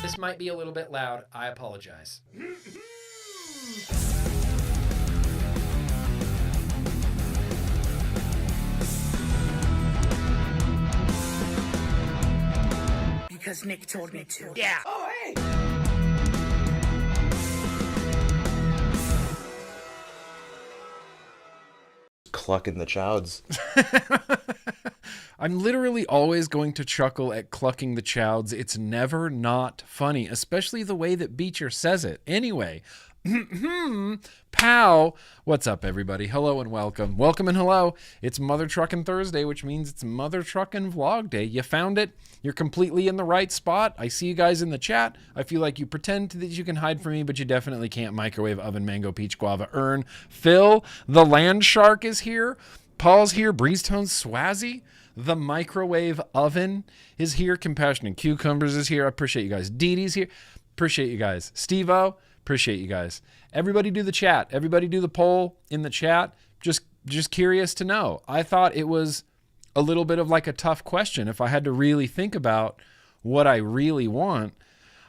This might be a little bit loud. I apologize. Because Nick told me to. Yeah. Oh, hey! Clucking the chowds. I'm literally always going to chuckle at clucking the chowds. It's never not funny, especially the way that Beecher says it. Anyway, pow. What's up, everybody? Hello and welcome. Welcome and hello. It's Mother Truckin' Thursday, which means it's Mother Truckin' Vlog Day. You found it. You're completely in the right spot. I see you guys in the chat. I feel like you pretend that you can hide from me, but you definitely can't. Microwave oven, mango, peach, guava, earn. Phil, the land shark is here. Paul's here. Breezetones, Swazzy. The microwave oven is here. Compassionate Cucumbers is here. I appreciate you guys. Dee Dee's here. Appreciate you guys. Steve-O, appreciate you guys. Everybody do the chat. Everybody do the poll in the chat. Just curious to know. I thought it was a little bit of like a tough question. If I had to really think about what I really want,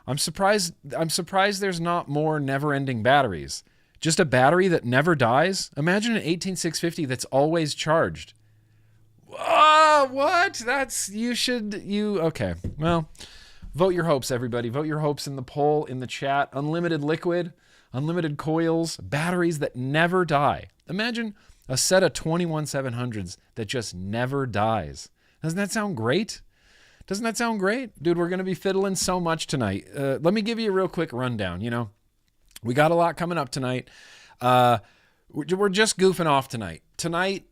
I'm surprised there's not more never-ending batteries. Just a battery that never dies. Imagine an 18650 that's always charged. What? Okay. Well, vote your hopes, everybody. Vote your hopes in the poll, in the chat. Unlimited liquid, unlimited coils, batteries that never die. Imagine a set of 21700s that just never dies. Doesn't that sound great? Doesn't that sound great? Dude, we're going to be fiddling so much tonight. Let me give you a real quick rundown. We got a lot coming up tonight. We're just goofing off tonight. Tonight,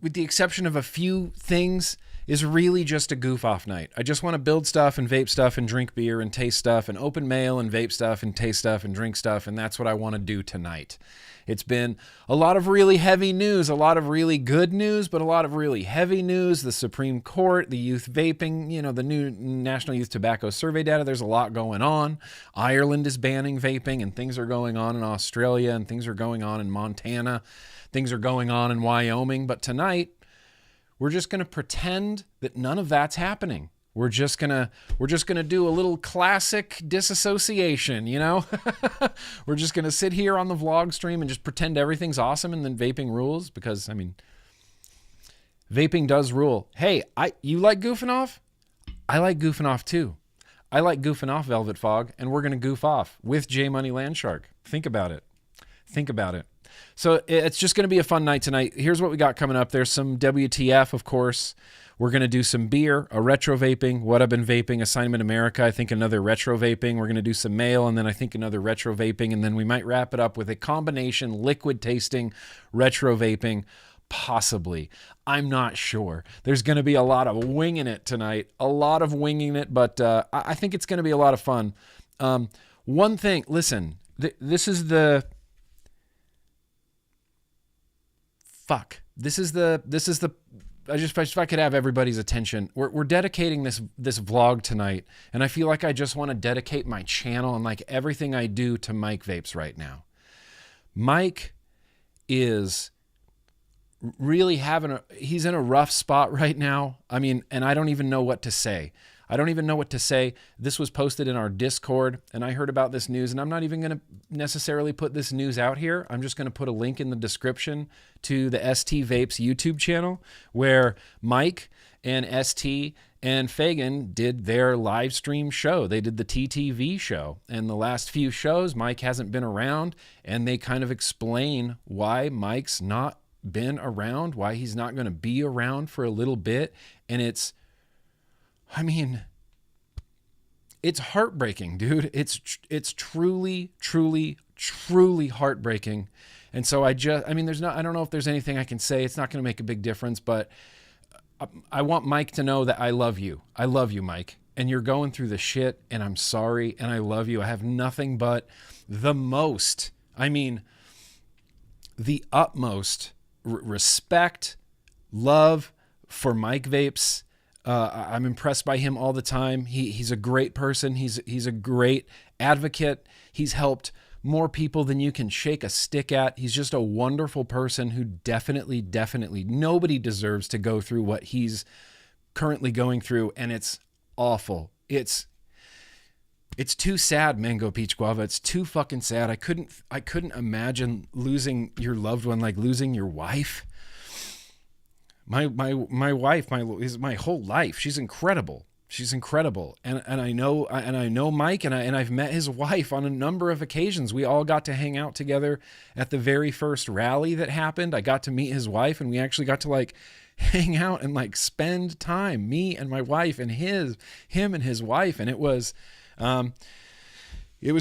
with the exception of a few things, is really just a goof off night. I just want to build stuff and vape stuff and drink beer and taste stuff and open mail and vape stuff and taste stuff and drink stuff, and that's what I want to do tonight. It's been a lot of really heavy news, a lot of really good news, but a lot of really heavy news. The Supreme Court, the youth vaping, the new National Youth Tobacco Survey data, there's a lot going on. Ireland is banning vaping, and things are going on in Australia, and things are going on in Montana. Things are going on in Wyoming, but tonight we're just going to pretend that none of that's happening. We're just going to do a little classic disassociation, We're just going to sit here on the vlog stream and just pretend everything's awesome and then vaping rules because vaping does rule. Hey, you like goofing off? I like goofing off too. I like goofing off, Velvet Fog, and we're going to goof off with J Money Landshark. Think about it. So it's just going to be a fun night tonight. Here's what we got coming up. There's some WTF, of course. We're going to do some beer, a retro vaping, what I've been vaping, Assignment America, I think another retro vaping. We're going to do some mail, and then I think another retro vaping, and then we might wrap it up with a combination liquid tasting retro vaping, possibly. I'm not sure. There's going to be a lot of winging it tonight, but I think it's going to be a lot of fun. One thing, listen, this is the... if I could have everybody's attention, we're dedicating this vlog tonight, and I feel like I just want to dedicate my channel and like everything I do to MikeVapes right now. Mike is really he's in a rough spot right now. And I don't even know what to say. This was posted in our Discord, and I heard about this news, and I'm not even going to necessarily put this news out here. I'm just going to put a link in the description to the ST Vapes YouTube channel where Mike and ST and Fagan did their live stream show. They did the TTV show, and the last few shows, Mike hasn't been around, and they kind of explain why Mike's not been around, why he's not going to be around for a little bit, and it's heartbreaking, dude. It's truly, truly, truly heartbreaking. And so I don't know if there's anything I can say. It's not going to make a big difference, but I want Mike to know that I love you. I love you, Mike. And you're going through the shit, and I'm sorry, and I love you. I have nothing but the utmost respect, love for MikeVapes. I'm impressed by him all the time. He's a great person. He's a great advocate. He's helped more people than you can shake a stick at. He's just a wonderful person who definitely nobody deserves to go through what he's currently going through, and it's awful. It's too sad, Mango Peach Guava. It's too fucking sad. I couldn't imagine losing your loved one, like losing your wife. My wife, is my whole life. She's incredible. She's incredible. And I know Mike, and I've met his wife on a number of occasions. We all got to hang out together at the very first rally that happened. I got to meet his wife, and we actually got to like hang out and like spend time, me and my wife and him and his wife. And it was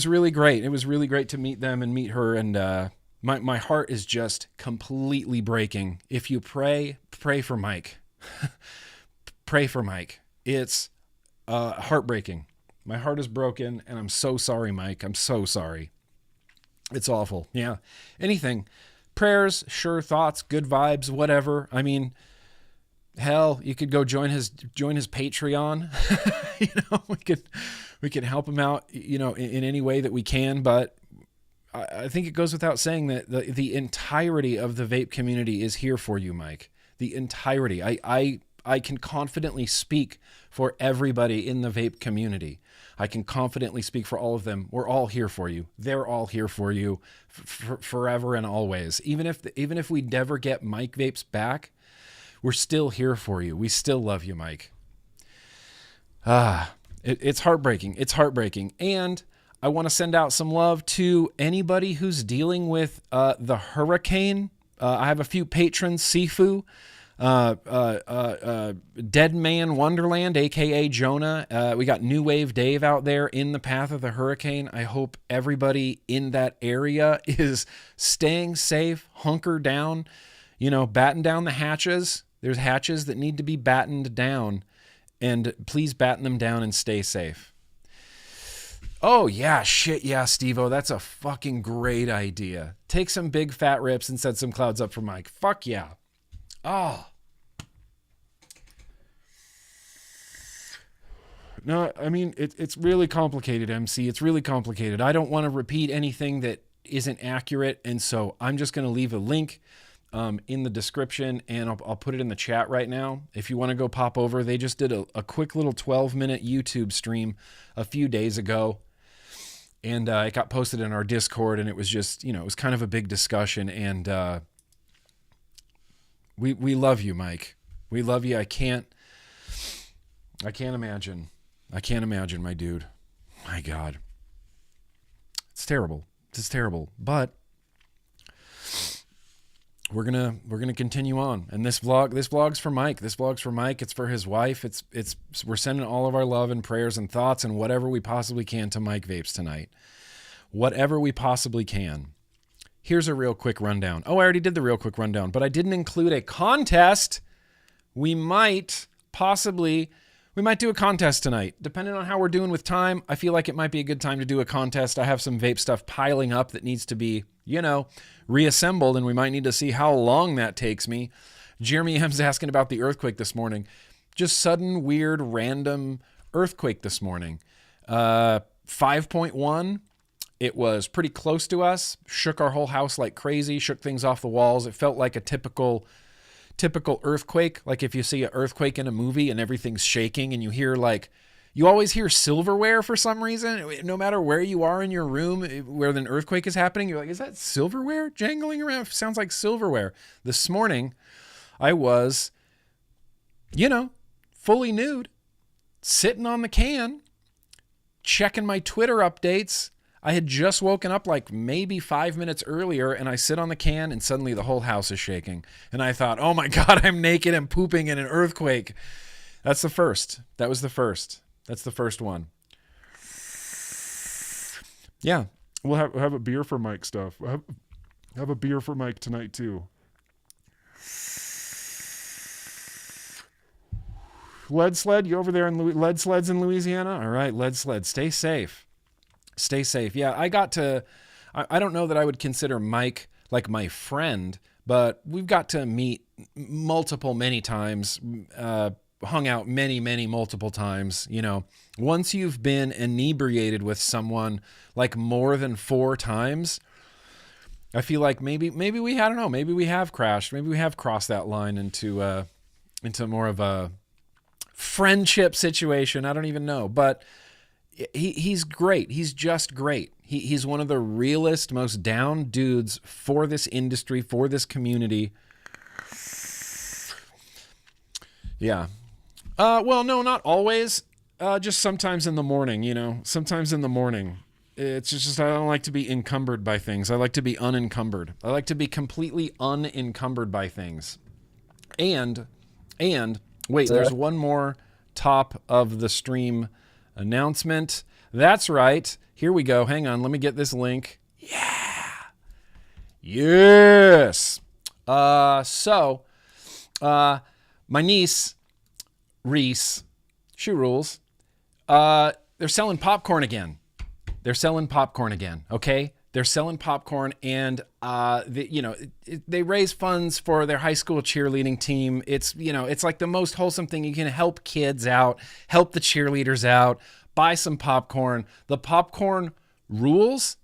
really great. It was really great to meet them and meet her. And, my heart is just completely breaking. If you pray for Mike, pray for Mike. It's, heartbreaking. My heart is broken, and I'm so sorry, Mike. I'm so sorry. It's awful. Yeah. Anything, prayers, sure, thoughts, good vibes, whatever. I mean, hell, you could go join his Patreon. We could help him out, in any way that we can. But I think it goes without saying that the entirety of the vape community is here for you, Mike. The entirety. I can confidently speak for everybody in the vape community. I can confidently speak for all of them. We're all here for you. They're all here for you forever and always. Even if we never get MikeVapes back, we're still here for you. We still love you, Mike. It's heartbreaking. It's heartbreaking. And I want to send out some love to anybody who's dealing with the hurricane. I have a few patrons, Sifu, Dead Man Wonderland, aka Jonah. We got New Wave Dave out there in the path of the hurricane. I hope everybody in that area is staying safe, hunker down, batten down the hatches. There's hatches that need to be battened down, and please batten them down and stay safe. Oh, yeah, shit, yeah, Steve-O, that's a fucking great idea. Take some big fat rips and set some clouds up for Mike. Fuck yeah. Oh. No, I mean, it's really complicated, MC. It's really complicated. I don't want to repeat anything that isn't accurate, and so I'm just going to leave a link in the description, and I'll put it in the chat right now. If you want to go pop over, they just did a quick little 12-minute YouTube stream a few days ago. And it got posted in our Discord, and it was just, it was kind of a big discussion. And we love you, Mike. We love you. I can't imagine. I can't imagine, my dude. My God. It's terrible. It's terrible. But we're gonna continue on. And this vlog's for Mike. This vlog's for Mike. It's for his wife. We're sending all of our love and prayers and thoughts and whatever we possibly can to MikeVapes tonight. Whatever we possibly can. Here's a real quick rundown. Oh, I already did the real quick rundown, but I didn't include a contest. We might do a contest tonight. Depending on how we're doing with time, I feel like it might be a good time to do a contest. I have some vape stuff piling up that needs to be, reassembled, and we might need to see how long that takes me. Jeremy M's asking about the earthquake this morning. Just sudden, weird, random earthquake this morning. 5.1. It was pretty close to us. Shook our whole house like crazy. Shook things off the walls. It felt like a typical earthquake. Like if you see an earthquake in a movie and everything's shaking, and you always hear silverware for some reason. No matter where you are in your room where an earthquake is happening, you're like, is that silverware jangling around? It sounds like silverware. This morning, I was, fully nude, sitting on the can, checking my Twitter updates. I had just woken up like maybe 5 minutes earlier, and I sit on the can, and suddenly the whole house is shaking. And I thought, oh my God, I'm naked and pooping in an earthquake. That's the first. That was the first. That's the first one. Yeah. We'll have a beer for Mike stuff. Have a beer for Mike tonight too. Lead sled, you over there in lead sleds in Louisiana? All right, lead sled. Stay safe. Stay safe. Yeah, I don't know that I would consider Mike like my friend, but we've got to meet many times, hung out many multiple times. Once you've been inebriated with someone like more than 4 times, I feel like maybe we have crashed. Maybe we have crossed that line into more of a friendship situation. I don't even know. But he's great. He's just great. He's one of the realest, most down dudes for this industry, for this community. Yeah. Well, no, not always. Just sometimes in the morning, you know. Sometimes in the morning. It's just I don't like to be encumbered by things. I like to be unencumbered. I like to be completely unencumbered by things. And wait, there's one more top of the stream announcement. That's right. Here we go. Hang on. Let me get this link. Yeah. Yes. So, my niece, Reese, she rules. They're selling popcorn again. Okay? They're selling popcorn, and they raise funds for their high school cheerleading team. It's like the most wholesome thing. You can help kids out, help the cheerleaders out, buy some popcorn. The popcorn rules.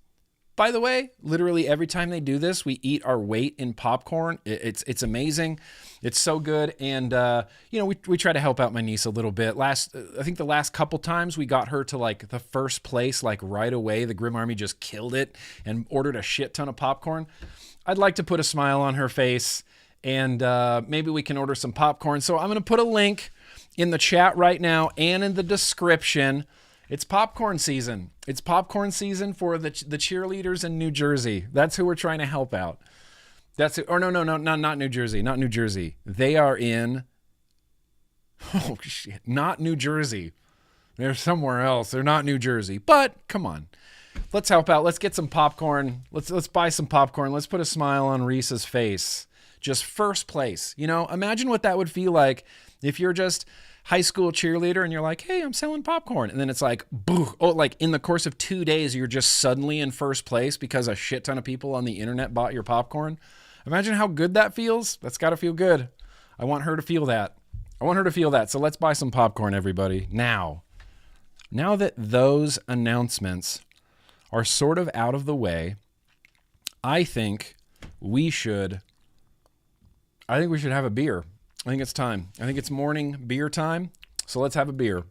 By the way, literally every time they do this, we eat our weight in popcorn. It's amazing. It's so good. And, we try to help out my niece a little bit. I think the last couple times we got her to like the first place, like right away. The Grimm Army just killed it and ordered a shit ton of popcorn. I'd like to put a smile on her face, and maybe we can order some popcorn. So I'm going to put a link in the chat right now and in the description. It's popcorn season. It's popcorn season for the cheerleaders in New Jersey. That's who we're trying to help out. That's it. Or no, not New Jersey. Not New Jersey. They are in, oh shit, not New Jersey. They're somewhere else. They're not New Jersey. But come on, let's help out. Let's get some popcorn. Let's buy some popcorn. Let's put a smile on Reese's face. Just first place. Imagine what that would feel like if you're just high school cheerleader and you're like, hey, I'm selling popcorn. And then it's like, boo. Oh, like in the course of 2 days, you're just suddenly in first place because a shit ton of people on the internet bought your popcorn. Imagine how good that feels. That's got to feel good. I want her to feel that. So let's buy some popcorn, everybody. Now that those announcements are sort of out of the way, I think we should have a beer. I think it's time. I think it's morning beer time. So let's have a beer.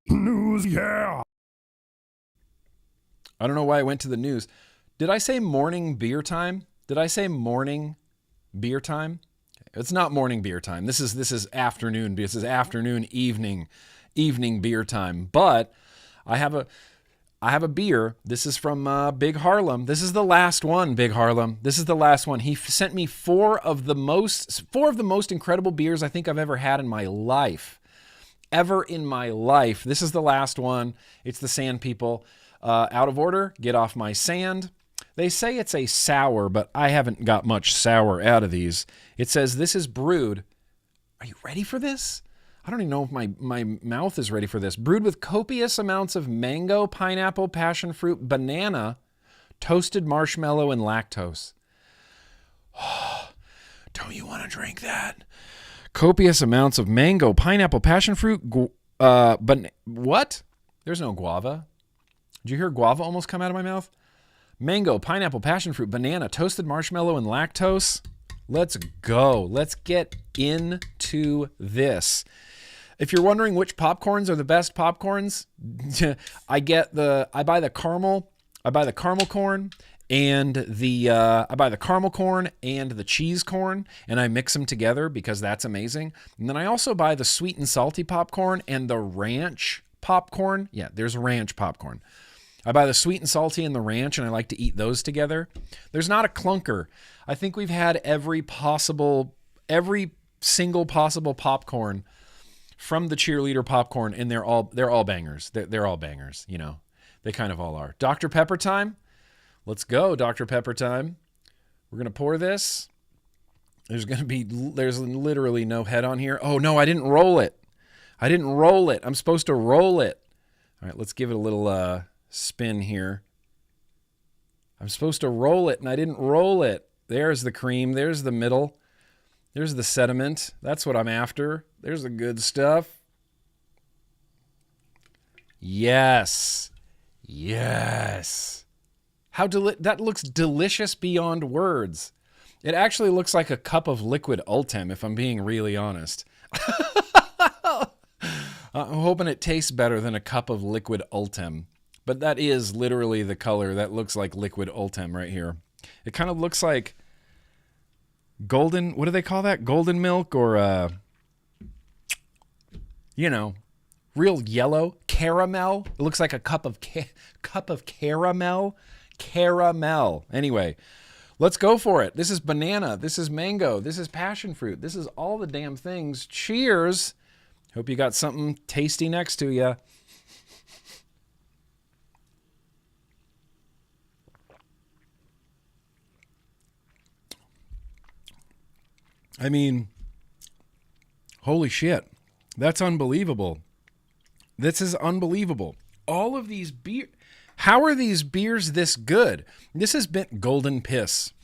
News, yeah. I don't know why I went to the news. Did I say morning beer time? It's not morning beer time. This is afternoon. This is afternoon, evening beer time. But I have a beer. This is from Big Harlem. This is the last one, Big Harlem. This is the last one. He sent me four of the most incredible beers I think I've ever had in my life. This is the last one. It's the Sand People. Out of order. Get off my sand. They say it's a sour, but I haven't got much sour out of these. It says this is brewed. Are you ready for this? I don't even know if my mouth is ready for this. Brewed with copious amounts of mango, pineapple, passion fruit, banana, toasted marshmallow, and lactose. Don't you want to drink that? Copious amounts of mango, pineapple, passion fruit, what? There's no guava. Did you hear guava almost come out of my mouth? Mango, pineapple, passion fruit, banana, toasted marshmallow, and lactose. Let's go. Let's get into this. If you're wondering which popcorns are the best popcorns, I buy the caramel corn and I buy the caramel corn and the cheese corn, and I mix them together because that's amazing. And then I also buy the sweet and salty popcorn and the ranch popcorn. Yeah, there's ranch popcorn. I buy the sweet and salty and the ranch, and I like to eat those together. There's not a clunker. I think we've had every single possible popcorn from the cheerleader popcorn, and they're all bangers. They're all bangers, They kind of all are. Dr. Pepper time. Let's go, Dr. Pepper time. We're going to pour this. There's literally no head on here. Oh, no, I didn't roll it. I'm supposed to roll it. All right, let's give it a little spin here. I'm supposed to roll it, and I didn't roll it. There's the cream. There's the middle. There's the sediment. That's what I'm after. There's the good stuff. Yes. Yes. That looks delicious beyond words. It actually looks like a cup of liquid Ultem, if I'm being really honest. I'm hoping it tastes better than a cup of liquid Ultem. But that is literally the color that looks like liquid Ultem right here. It kind of looks like golden, what do they call that? Golden milk or, real yellow caramel. It looks like a cup of caramel. Caramel. Anyway, let's go for it. This is banana. This is mango. This is passion fruit. This is all the damn things. Cheers. Hope you got something tasty next to you. I mean, holy shit. That's unbelievable. This is unbelievable. All of these beers. How are these beers this good? This has been golden piss.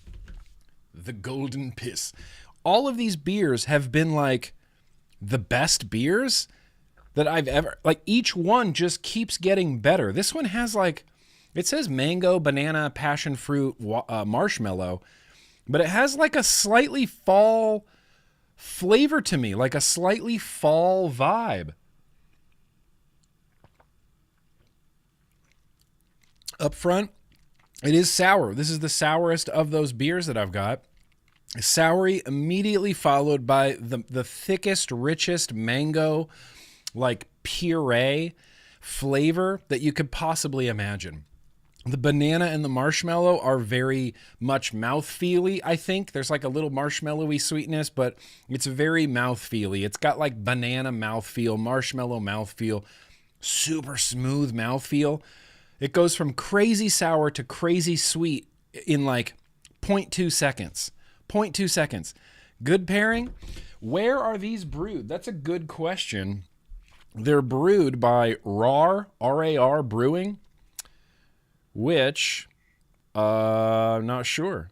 The golden piss. All of these beers have been like the best beers that I've ever, like each one just keeps getting better. This one has like, it says mango, banana, passion fruit, marshmallow, but it has like a slightly fall flavor to me, like a slightly fall vibe. Up front, it is sour. This is the sourest of those beers that I've got. Soury, immediately followed by the thickest, richest mango, like puree flavor that you could possibly imagine. The banana and the marshmallow are very much mouthfeely, I think. There's like a little marshmallowy sweetness, but it's very mouthfeely. It's got like banana mouthfeel, marshmallow mouthfeel, super smooth mouthfeel. It goes from crazy sour to crazy sweet in like 0.2 seconds. 0.2 seconds. Good pairing. Where are these brewed? That's a good question. They're brewed by RAR, R-A-R Brewing, which, I'm not sure.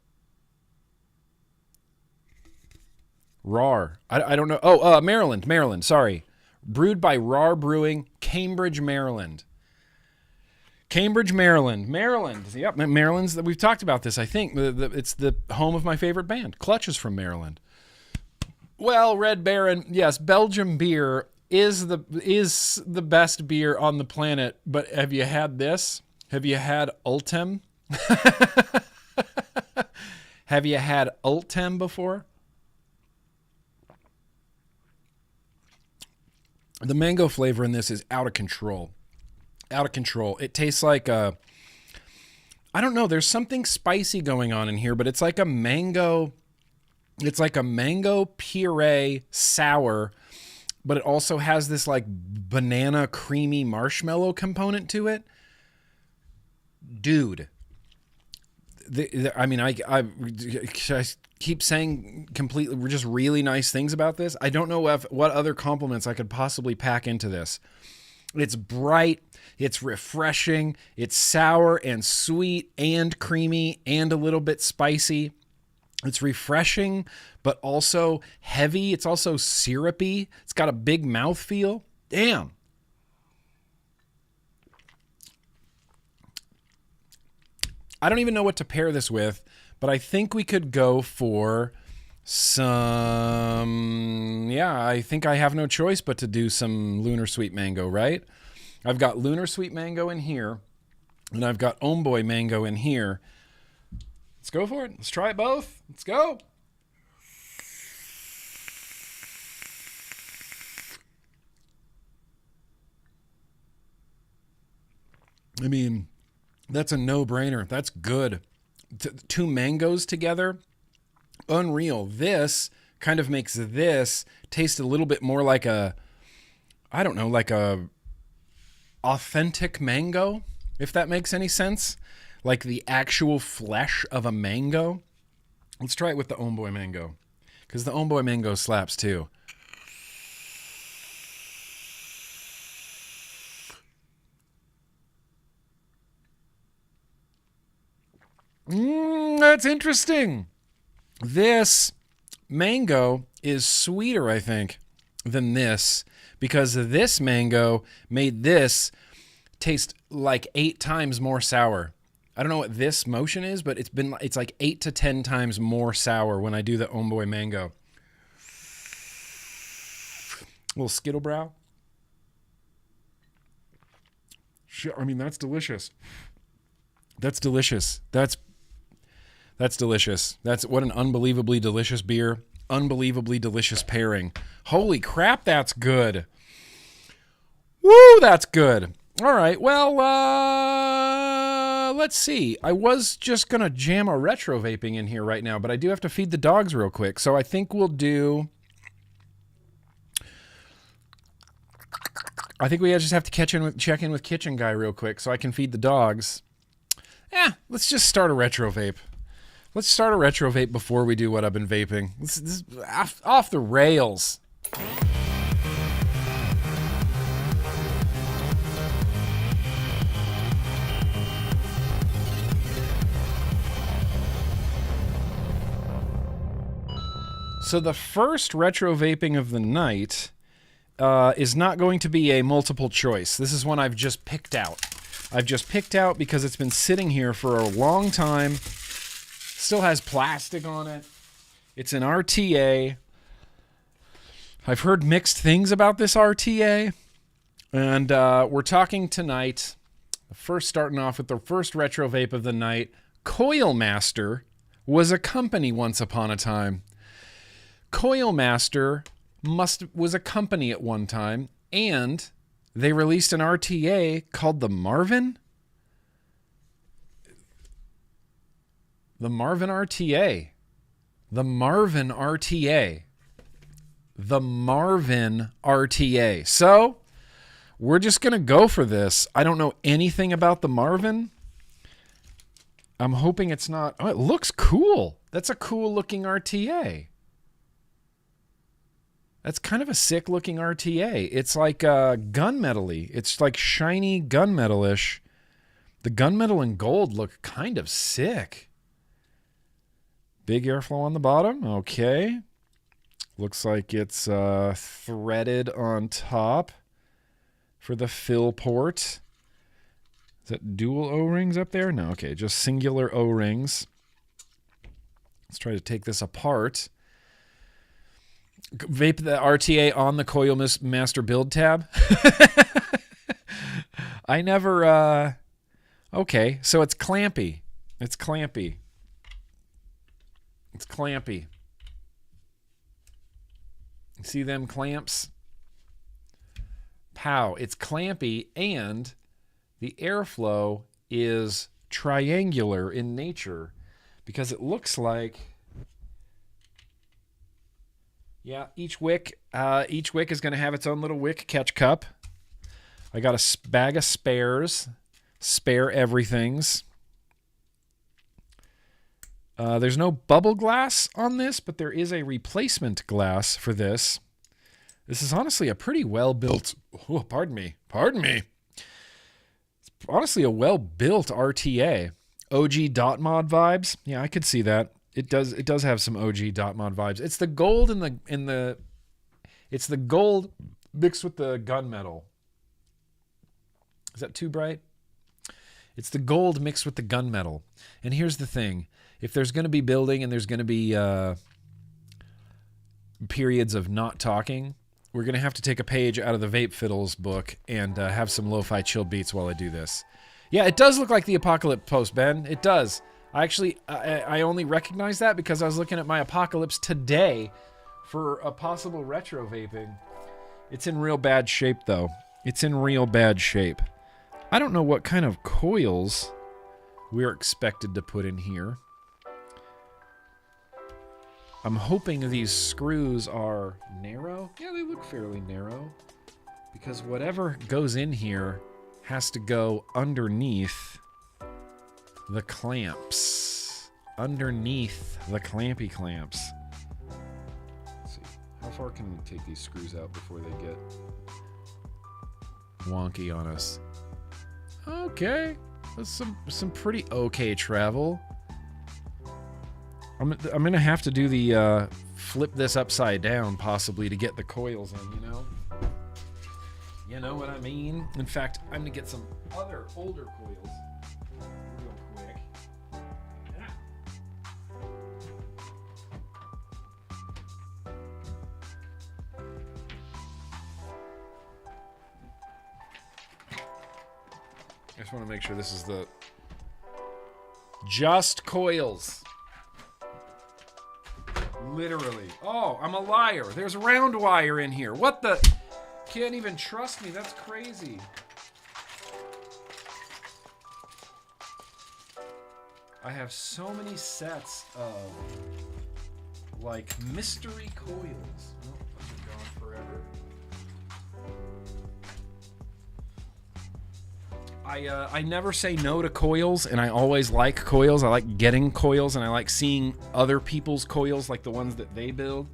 RAR. I don't know. Oh, Maryland, sorry. Brewed by RAR Brewing, Cambridge, Maryland. Cambridge, Maryland. Yep, Maryland's. We've talked about this, I think. It's the home of my favorite band. Clutch is from Maryland. Well, Red Baron, yes, Belgium beer is the best beer on the planet, but have you had this? Have you had Ultem? Have you had Ultem before? The mango flavor in this is out of control. Out of control. It tastes like I don't know, there's something spicy going on in here, but it's like a mango puree sour, but it also has this like banana creamy marshmallow component to it. Dude. I keep saying completely just really nice things about this. I don't know what other compliments I could possibly pack into this. It's bright, it's refreshing, it's sour and sweet and creamy and a little bit spicy. It's refreshing, but also heavy. It's also syrupy. It's got a big mouthfeel. Damn. I don't even know what to pair this with, but I think we could go for some, I think I have no choice but to do some Lunar Sweet Mango, right? I've got Lunar Sweet Mango in here, and I've got Homeboy Mango in here. Let's go for it. Let's try it both. Let's go. I mean, that's a no-brainer. That's good. Two mangoes together, unreal. This kind of makes this taste a little bit more like a authentic mango, if that makes any sense. Like the actual flesh of a mango. Let's try it with the Homeboy Mango, because the Homeboy Mango slaps too. That's interesting. This mango is sweeter, I think, than this, because this mango made this taste like 8 times more sour. I don't know what this motion is, but it's like 8 to 10 times more sour when I do the Homeboy Mango. A little Skittle Brow. Shit, I mean, that's delicious. That's delicious. That's delicious. That's what an unbelievably delicious beer. Unbelievably delicious pairing. Holy crap, that's good. Woo, that's good. All right, well, let's see. I was just going to jam a retro vaping in here right now, but I do have to feed the dogs real quick. So I think we'll do... I think we just have to check in with Kitchen Guy real quick so I can feed the dogs. Let's just start a retro vape. Let's start a retro vape before we do what I've been vaping. This is off the rails. So the first retro vaping of the night is not going to be a multiple choice. This is one I've just picked out. I've just picked out because it's been sitting here for a long time. Still has plastic on it. It's an RTA. I've heard mixed things about this RTA. And we're talking tonight, starting off with the first retro vape of the night. Coil Master was a company once upon a time. Coil Master was a company at one time, and they released an RTA called the Marvin. The Marvin RTA. The Marvin RTA. The Marvin RTA. So, we're just going to go for this. I don't know anything about the Marvin. I'm hoping it's not... Oh, it looks cool. That's a cool looking RTA. That's kind of a sick looking RTA. It's like gunmetal-y. It's like shiny gunmetal-ish. The gunmetal and gold look kind of sick. Big airflow on the bottom. Okay. Looks like it's threaded on top for the fill port. Is that dual O-rings up there? No, okay. Just singular O-rings. Let's try to take this apart. Vape the RTA on the Coil Master build tab. I never... Okay, so it's clampy. It's clampy. It's clampy. See them clamps? Pow. It's clampy, and the airflow is triangular in nature because it looks like... Yeah, each wick is going to have its own little wick catch cup. I got a bag of spares, spare everythings. There's no bubble glass on this, but there is a replacement glass for this. This is honestly a pretty well-built... Oh, pardon me. It's honestly a well-built RTA. OG dot mod vibes. Yeah, I could see that. It does have some OG dot mod vibes. It's the gold it's the gold mixed with the gunmetal. Is that too bright? It's the gold mixed with the gunmetal. And here's the thing. If there's going to be building and there's going to be periods of not talking, we're going to have to take a page out of the Vape Fiddles book and have some lo-fi chill beats while I do this. Yeah, it does look like the Apocalypse post, Ben. It does. I only recognize that because I was looking at my Apocalypse today for a possible retro vaping. It's in real bad shape, though. It's in real bad shape. I don't know what kind of coils we're expected to put in here. I'm hoping these screws are narrow. Yeah, they look fairly narrow. Because whatever goes in here has to go underneath the clamps. Underneath the clampy clamps. Let's see. How far can we take these screws out before they get wonky on us? Okay. That's some pretty okay travel. I'm gonna have to do the flip this upside down possibly to get the coils in, you know? You know what I mean? In fact, I'm gonna get some other older coils real quick. Yeah. I just want to make sure this is the just coils. Literally. Oh, I'm a liar. There's round wire in here. What the? Can't even trust me. That's crazy. I have so many sets of like mystery coils. Oh, those are gone forever. I never say no to coils, and I always like coils. I like getting coils, and I like seeing other people's coils, like the ones that they build.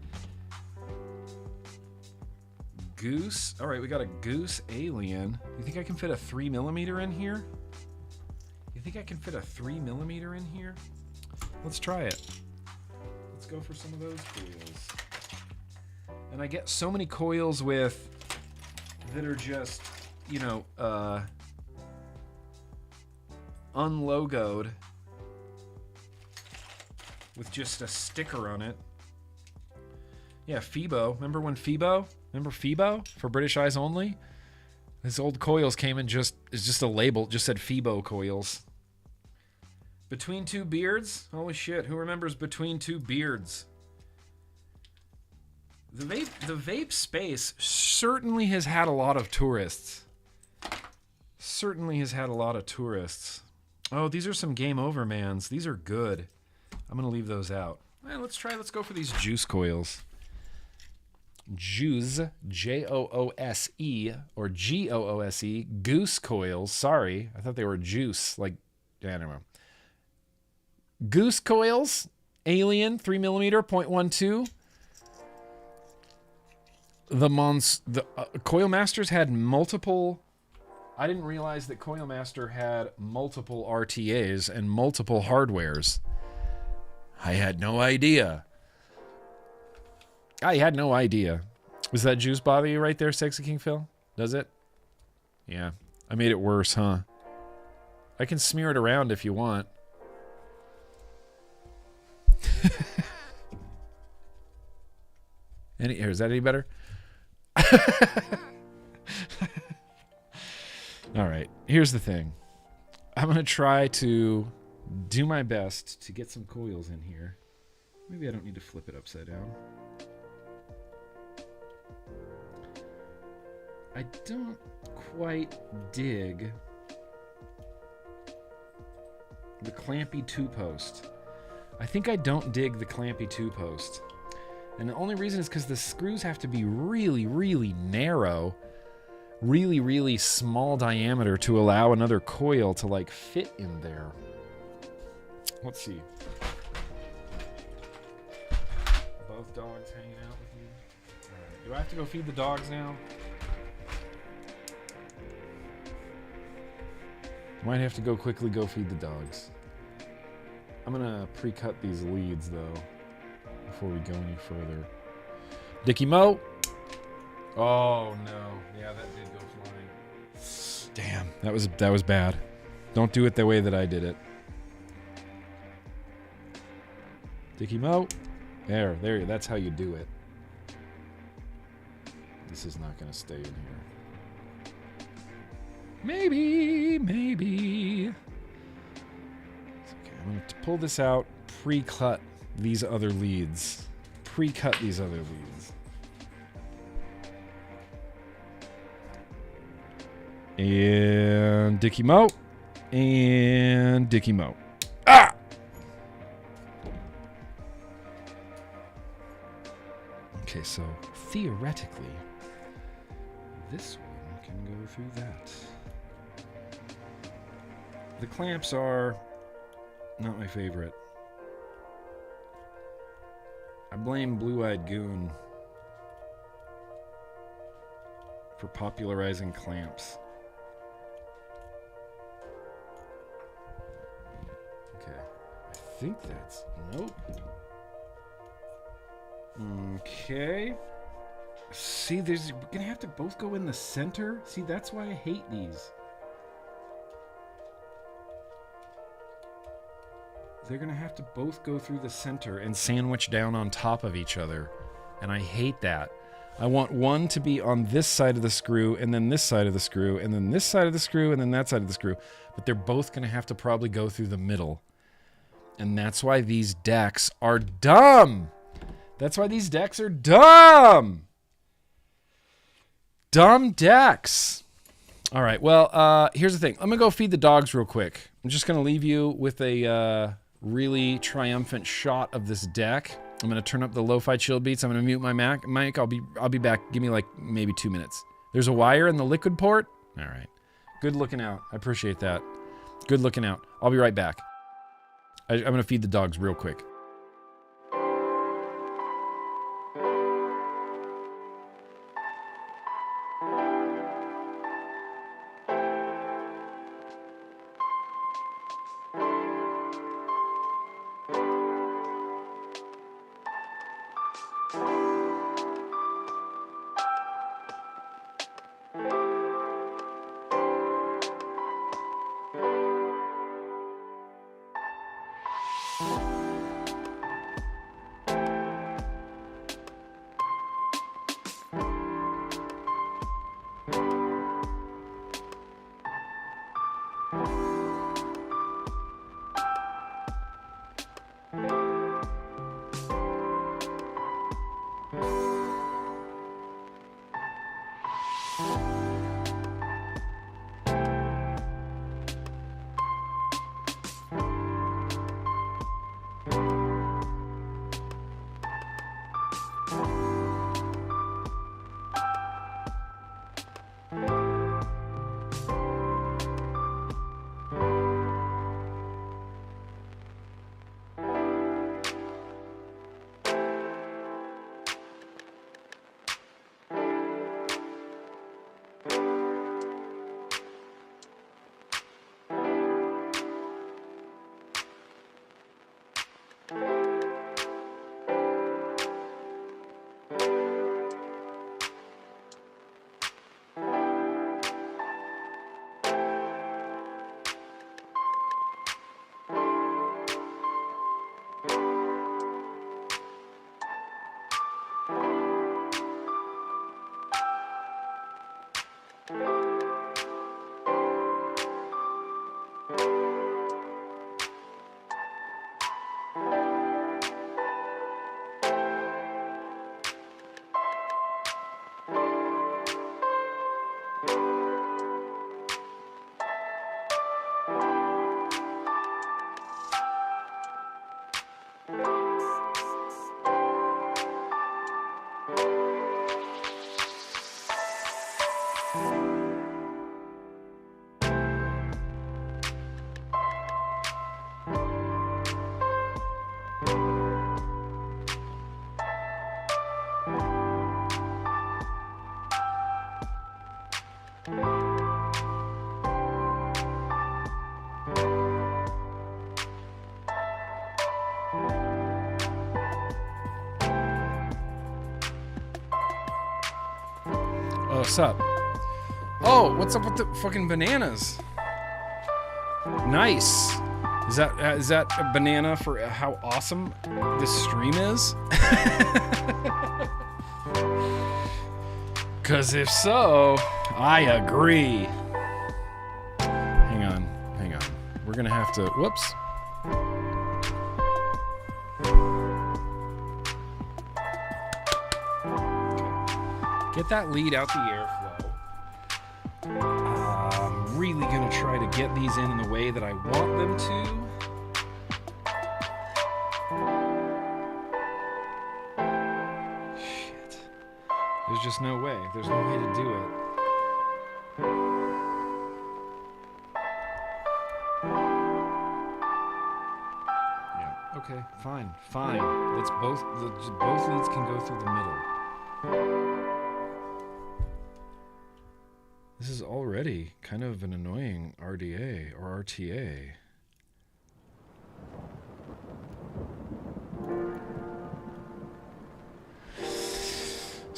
Goose. All right, we got a Goose Alien. You think I can fit a 3mm in here? You think I can fit a 3mm in here? Let's try it. Let's go for some of those coils. And I get so many coils with that are just, you know, unlogoed with just a sticker on it. Yeah, Phoebo. Remember when Phoebo? Remember Phoebo for British Eyes Only? His old coils came in it's just a label, just said Phoebo coils. Between Two Beards? Holy shit, who remembers Between Two Beards? The vape space certainly has had a lot of tourists. Certainly has had a lot of tourists. Oh, these are some Game Over Mans. These are good. I'm going to leave those out. Let's go for these juice coils. Juice, Joose, or Goose, Goose coils. Sorry, I thought they were juice. Like, I don't know. Goose coils, Alien, 3mm, 0.12. The Coil Masters had multiple. I didn't realize that Coil Master had multiple RTAs and multiple hardwares. I had no idea. I had no idea. Was that juice bother you right there, Sexy King Phil? Does it? Yeah. I made it worse, huh? I can smear it around if you want. Is that any better? All right. Here's the thing. I'm going to try to do my best to get some coils in here. Maybe I don't need to flip it upside down. I don't quite dig the clampy 2-post. I think I don't dig the clampy 2-post. And the only reason is because the screws have to be really, really narrow, really, really small diameter to allow another coil to like fit in there. Let's see. Both dogs hanging out with me. All right. Do I have to go feed the dogs now? Might have to go quickly go feed the dogs. I'm gonna pre-cut these leads though before we go any further. Dickie Mo. Oh no. Yeah, that did go flying. Damn, that was bad. Don't do it the way that I did it. Dickie Mo. There, that's how you do it. This is not gonna stay in here. Maybe. It's okay. I'm going to pull this out, pre-cut these other leads. Pre-cut these other leads. And Dickie Mo. And Dickie Mo. Ah! Okay, so theoretically, this one can go through that. The clamps are not my favorite. I blame Blue-Eyed Goon for popularizing clamps. Okay, I think that's... Nope. Okay. See, we're gonna have to both go in the center. See, that's why I hate these. They're gonna have to both go through the center and sandwich down on top of each other. And I hate that. I want one to be on this side of the screw, and then this side of the screw, and then this side of the screw, and then that side of the screw. But they're both gonna have to probably go through the middle. And that's why these decks are dumb. That's why these decks are dumb. Dumb decks. All right, well, here's the thing. I'm going to go feed the dogs real quick. I'm just going to leave you with a really triumphant shot of this deck. I'm going to turn up the lo-fi chill beats. I'm going to mute my mic. I'll be back. Give me like maybe 2 minutes. There's a wire in the liquid port. All right. Good looking out. I appreciate that. Good looking out. I'll be right back. I'm going to feed the dogs real quick. What's up? Oh, what's up with the fucking bananas? Nice. Is that a banana for how awesome this stream is? Because if so, I agree. Hang on. We're gonna have to, whoops. Get that lead out the airflow. I'm really going to try to get these in the way that I want them to. Shit. There's just no way. There's no way to do it. Yeah. Okay. Fine. Let's both leads can go through the middle. This is already kind of an annoying RDA or RTA.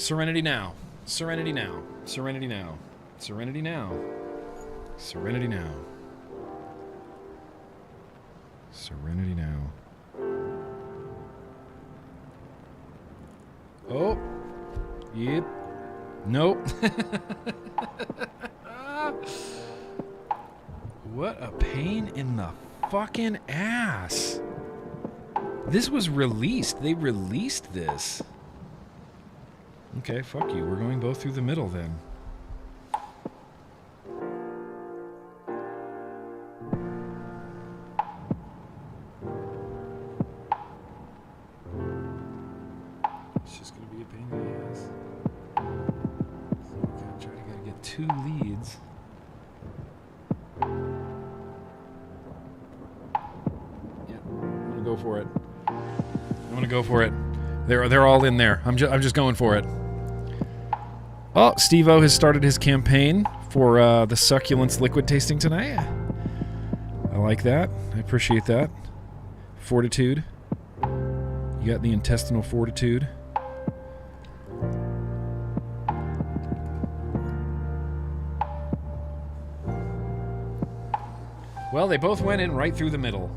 Serenity now. Serenity now. Serenity now. Serenity now. Serenity now. Serenity now. Oh. Yep. Nope. What a pain in the fucking ass. This was released. They released this. Okay, fuck you. We're going both through the middle then. It's just going to be a pain in the ass. So we're going to try to get 2 leads. Yeah, I'm going to go for it. I'm going to go for it. They're all in there. I'm just going for it. Oh, Steve-O has started his campaign for the succulence liquid tasting tonight. I like that. I appreciate that. Fortitude. You got the intestinal fortitude. Well, they both went in right through the middle.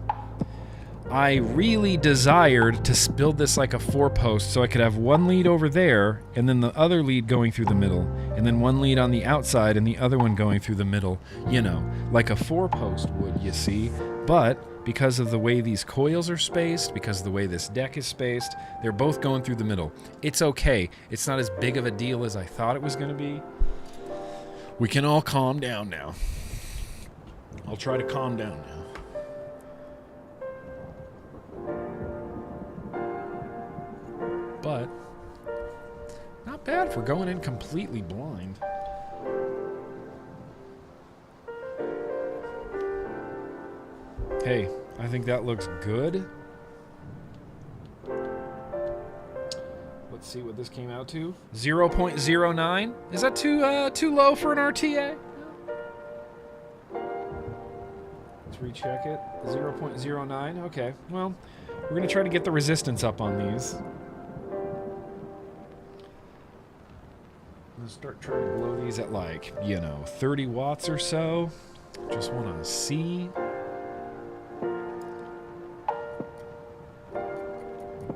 I really desired to build this like a 4-post so I could have 1 lead over there and then the other lead going through the middle and then 1 lead on the outside and the other one going through the middle, you know, like a 4-post would, you see. But because of the way these coils are spaced, because of the way this deck is spaced, they're both going through the middle. It's okay. It's not as big of a deal as I thought it was going to be. We can all calm down now. I'll try to calm down now. But not bad for going in completely blind. Hey, I think that looks good. Let's see what this came out to. 0.09. Is that too low for an RTA? Let's recheck it. 0.09. Okay. Well, we're gonna try to get the resistance up on these. I'm gonna start trying to blow these at like, 30 watts or so. Just want to see.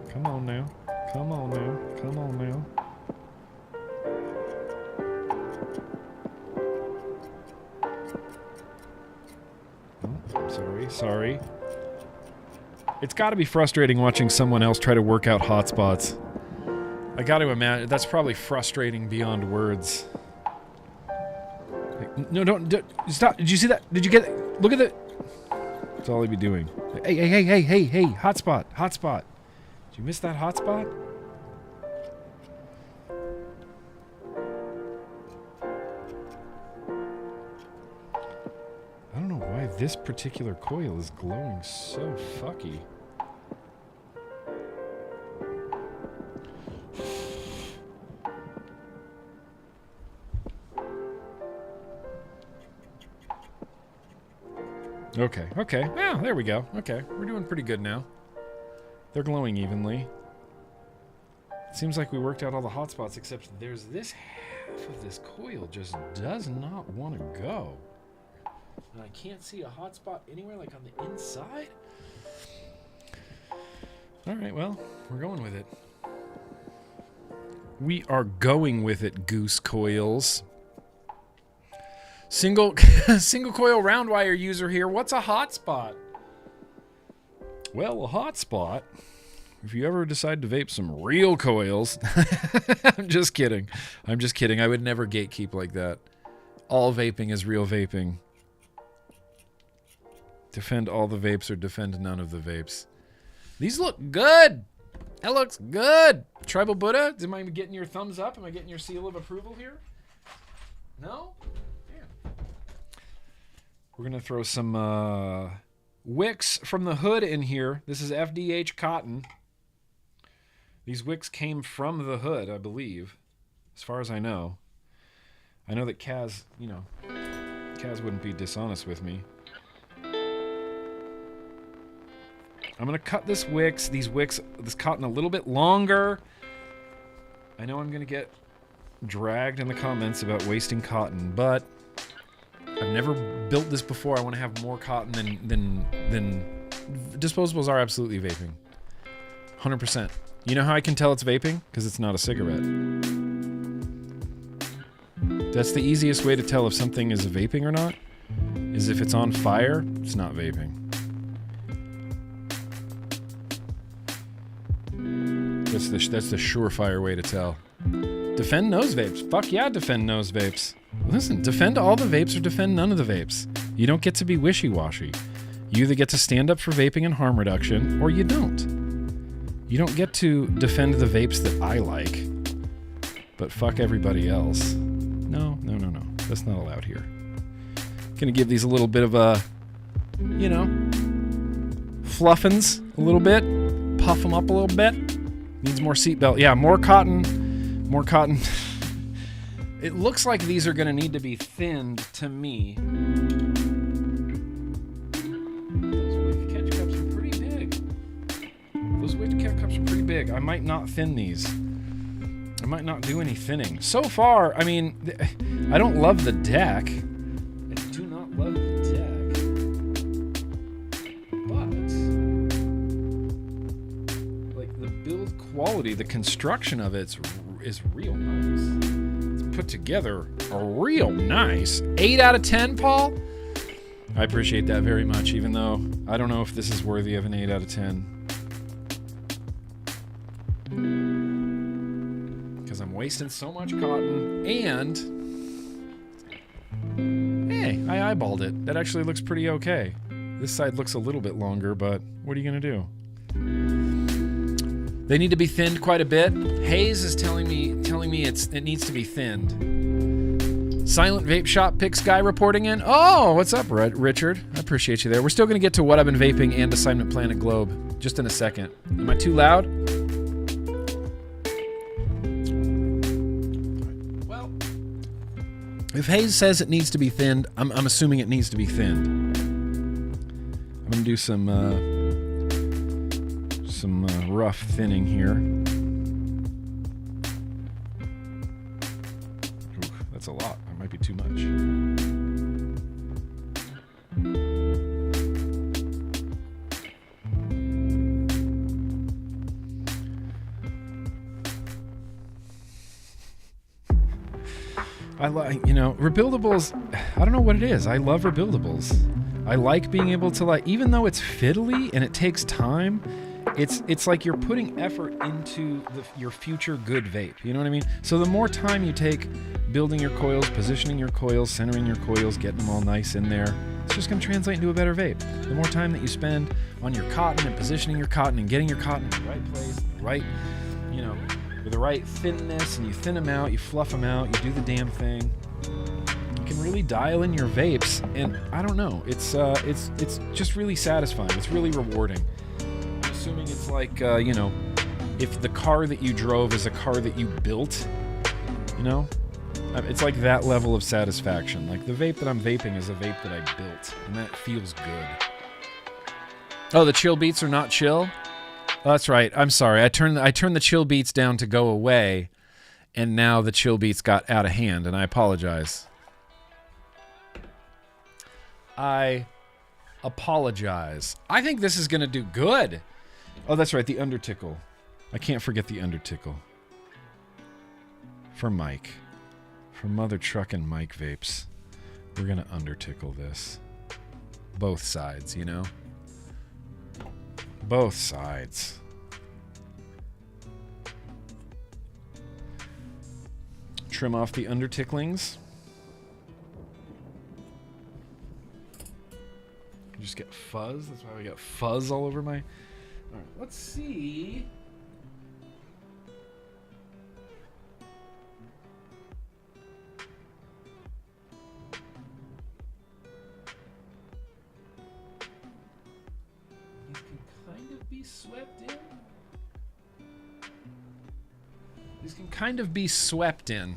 Come on now. Come on now. Come on now. Oh, sorry. It's got to be frustrating watching someone else try to work out hotspots. I got to imagine that's probably frustrating beyond words. No, don't stop. Did you see that? Did you get it? Look at it. That's all he'd be doing. Hey, hotspot. Did you miss that hotspot? I don't know why this particular coil is glowing so fucky. Okay. Yeah, there we go. Okay, we're doing pretty good now. They're glowing evenly. Seems like we worked out all the hotspots, except there's this half of this coil just does not want to go. And I can't see a hotspot anywhere, like on the inside. All right, well, we're going with it. We are going with it, goose coils. Single coil round wire user here. What's a hotspot? Well, a hotspot, if you ever decide to vape some real coils. I'm just kidding. I would never gatekeep like that. All vaping is real vaping. Defend all the vapes or defend none of the vapes. These look good. That looks good. Tribal Buddha, am I getting your thumbs up? Am I getting your seal of approval here? No? We're going to throw some wicks from the hood in here. This is FDH cotton. These wicks came from the hood, I believe, as far as I know. I know that Kaz, Kaz wouldn't be dishonest with me. I'm going to cut this cotton a little bit longer. I know I'm going to get dragged in the comments about wasting cotton, but I've never built this before. I want to have more cotton than disposables are absolutely vaping. 100%. You know how I can tell it's vaping? Because it's not a cigarette. That's the easiest way to tell if something is vaping or not, is if it's on fire, it's not vaping. That's the surefire way to tell. Defend nose vapes. Fuck yeah, defend nose vapes. Listen, defend all the vapes or defend none of the vapes. You don't get to be wishy-washy. You either get to stand up for vaping and harm reduction, or you don't. You don't get to defend the vapes that I like, but fuck everybody else. No. That's not allowed here. Gonna give these a little bit of a, fluffins a little bit. Puff them up a little bit. Needs more seatbelt. Yeah, more cotton. More cotton. It looks like these are gonna need to be thinned to me. Those wick catch cups are pretty big. Those wick catch cups are pretty big. I might not thin these. I might not do any thinning. So far, I mean, I don't love the deck. I do not love the deck. But, like, the build quality, the construction of it is real nice. It's put together real nice. 8 out of 10, Paul? I appreciate that very much, even though I don't know if this is worthy of an 8 out of 10. I'm wasting so much cotton, and hey, I eyeballed it. That actually looks pretty okay. This side looks a little bit longer, but what are you gonna do? They need to be thinned quite a bit. Hayes is telling me it needs to be thinned. Silent Vape Shop Picks guy reporting in. Oh, what's up, Richard? I appreciate you there. We're still gonna get to what I've been vaping and Assignment Planet Globe just in a second. Am I too loud? If Hayes says it needs to be thinned, I'm assuming it needs to be thinned. I'm gonna do some rough thinning here. Ooh, that's a lot. That might be too much. I like, rebuildables, I don't know what it is. I love rebuildables. I like being able to, even though it's fiddly and it takes time, it's like you're putting effort into your future good vape. You know what I mean? So the more time you take building your coils, positioning your coils, centering your coils, getting them all nice in there, it's just going to translate into a better vape. The more time that you spend on your cotton and positioning your cotton and getting your cotton in the right place, the right, with the right thinness, and you thin them out, you fluff them out, you do the damn thing. You can really dial in your vapes, and I don't know, it's just really satisfying. It's really rewarding. I'm assuming it's like, if the car that you drove is a car that you built, it's like that level of satisfaction. Like the vape that I'm vaping is a vape that I built, and that feels good. Oh, the chill beats are not chill? Oh, that's right. I'm sorry. I turned the chill beats down to go away, and now the chill beats got out of hand, and I apologize. I apologize. I think this is going to do good. Oh, that's right. The undertickle. I can't forget the undertickle. For Mike. For Mother Truckin' MikeVapes. We're going to undertickle this. Both sides, Both sides. Trim off the underticklings. Just get fuzz. That's why we got fuzz all over my... All right, let's see. These can kind of be swept in.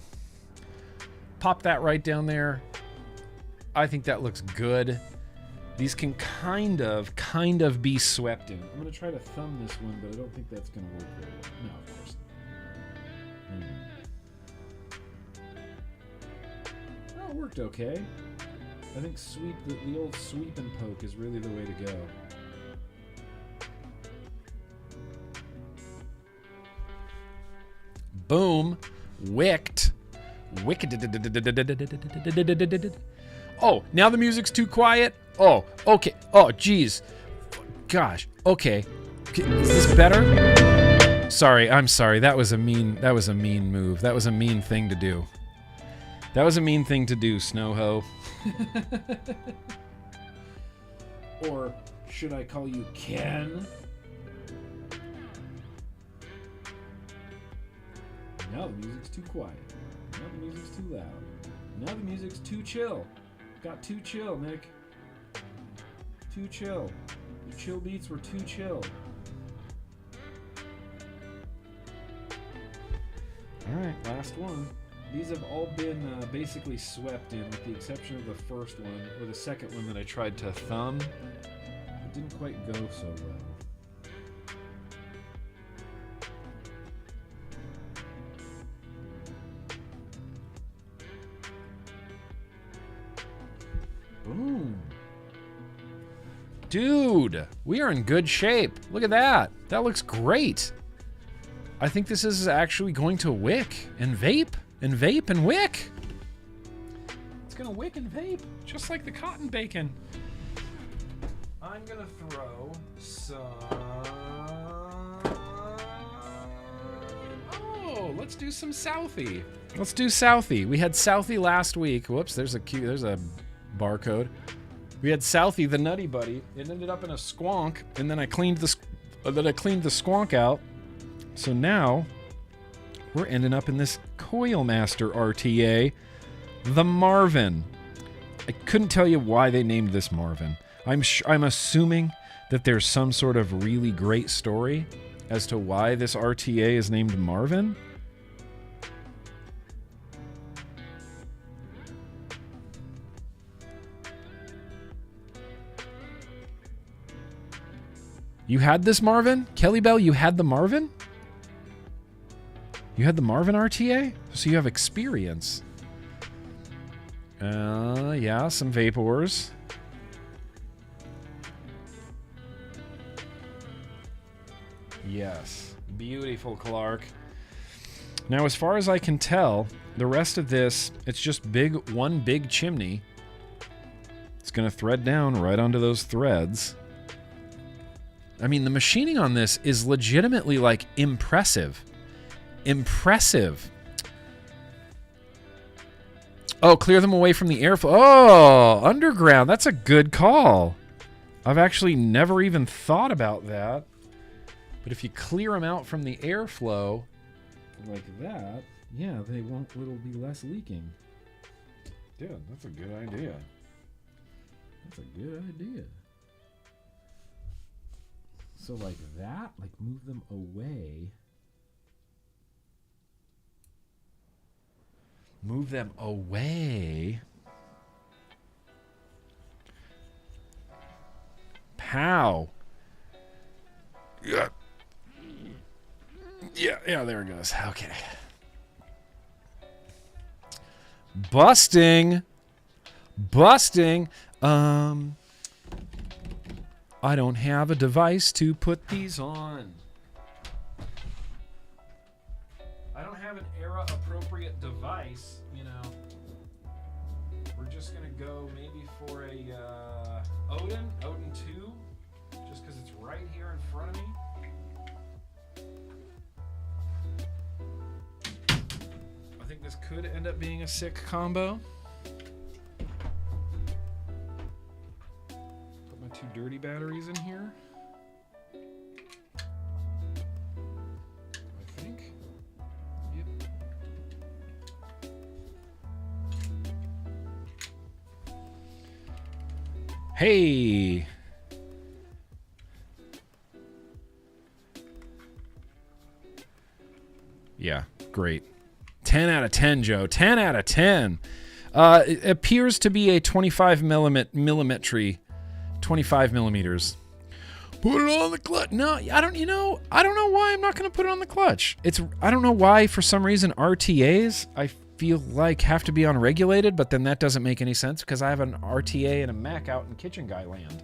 Pop that right down there. I think that looks good. These can kind of be swept in. I'm going to try to thumb this one, but I don't think that's going to work very well. No, of course Oh, it worked okay. I think the old sweep and poke is really the way to go. Boom. Wicked. Oh, now the music's too quiet? Oh, okay. Oh, geez. Gosh. Okay. Is this better? Sorry, I'm sorry. That was a mean move. That was a mean thing to do. That was a mean thing to do, Snowho. Or should I call you Ken? Now the music's too quiet. Now the music's too loud. Now the music's too chill. Got too chill, Nick. Too chill. The chill beats were too chill. Alright, last one. These have all been basically swept in, with the exception of the first one, or the second one that I tried to thumb. It didn't quite go so well. Boom. Dude, we are in good shape. Look at that. That looks great. I think this is actually going to wick and vape and vape and wick. It's going to wick and vape, just like the cotton bacon. I'm going to throw some... Oh, let's do some Southie. Let's do Southie. We had Southie last week. Whoops, there's a barcode. We had Southie, the Nutty Buddy. It ended up in a squonk, and then I cleaned the squonk out. So now we're ending up in this Coil Master RTA, the Marvin. I couldn't tell you why they named this Marvin. I'm assuming that there's some sort of really great story as to why this RTA is named Marvin. You had this Marvin? Kelly Bell, you had the Marvin? You had the Marvin RTA? So you have experience. Yeah, some vapors. Yes. Beautiful, Clark. Now, as far as I can tell, the rest of this, it's just one big chimney. It's going to thread down right onto those threads. I mean, the machining on this is legitimately, like, impressive. Impressive. Oh, clear them away from the airflow. Oh, underground. That's a good call. I've actually never even thought about that. But if you clear them out from the airflow like that, yeah, it'll be less leaking. Dude, that's a good idea. That's a good idea. So like that, like move them away. Move them away. Pow. Yeah. Yeah, there it goes. Okay. Busting. I don't have a device to put these on. I don't have an era-appropriate device, you know. We're just going to go maybe for a Odin 2, just because it's right here in front of me. I think this could end up being a sick combo. Two dirty batteries in here. I think. Yep. Hey. Yeah, great. 10 out of 10, Joe. 10 out of 10. It appears to be a 25 millimetry. 25 millimeters. Put it on the clutch. No, I don't know why I'm not going to put it on the clutch. I don't know why, for some reason, RTAs, I feel like have to be unregulated, but then that doesn't make any sense because I have an RTA and a Mac out in Kitchen Guy Land.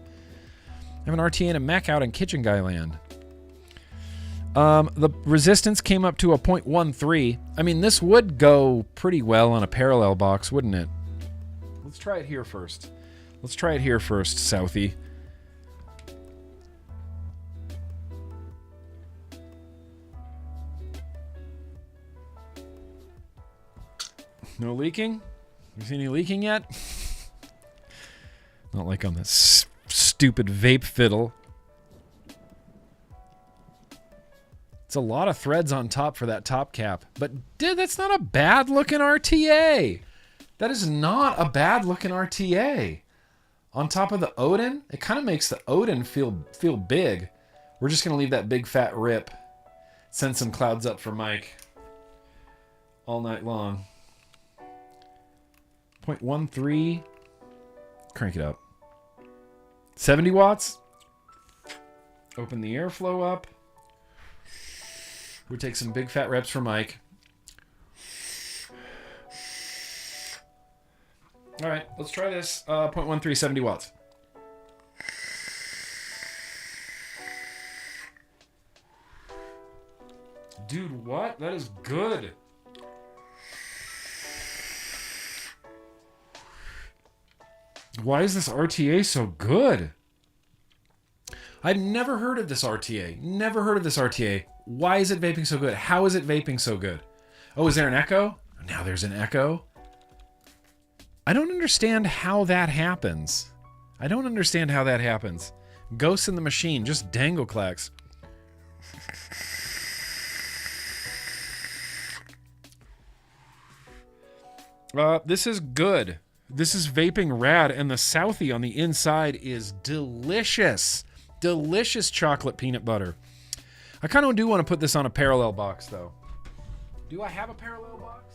The resistance came up to a 0.13. I mean, this would go pretty well on a parallel box, wouldn't it? Let's try it here first. Southie. No leaking? You see any leaking yet? Not like on this stupid vape fiddle. It's a lot of threads on top for that top cap. But, dude, that's not a bad-looking RTA. That is not a bad-looking RTA. On top of the Odin, it kind of makes the Odin feel big. We're just going to leave that big fat rip. Send some clouds up for Mike. All night long. 0.13. Crank it up. 70 watts. Open the airflow up. We take some big fat reps for Mike. All right, let's try this. 0.13, 70 watts. Dude, what? That is good. Why is this RTA so good? I've never heard of this RTA. Why is it vaping so good? How is it vaping so good? Oh, is there an echo? Now there's an echo. I don't understand how that happens. Ghosts in the machine, just dangle clacks. This is good. This is vaping rad, and the Southie on the inside is delicious. Delicious chocolate peanut butter. I kind of do want to put this on a parallel box, though. Do I have a parallel box?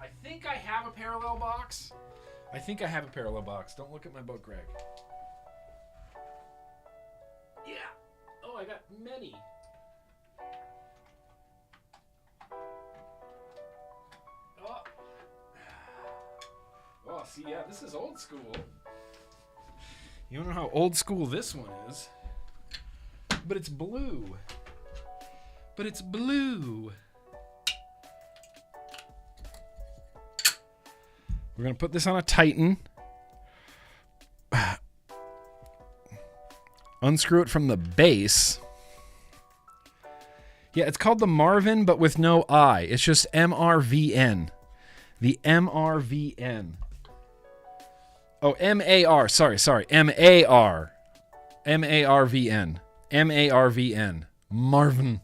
I think I have a parallel box. Don't look at my book, Greg. Yeah. Oh, I got many. Oh, see, yeah, this is old school. You don't know how old school this one is. But it's blue. We're going to put this on a Titan. Unscrew it from the base. Yeah, it's called the Marvin, but with no I. It's just MRVN. The MRVN. Oh, MAR. Sorry. MAR. MARVN. MARVN. Marvin.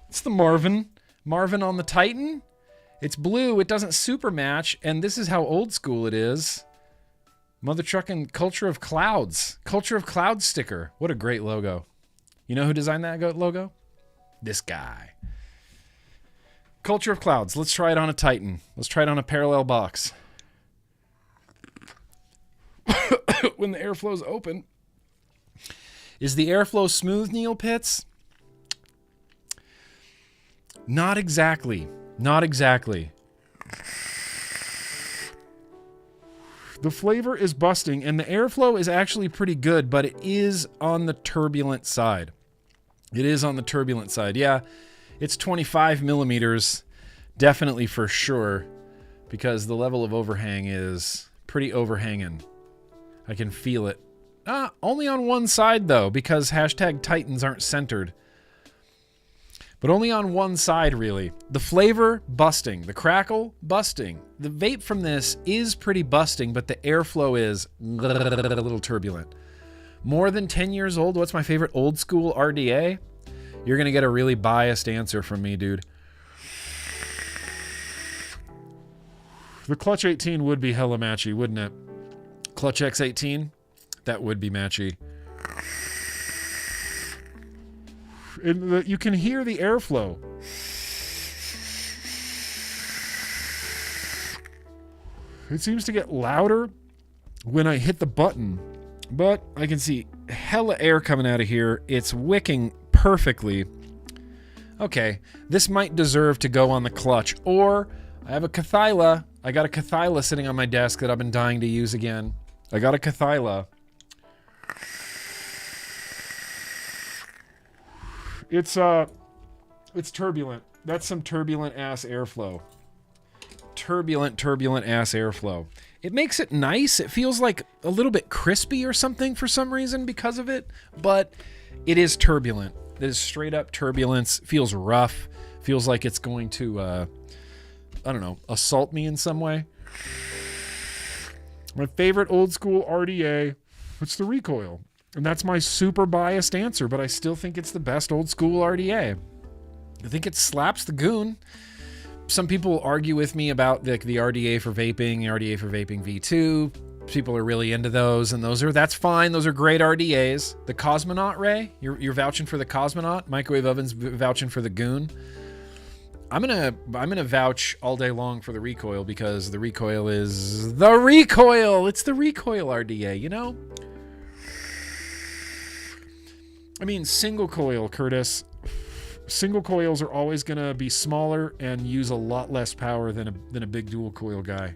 It's the Marvin. Marvin on the Titan. It's blue. It doesn't super match. And this is how old school it is. Mother trucking Culture of Clouds. Culture of Clouds sticker. What a great logo. You know who designed that logo? This guy. Culture of Clouds. Let's try it on a Titan. Let's try it on a parallel box. When the airflow's open. Is the airflow smooth, Neil Pitts? Not exactly. The flavor is busting, and the airflow is actually pretty good, but it is on the turbulent side. Yeah, it's 25 millimeters, definitely for sure, because the level of overhang is pretty overhanging. I can feel it. Only on one side, though, because hashtag Titans aren't centered. But only on one side, really. The flavor, busting. The crackle, busting. The vape from this is pretty busting, but the airflow is a little turbulent. More than 10 years old? What's my favorite old school RDA? You're going to get a really biased answer from me, dude. The Clutch 18 would be hella matchy, wouldn't it? Clutch X18? That would be matchy. You can hear the airflow. It seems to get louder when I hit the button, but I can see hella air coming out of here. It's wicking perfectly. Okay, this might deserve to go on the clutch, or I have a Cathyla. I got a Cathyla sitting on my desk that I've been dying to use again. I got a Cathyla. It's turbulent. That's some turbulent ass airflow. Turbulent ass airflow. It makes it nice. It feels like a little bit crispy or something for some reason because of it, but it is turbulent. It is straight up turbulence. Feels rough. Feels like it's going to, I don't know, assault me in some way. My favorite old school RDA, it's the recoil. And that's my super biased answer, but I still think it's the best old school RDA. I think it slaps the goon. Some people argue with me about the RDA for vaping, the RDA for Vaping V2. People are really into those, and that's fine. Those are great RDAs. The Cosmonaut Ray, you're vouching for the Cosmonaut. Microwave Oven's vouching for the goon. I'm gonna vouch all day long for the recoil because the recoil is the recoil. It's the recoil RDA, you know? I mean, single coil, Curtis. Single coils are always going to be smaller and use a lot less power than a big dual coil guy.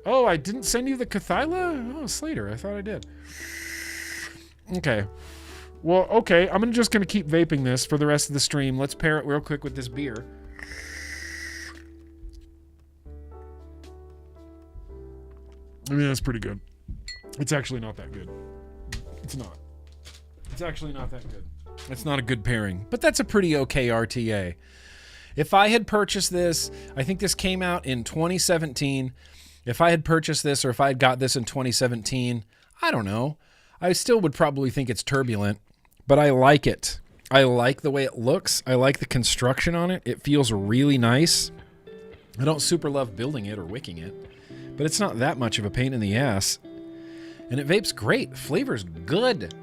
Oh, I didn't send you the Cathyla? Oh, Slater, I thought I did. Okay. Well, okay, I'm just going to keep vaping this for the rest of the stream. Let's pair it real quick with this beer. I mean, that's pretty good. It's actually not that good. It's not. It's actually not that good. It's not a good pairing, but that's a pretty okay RTA. If I had purchased this, I think this came out in 2017. If I had purchased this or if I had got this in 2017, I don't know. I still would probably think it's turbulent, but I like it. I like the way it looks. I like the construction on it. It feels really nice. I don't super love building it or wicking it, but it's not that much of a pain in the ass. And it vapes great. Flavor's good.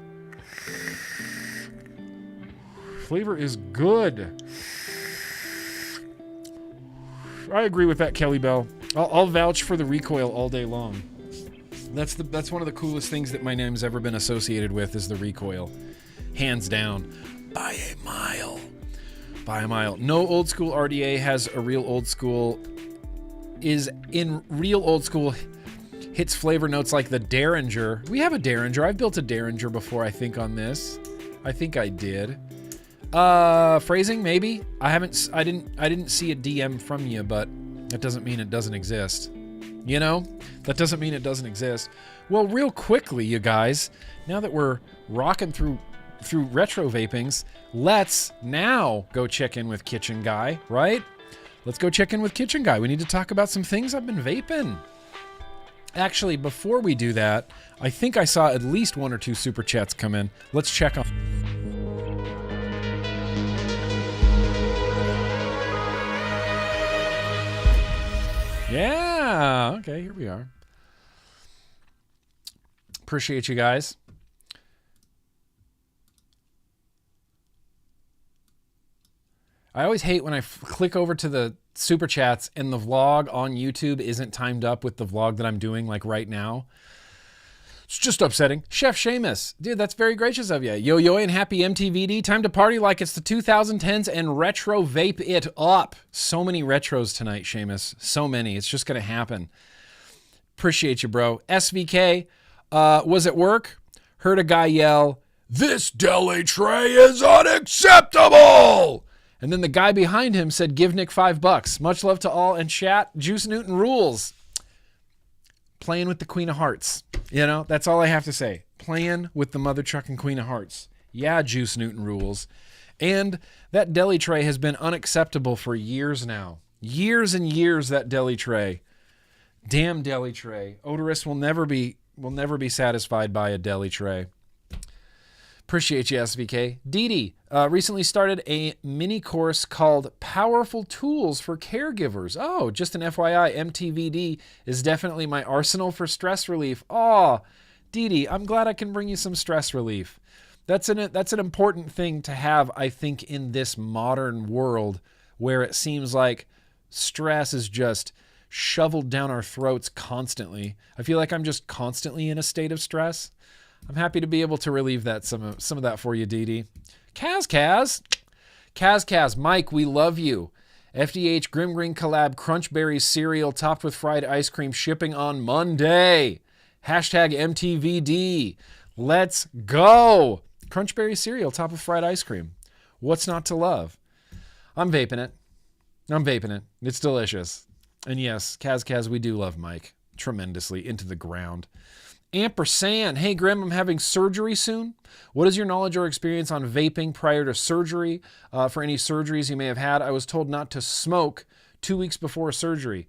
Flavor is good. I agree with that, Kelly Bell. I'll vouch for the recoil all day long. That's one of the coolest things that my name's ever been associated with is the recoil. Hands down. By a mile. By a mile. No old school RDA has a real old school, is in real old school, hits flavor notes like the Derringer. We have a Derringer. I've built a Derringer before, I think, on this. I think I did. Phrasing, maybe. I didn't see a DM from you, but that doesn't mean it doesn't exist. You know? That doesn't mean it doesn't exist. Well, real quickly, you guys, now that we're rocking through retro vapings, let's now go check in with Kitchen Guy, right? Let's go check in with Kitchen Guy. We need to talk about some things I've been vaping. Actually, before we do that, I think I saw at least 1 or 2 super chats come in. Let's check on. Yeah, okay, here we are. Appreciate you guys. I always hate when I click over to the super chats and the vlog on YouTube isn't timed up with the vlog that I'm doing like right now. It's just upsetting. Chef Seamus, dude, that's very gracious of you. Yo and happy MTVD. Time to party like it's the 2010s and retro vape it up. So many retros tonight, Seamus. So many. It's just going to happen. Appreciate you, bro. SVK was at work. Heard a guy yell, "This deli tray is unacceptable!" And then the guy behind him said, "Give Nick $5. Much love to all and chat. Juice Newton rules." Playing with the Queen of Hearts. You know, that's all I have to say. Playing with the mother trucking Queen of Hearts. Yeah, Juice Newton rules. And that deli tray has been unacceptable for years now. Years and years, that deli tray. Damn deli tray. Odorous will never be satisfied by a deli tray. Appreciate you, SVK. Dee recently started a mini course called Powerful Tools for Caregivers. Oh, just an FYI, MTVD is definitely my arsenal for stress relief. Oh, Dee, I'm glad I can bring you some stress relief. That's an important thing to have, I think, in this modern world where it seems like Stress is just shoveled down our throats constantly. I feel like I'm just constantly in a state of stress. I'm happy to be able to relieve that some of that for you, Dee Dee. Kaz, Mike, we love you. FDH GrimmGreen collab Crunchberry cereal topped with fried ice cream shipping on Monday. Hashtag MTVD. Let's go. Crunchberry cereal topped with fried ice cream. What's not to love? I'm vaping it. It's delicious. And yes, Kaz, we do love Mike tremendously into the ground. Ampersand. Hey, Grimm, I'm having surgery soon. What is your knowledge or experience on vaping prior to surgery? For any surgeries you may have had, I was told not to smoke 2 weeks before surgery.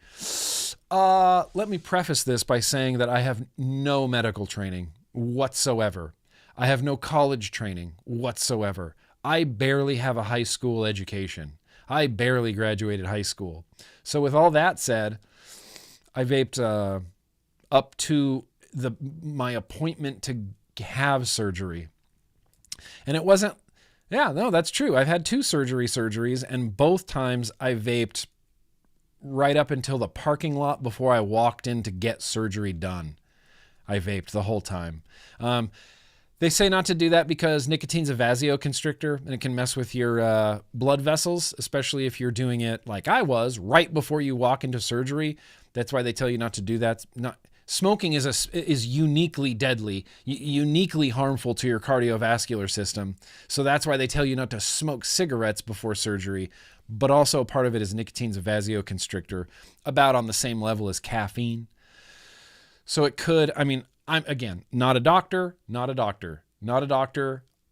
Let me preface this by saying that I have no medical training whatsoever. I have no college training whatsoever. I barely have a high school education. I barely graduated high school. So with all that said, I vaped up to my appointment to have surgery. And it wasn't, that's true. I've had 2 surgeries, and both times I vaped right up until the parking lot before I walked in to get surgery done. I vaped the whole time. They say not to do that because nicotine's a vasoconstrictor and it can mess with your blood vessels, especially if you're doing it like I was right before you walk into surgery. That's why they tell you not to do that. Smoking is uniquely deadly, uniquely harmful to your cardiovascular system. So that's why they tell you not to smoke cigarettes before surgery. But also part of it is nicotine's a vasoconstrictor, about on the same level as caffeine. So it could, I'm again, not a doctor.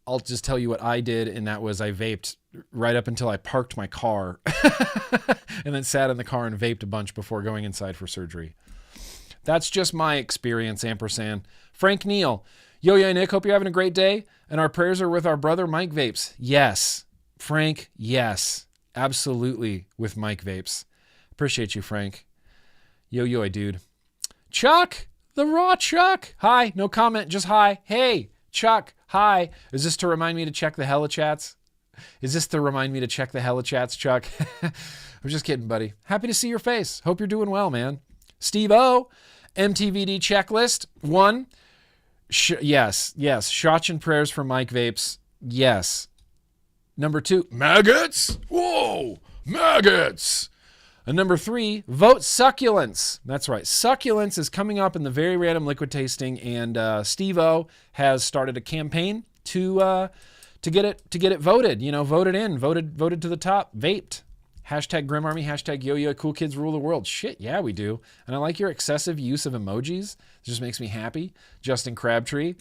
I'll just tell you what I did, and that was I vaped right up until I parked my car and then sat in the car and vaped a bunch before going inside for surgery. That's just my experience, ampersand. Frank Neal. Yo, Nick, hope you're having a great day. And our prayers are with our brother, MikeVapes. Yes. Frank, yes. Absolutely with MikeVapes. Appreciate you, Frank. Yo, dude. Chuck, the raw Chuck. Hi, no comment, just hi. Hey, Chuck, hi. Is this to remind me to check the HeliChats? Chuck? I'm just kidding, buddy. Happy to see your face. Hope you're doing well, man. Steve O, MTVD checklist. 1, yes. Shots and prayers for MikeVapes. Yes. Number 2, maggots. Whoa, maggots. And number 3, vote succulents. That's right. Succulents is coming up in the very random liquid tasting, and Steve O has started a campaign to get it voted. Voted to the top. Vaped. Hashtag Grimm Army, hashtag Yo-Yo, cool kids rule the world. Shit, yeah, we do. And I like your excessive use of emojis. It just makes me happy. Justin Crabtree.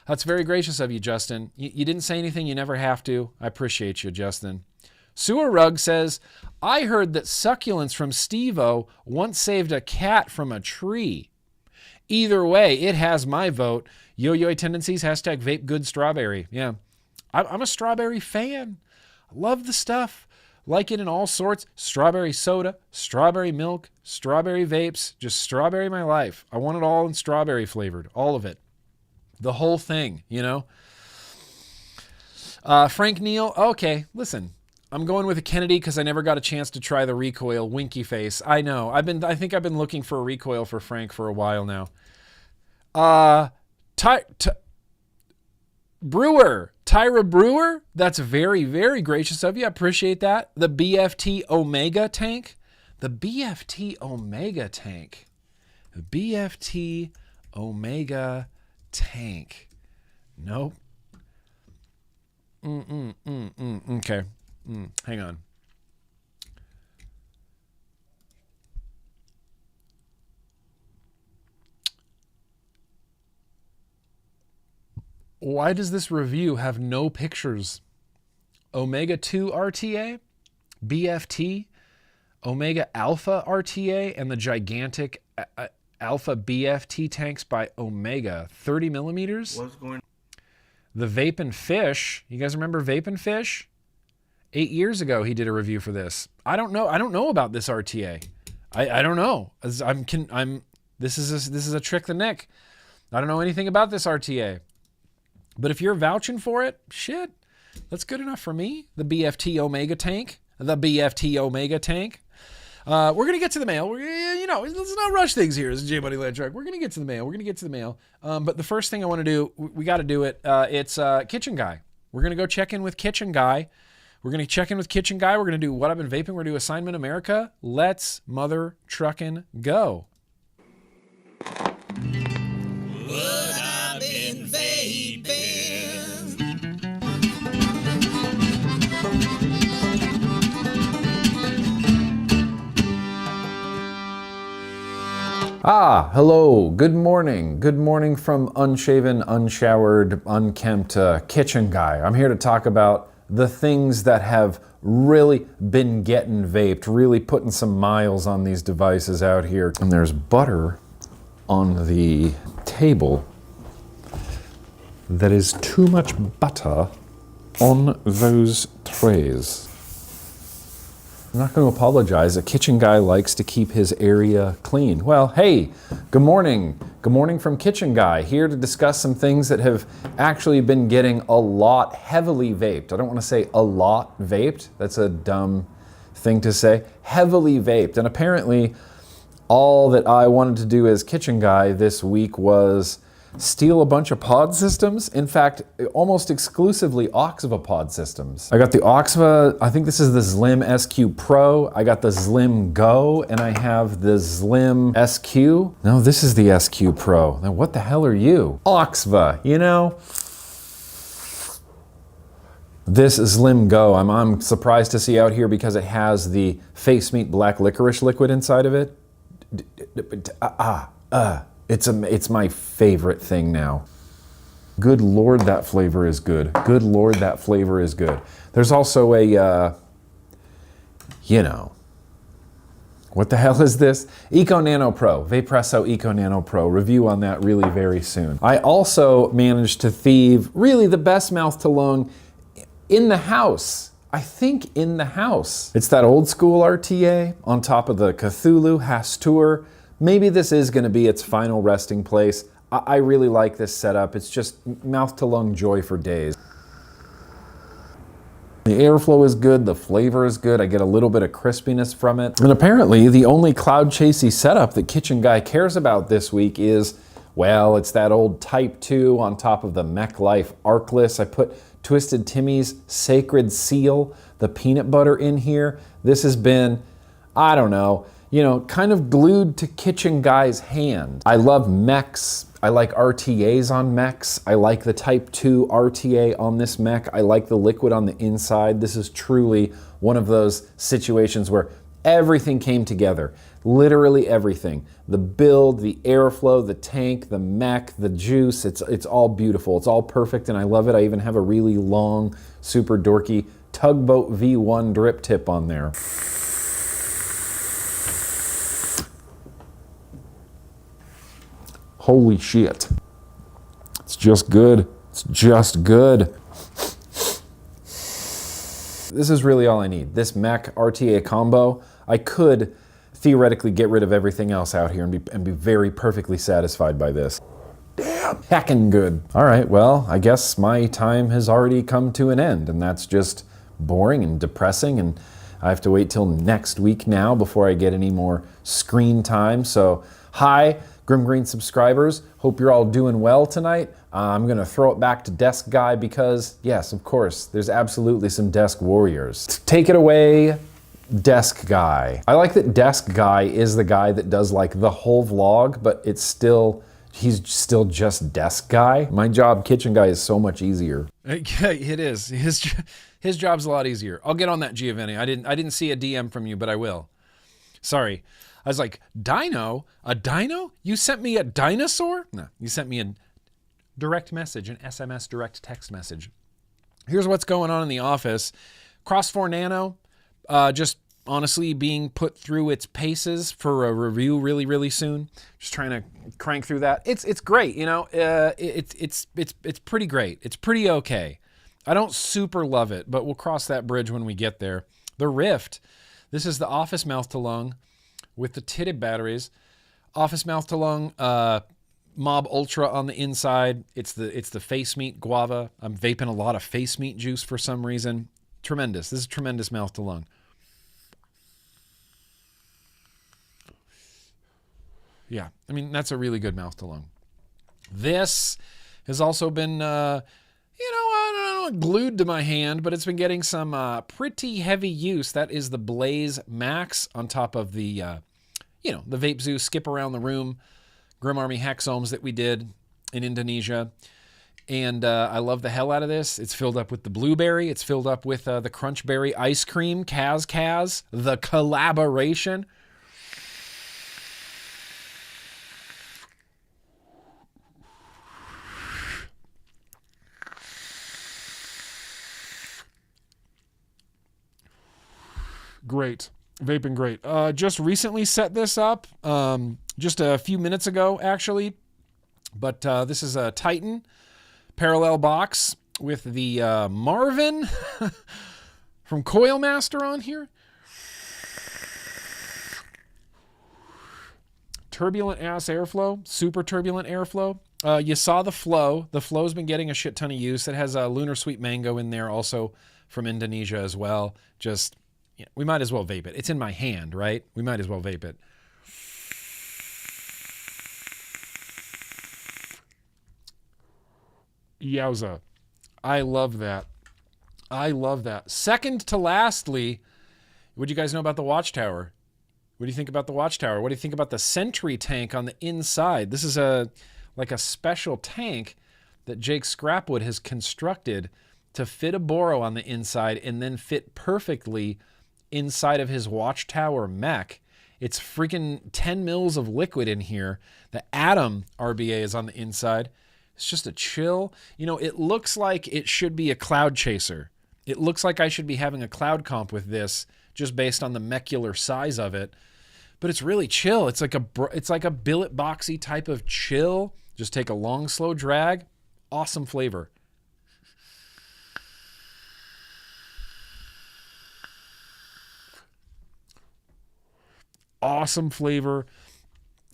That's very gracious of you, Justin. You didn't say anything, you never have to. I appreciate you, Justin. Sewer Rug says, I heard that succulents from Steve-O once saved a cat from a tree. Either way, it has my vote. Yo-Yo tendencies, hashtag vape good strawberry. Yeah, I'm a strawberry fan. I love the stuff. Like it in all sorts. Strawberry soda, strawberry milk, strawberry vapes, just strawberry my life. I want it all in strawberry flavored, all of it. The whole thing, Frank Neal, okay, listen. I'm going with a Kennedy because I never got a chance to try the recoil. Winky face. I know. I think I've been looking for a recoil for Frank for a while now. Tyra Brewer, that's very, very gracious of you. I appreciate that. The BFT Omega tank. The BFT Omega tank. Nope. Okay. Hang on. Why does this review have no pictures? Omega 2 RTA, BFT, Omega Alpha RTA, and the gigantic Alpha BFT tanks by Omega, 30 millimeters. What's going on? The Vaping Fish. You guys remember Vaping Fish? 8 years ago, he did a review for this. I don't know about this RTA. I don't know. This is a trick the Nick. I don't know anything about this RTA. But if you're vouching for it, shit, that's good enough for me. The BFT Omega tank. We're going to get to the mail. Let's not rush things here as a J-Buddy Land Truck. We're going to get to the mail. But the first thing I want to do, we got to do it. It's Kitchen Guy. We're going to go check in with Kitchen Guy. We're going to check in with Kitchen Guy. We're going to do What I've Been Vaping. We're going to do Assignment America. Let's mother truckin' go. What I've been vaping. Hello. Good morning. Good morning from unshaven, unshowered, unkempt Kitchen Guy. I'm here to talk about the things that have really been getting vaped, really putting some miles on these devices out here. And there's butter on the table. There is too much butter on those trays. I'm not going to apologize. A Kitchen Guy likes to keep his area clean. Well, hey, good morning. Good morning from Kitchen Guy, here to discuss some things that have actually been getting a lot heavily vaped. I don't want to say a lot vaped. That's a dumb thing to say. Heavily vaped. And apparently, all that I wanted to do as Kitchen Guy this week was steal a bunch of pod systems. In fact, almost exclusively Oxiva pod systems. I got the Oxiva, I think this is the Slim SQ Pro. I got the Slim Go, and I have the Slim SQ. No, this is the SQ Pro. Now, what the hell are you? Oxiva, you know? This Slim Go, I'm surprised to see out here because it has the Face Meat Black Licorice liquid inside of it. It's my favorite thing now. Good Lord, that flavor is good. Good Lord, that flavor is good. There's also a, what the hell is this? Eco Nano Pro, Vapresso Eco Nano Pro. Review on that really very soon. I also managed to thieve really the best mouth to lung in the house. I think in the house. It's that old school RTA on top of the Cthulhu Hastur. Maybe this is going to be its final resting place. I really like this setup. It's just mouth to lung joy for days. The airflow is good, the flavor is good, I get a little bit of crispiness from it. And apparently the only cloud chasey setup that Kitchen Guy cares about this week is, well, it's that old Type 2 on top of the Mech Life Arcless. I put Twisted Timmy's Sacred Seal, the peanut butter in here. This has been, I don't know, kind of glued to Kitchen Guy's hand. I love mechs. I like RTAs on mechs. I like the Type 2 RTA on this mech. I like the liquid on the inside. This is truly one of those situations where everything came together. Literally everything. The build, the airflow, the tank, the mech, the juice. It's all beautiful. It's all perfect and I love it. I even have a really long, super dorky Tugboat V1 drip tip on there. Holy shit. It's just good. It's just good. This is really all I need. This Mech RTA combo, I could theoretically get rid of everything else out here and be very perfectly satisfied by this. Damn, heckin' good. All right, well, I guess my time has already come to an end, and that's just boring and depressing, and I have to wait till next week now before I get any more screen time. So, hi, GrimmGreen subscribers. Hope you're all doing well tonight. I'm gonna throw it back to Desk Guy because, yes, of course, there's absolutely some desk warriors. Take it away, Desk Guy. I like that Desk Guy is the guy that does like the whole vlog, but he's still just Desk Guy. My job, Kitchen Guy, is so much easier. Yeah, it is. His job's a lot easier. I'll get on that, Giovanni. I didn't see a DM from you, but I will. Sorry. I was like, dino? A dino? You sent me a dinosaur? No, you sent me a direct message, an SMS direct text message. Here's what's going on in the office. Cross 4 Nano, just honestly being put through its paces for a review really, really soon. Just trying to crank through that. It's great, it's pretty great. It's pretty okay. I don't super love it, but we'll cross that bridge when we get there. The Rift, this is the office mouth to lung with the titted batteries. Office mouth to lung, Mob Ultra on the inside. It's the Face Meat Guava. I'm vaping a lot of Face Meat juice for some reason. Tremendous. This is tremendous mouth to lung. Yeah, I mean, that's a really good mouth to lung. This has also been, I don't know, glued to my hand, but it's been getting some pretty heavy use. That is the Blaze Max on top of the, the Vape Zoo skip around the room Grimm Army hexohms that we did in Indonesia. And I love the hell out of this. It's filled up with the blueberry. It's filled up with the crunchberry ice cream, Kaz, the collaboration. Great. Vaping great. Just recently set this up, just a few minutes ago, actually. But this is a Titan parallel box with the Marvin from Coil Master on here. Turbulent ass airflow, super turbulent airflow. You saw the flow. The flow's been getting a shit ton of use. It has a Lunar Sweet Mango in there, also from Indonesia as well. Just, we might as well vape it. It's in my hand, right? We might as well vape it. Yowza. I love that. I love that. Second to lastly, what do you guys know about the Watchtower? What do you think about the Watchtower? What do you think about the Sentry tank on the inside? This is like a special tank that Jake Scrapwood has constructed to fit a Boro on the inside and then fit perfectly inside of his Watchtower mech. It's freaking 10 mils of liquid in here. The Atom RBA is on the inside. It's just a chill. It looks like it should be a cloud chaser. It looks like I should be having a cloud comp with this just based on the mecular size of it. But it's really chill. It's like a billet boxy type of chill. Just take a long, slow drag. Awesome flavor. Awesome flavor.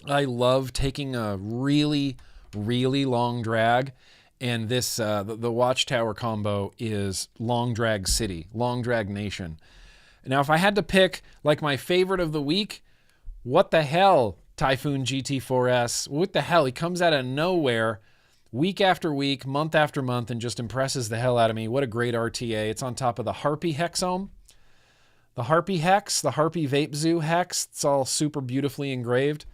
I love taking a really, really long drag, and this the Watchtower combo is Long Drag City, Long Drag Nation. Now, if I had to pick like my favorite of the week, what the hell, Typhoon GT4S? What the hell? He comes out of nowhere, week after week, month after month, and just impresses the hell out of me. What a great RTA! It's on top of the Harpy hexohm. The Harpy Hex, the Harpy Vape Zoo Hex, it's all super beautifully engraved.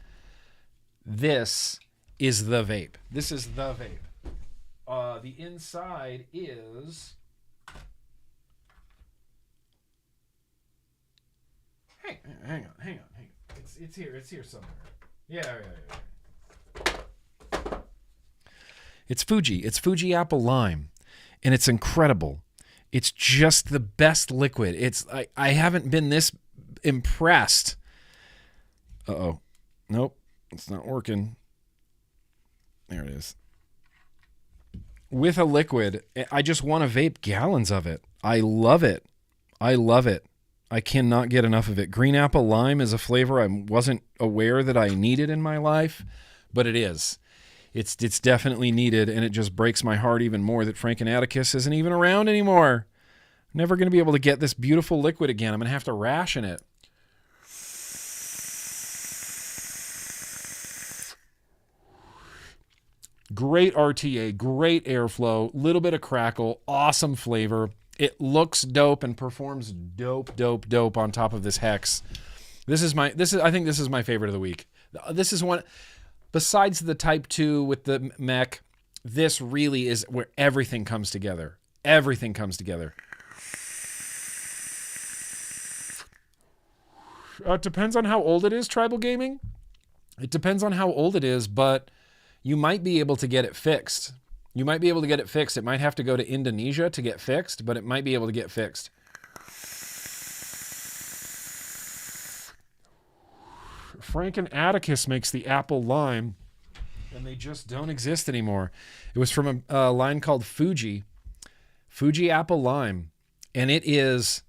This is the vape. This is the vape. The inside is... Hang on. It's here somewhere. Yeah. It's Fuji Apple Lime, and it's incredible. It's just the best liquid. I haven't been this impressed. Uh-oh. Nope. It's not working. There it is. With a liquid, I just want to vape gallons of it. I love it. I cannot get enough of it. Green apple lime is a flavor I wasn't aware that I needed in my life, but it is. It's definitely needed, and it just breaks my heart even more that Frank and Atticus isn't even around anymore. Never going to be able to get this beautiful liquid again. I'm going to have to ration it. Great RTA, great airflow, little bit of crackle, awesome flavor. It looks dope and performs dope on top of this hex. I think this is my favorite of the week. This is one, besides the Type 2 with the mech, this really is where everything comes together. Everything comes together. It depends on how old it is, Tribal Gaming. It depends on how old it is, but you might be able to get it fixed. It might have to go to Indonesia to get fixed, but it might be able to get fixed. Frank and Atticus makes the apple lime, and they just don't exist anymore. It was from a line called Fuji Apple Lime, and it is,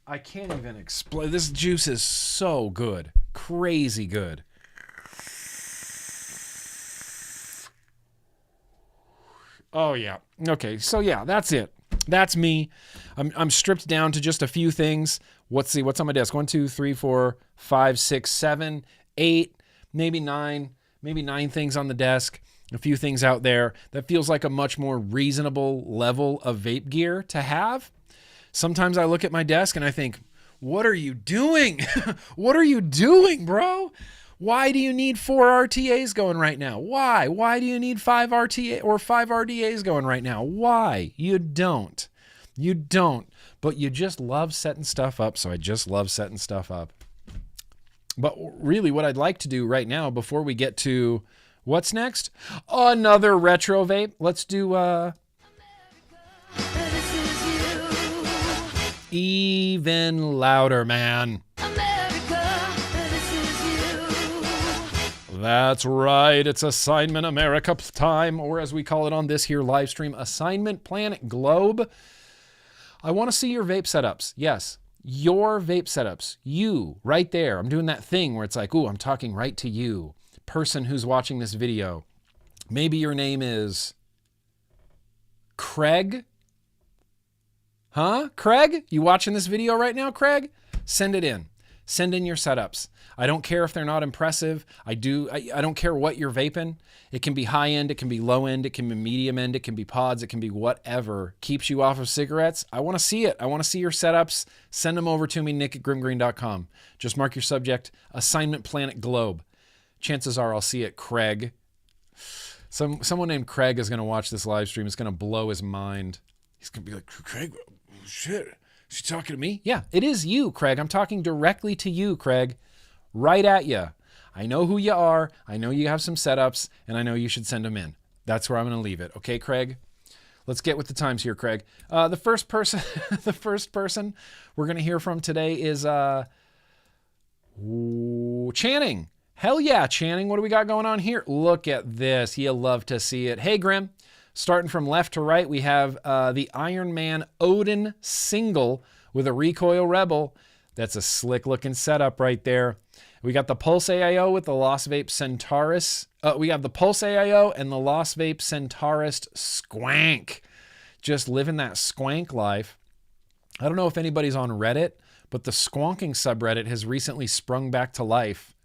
I can't even explain. This juice is so good, crazy good. Oh yeah. Okay. So yeah, that's it. That's me. I'm stripped down to just a few things. What's on my desk? 1, 2, 3, 4, 5, 6, 7, 8. maybe nine things on the desk, a few things out there. That feels like a much more reasonable level of vape gear to have. Sometimes I look at my desk and I think, what are you doing? What are you doing, bro? Why do you need 4 RTAs going right now? Why? Why do you need 5 RTA or 5 RDAs going right now? Why? You don't. You don't. But you just love setting stuff up, so I just love setting stuff up. But really what I'd like to do right now before we get to what's next? Another retro vape. Let's do even louder, man. That's right. It's Assignment America time, or as we call it on this here live stream, Assignment Planet Globe. I want to see your vape setups. Yes, your vape setups. You, right there. I'm doing that thing where it's like, ooh, I'm talking right to you, person who's watching this video. Maybe your name is Craig. Huh? Craig? You watching this video right now, Craig? Send it in. Send in your setups. I don't care if they're not impressive. I don't care what you're vaping. It can be high end, it can be low end, it can be medium end, it can be pods, it can be whatever keeps you off of cigarettes. I want to see it. I want to see your setups. Send them over to me, nick@grimmgreen.com. Just mark your subject, Assignment Planet Globe. Chances are I'll see it, Craig. Someone named Craig is going to watch this live stream. It's going to blow his mind. He's going to be like, Craig, shit, is he talking to me? Yeah, it is you, Craig. I'm talking directly to you, Craig. Right at you. I know who you are. I know you have some setups, and I know you should send them in. That's where I'm going to leave it. Okay, Craig? Let's get with the times here, Craig. The first person we're going to hear from today is Channing. Hell yeah, Channing. What do we got going on here? Look at this. You'll love to see it. Hey, Grimm. Starting from left to right, we have the Iron Man Odin single with a recoil rebel. That's a slick looking setup right there. We got the Pulse AIO with the Lost Vape Centaurus. We have the Pulse AIO and the Lost Vape Centaurus Squank. Just living that squank life. I don't know if anybody's on Reddit, but the squonking subreddit has recently sprung back to life.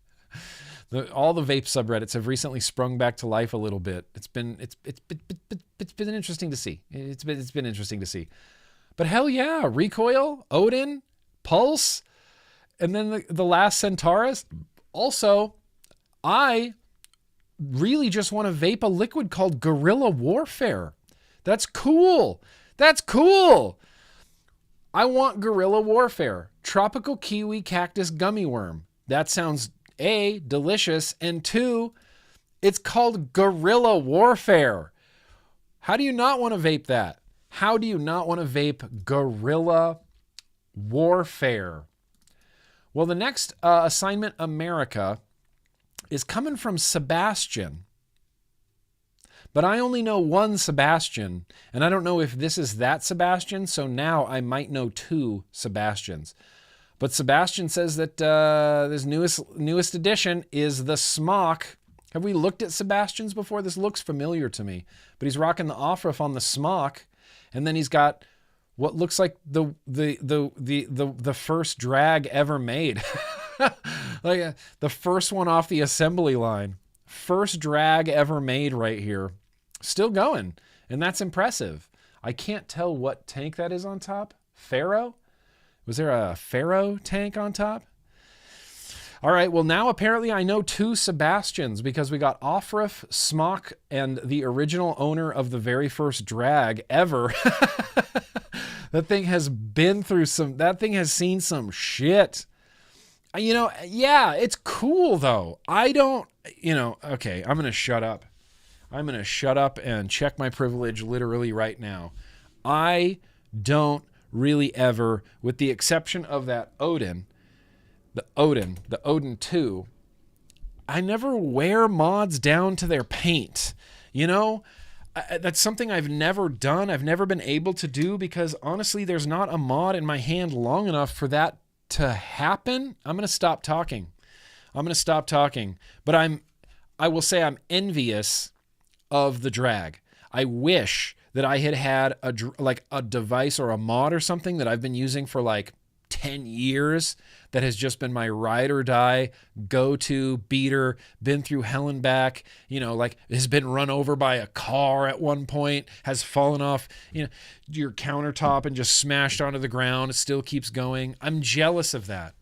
All the vape subreddits have recently sprung back to life a little bit. It's been interesting to see. It's been interesting to see. But hell yeah, recoil, Odin, Pulse, and then the last Centaurus. Also, I really just want to vape a liquid called Guerrilla Warfare. That's cool. That's cool. I want Guerrilla Warfare. Tropical Kiwi Cactus Gummy Worm. That sounds A, delicious, and 2, it's called Guerrilla Warfare. How do you not want to vape that? How do you not want to vape Guerrilla Warfare? Well, the next Assignment America is coming from Sebastian. But I only know one Sebastian, and I don't know if this is that Sebastian, so now I might know 2 Sebastians. But Sebastian says that this newest edition is the Smock. Have we looked at Sebastian's before? This looks familiar to me. But he's rocking the off-rough on the Smock, and then he's got what looks like the first drag ever made. Like the first one off the assembly line. First drag ever made right here. Still going, and that's impressive. I can't tell what tank that is on top. Pharaoh? Was there a Pharaoh tank on top? All right, well, now apparently I know 2 Sebastians because we got Offruff, Smock, and the original owner of the very first drag ever. That thing has seen some shit. You know, yeah, it's cool though. Okay, I'm going to shut up. I'm going to shut up and check my privilege literally right now. I don't really ever, with the exception of that Odin, the Odin 2, I never wear mods down to their paint. You know, that's something I've never done. I've never been able to do because honestly, there's not a mod in my hand long enough for that to happen. I'm going to stop talking. But I will say I'm envious of the drag. I wish that I had a device or a mod or something that I've been using for like 10 years that has just been my ride or die, go-to beater, been through hell and back, you know, like has been run over by a car at one point, has fallen off, you know, your countertop and just smashed onto the ground. It still keeps going. I'm jealous of that.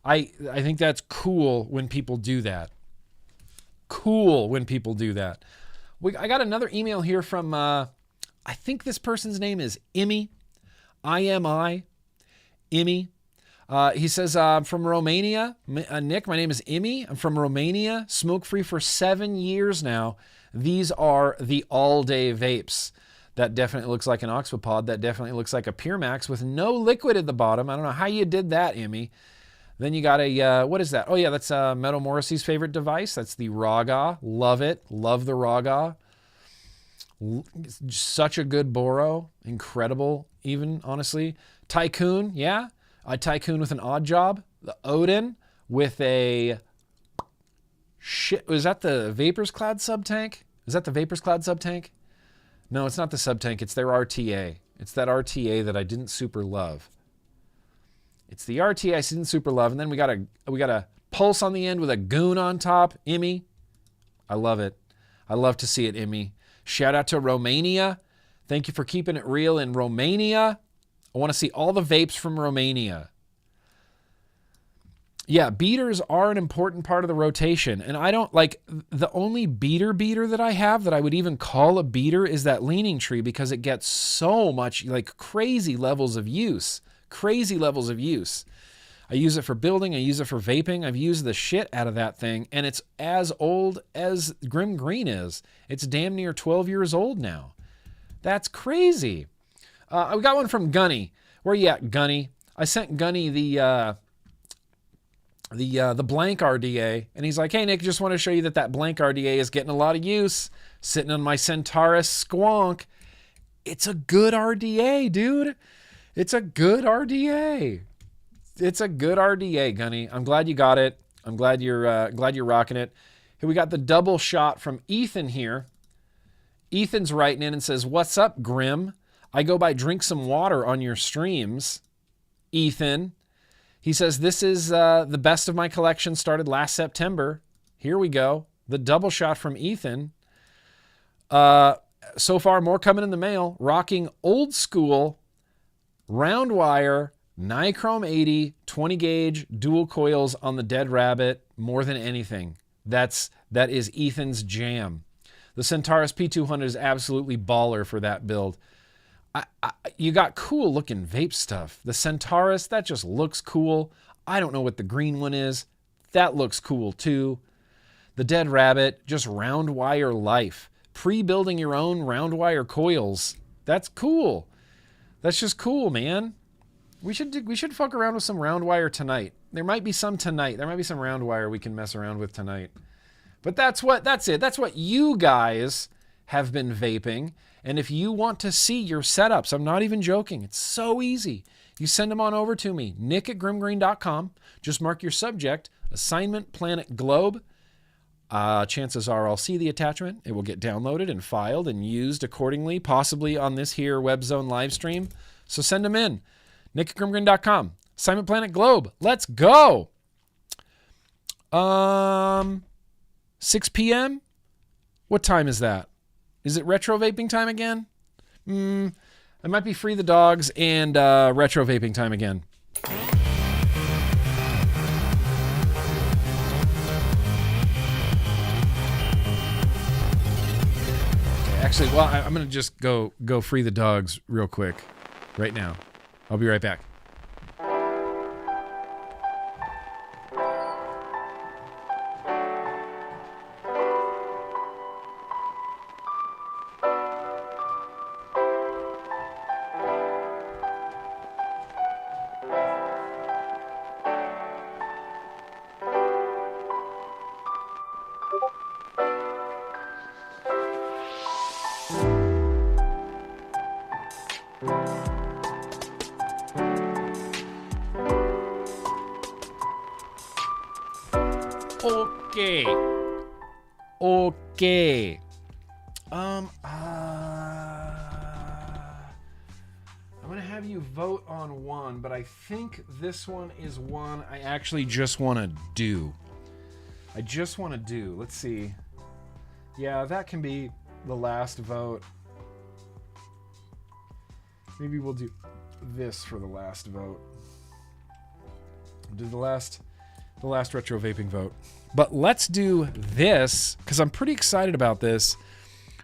I think that's cool when people do that. Cool when people do that. I got another email here from, I think this person's name is Imi. I-M-I. Imi. He says, I'm from Romania. Nick, my name is Imi. I'm from Romania. Smoke-free for 7 years now. These are the all-day vapes. That definitely looks like an Oxfapod. That definitely looks like a Pure Max with no liquid at the bottom. I don't know how you did that, Imi. Then you got a, what is that? Oh, yeah, that's Metal Morrissey's favorite device. That's the Raga. Love it. Love the Raga. Such a good Boro. Incredible, even, honestly. Tycoon, yeah. A Tycoon with an odd job. The Odin with a... Shit, was that the Vapors Cloud sub-tank? Is that the Vapors Cloud sub-tank? No, it's not the sub-tank. It's their RTA. It's that RTA that I didn't super love. It's the RTA I didn't super love. And then we got a Pulse on the end with a Goon on top. Imi. I love it. I love to see it, Imi. Shout out to Romania. Thank you for keeping it real in Romania. I want to see all the vapes from Romania. Yeah, beaters are an important part of the rotation. And I don't like the only beater that I have that I would even call a beater is that Leaning Tree because it gets so much like crazy levels of use. Crazy levels of use. I use it for building. I use it for vaping. I've used the shit out of that thing. And it's as old as GrimmGreen is. It's damn near 12 years old now. That's crazy. I got one from Gunny. Where you at, Gunny? I sent Gunny the blank RDA, and he's like, "Hey Nick, just want to show you that blank RDA is getting a lot of use. Sitting on my Centaurus Squonk. It's a good RDA, dude. It's a good RDA. It's a good RDA, Gunny. I'm glad you got it. I'm glad you're rocking it. Here we got the double shot from Ethan here. Ethan's writing in and says, "What's up, Grimm? I go by Drink Some Water on your streams." Ethan. He says, "This is the best of my collection, started last September." Here we go. The double shot from Ethan. So far, more coming in the mail. Rocking old school, round wire, Nichrome 80, 20 gauge, dual coils on the Dead Rabbit more than anything. That is Ethan's jam. The Centaurus P200 is absolutely baller for that build. You got cool looking vape stuff. The Centaurus, that just looks cool. I don't know what the green one is. That looks cool too. The Dead Rabbit, just round wire life. Pre-building your own round wire coils. That's cool. That's just cool, man. We should fuck around with some round wire tonight. There might be some tonight. There might be some round wire we can mess around with tonight. But that's it. That's what you guys have been vaping. And if you want to see your setups, I'm not even joking. It's so easy. You send them on over to me, nick@grimmgreen.com. Just mark your subject, Assignment Planet Globe. Chances are I'll see the attachment. It will get downloaded and filed and used accordingly, possibly on this here WebZone live stream. So send them in, nick@grimmgreen.com. Assignment Planet Globe. Let's go. 6 p.m.? What time is that? Is it retro vaping time again? It might be Free the Dogs and retro vaping time again. Actually, well, I'm going to just go Free the Dogs real quick right now. I'll be right back. Okay. I'm gonna have have you vote on one, but I think this one is one I actually just want to do. I just want to do. Let's see. Yeah, that can be the last vote. Maybe we'll do this for the last vote. We'll do the last retro vaping vote. But let's do this, because I'm pretty excited about this.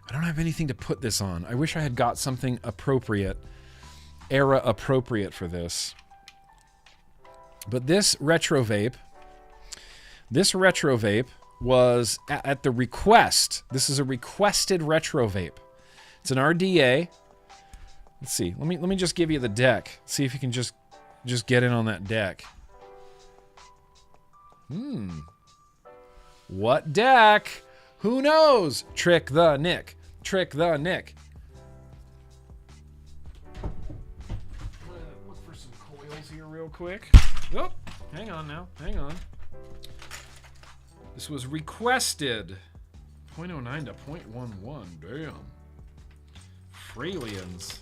I don't have anything to put this on. I wish I had got something appropriate, era appropriate for this. But this retro vape was at the request. This is a requested retro vape. It's an RDA. Let's see. Let me just give you the deck. See if you can just get in on that deck. What deck? Who knows? Trick the Nick. Trick the Nick. Look for some coils here real quick. Oh, hang on now. Hang on. This was requested. 0.09 to 0.11. Damn. Fralians.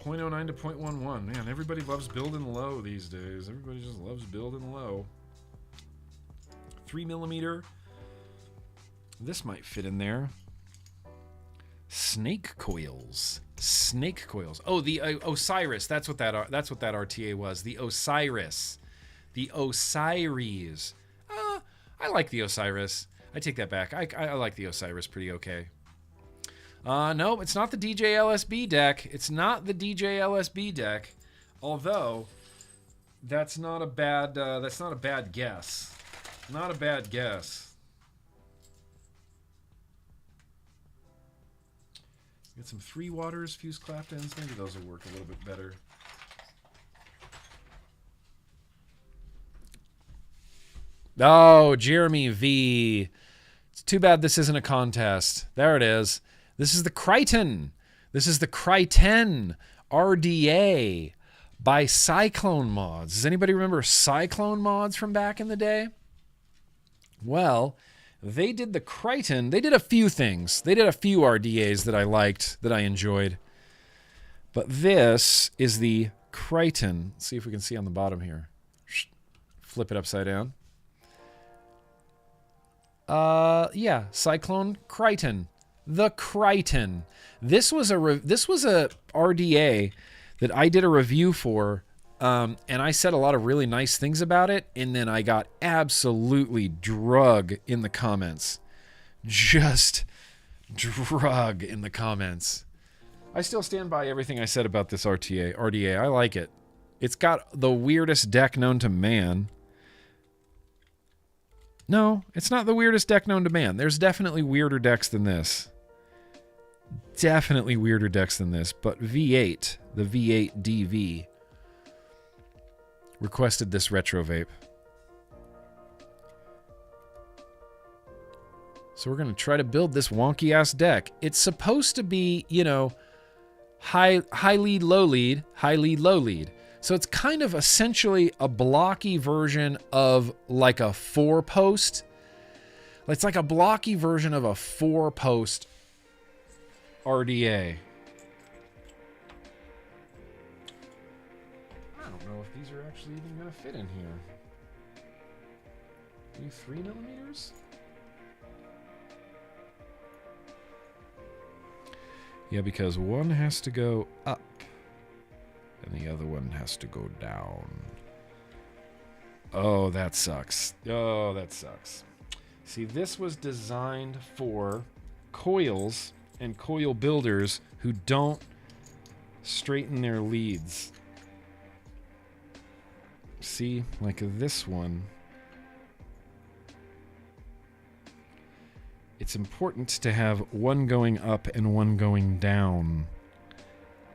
0.09 to 0.11. Man, everybody loves building low these days. Everybody just loves building low. 3 millimeter. This might fit in there. Snake coils. Snake coils. Oh, the Osiris. That's what that RTA was. The Osiris. The Osiris. I like the Osiris. I take that back. I like the Osiris pretty okay. No, it's not the DJ LSB deck. It's not the DJ LSB deck. Although, that's not a bad guess. Not a bad guess. Get some 3 waters, fuse Claptons. Maybe those will work a little bit better. Oh, Jeremy V. It's too bad this isn't a contest. There it is. This is the Crichton. This is the Crichton RDA by Cyclone Mods. Does anybody remember Cyclone Mods from back in the day? Well, they did the Crichton. They did a few things. They did a few RDAs that I liked, that I enjoyed. But this is the Crichton. Let's see if we can see on the bottom here. Flip it upside down. Yeah, Cyclone Crichton. The Crichton. This was a RDA that I did a review for, and I said a lot of really nice things about it, and then I got absolutely drug in the comments. Just drug in the comments. I still stand by everything I said about this RDA. I like it. It's got the weirdest deck known to man. No, it's not the weirdest deck known to man. There's definitely weirder decks than this. Definitely weirder decks than this. But V8, the V8 DV, requested this retro vape. So we're going to try to build this wonky-ass deck. It's supposed to be, you know, high lead, low lead, high lead, low lead. So it's kind of essentially a blocky version of like a 4-post. It's like a blocky version of a 4-post RDA. I don't know if these are actually even going to fit in here. Are you 3 millimeters? Yeah, because one has to go up and the other one has to go down. Oh, that sucks. Oh, that sucks. See, this was designed for coils and coil builders who don't straighten their leads. See, like this one. It's important to have one going up and one going down,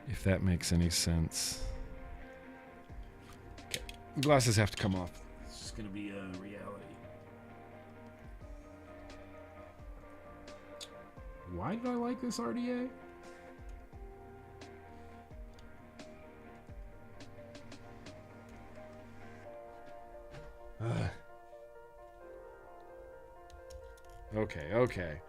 if that makes any sense. Okay. Glasses have to come off. It's just going to be a reality. Why did I like this RDA? Okay.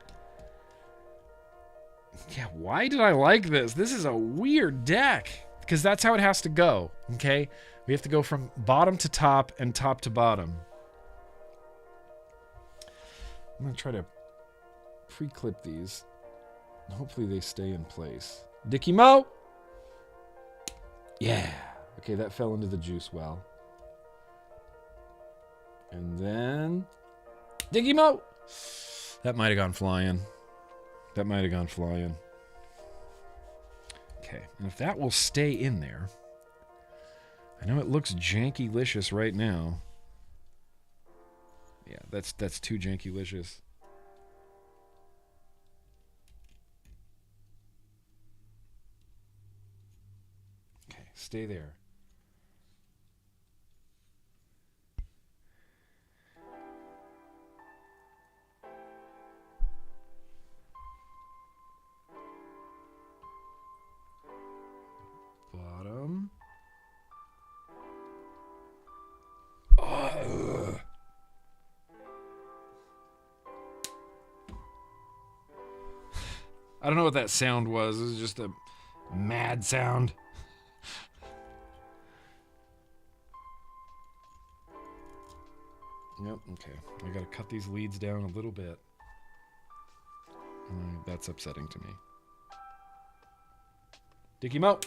Yeah, why did I like this? This is a weird deck. Because that's how it has to go, okay? We have to go from bottom to top and top to bottom. I'm going to try to pre-clip these. Hopefully they stay in place. Dickie Mo! Yeah. Okay, that fell into the juice well. And then... Dickie Mo! That might have gone flying. That might have gone flying. Okay, and if that will stay in there... I know it looks janky-licious right now. Yeah, that's too janky-licious. Okay, stay there. Bottom. I don't know what that sound was. It was just a mad sound. Yep, okay. I gotta cut these leads down a little bit. That's upsetting to me. Dickie Mo!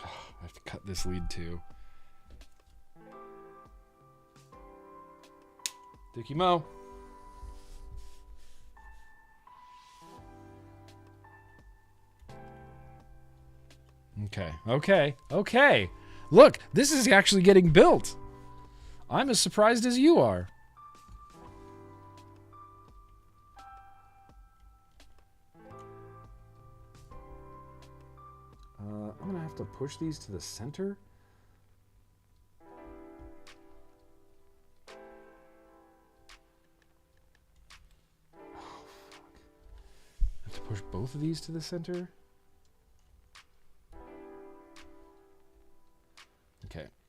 I have to cut this lead too. Dickie Mo. Okay. Look, this is actually getting built. I'm as surprised as you are. I'm gonna have to push these to the center. Oh, fuck. I have to push both of these to the center.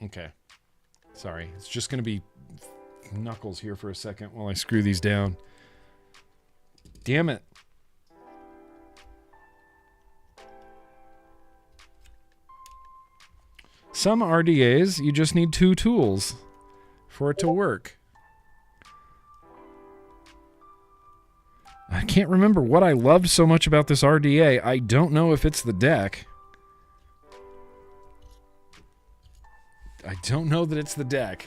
Okay. Sorry, it's just gonna be knuckles here for a second while I screw these down. Damn it. Some RDAs, you just need 2 tools for it to work. I can't remember what I loved so much about this RDA. I don't know if it's the deck. I don't know that it's the deck.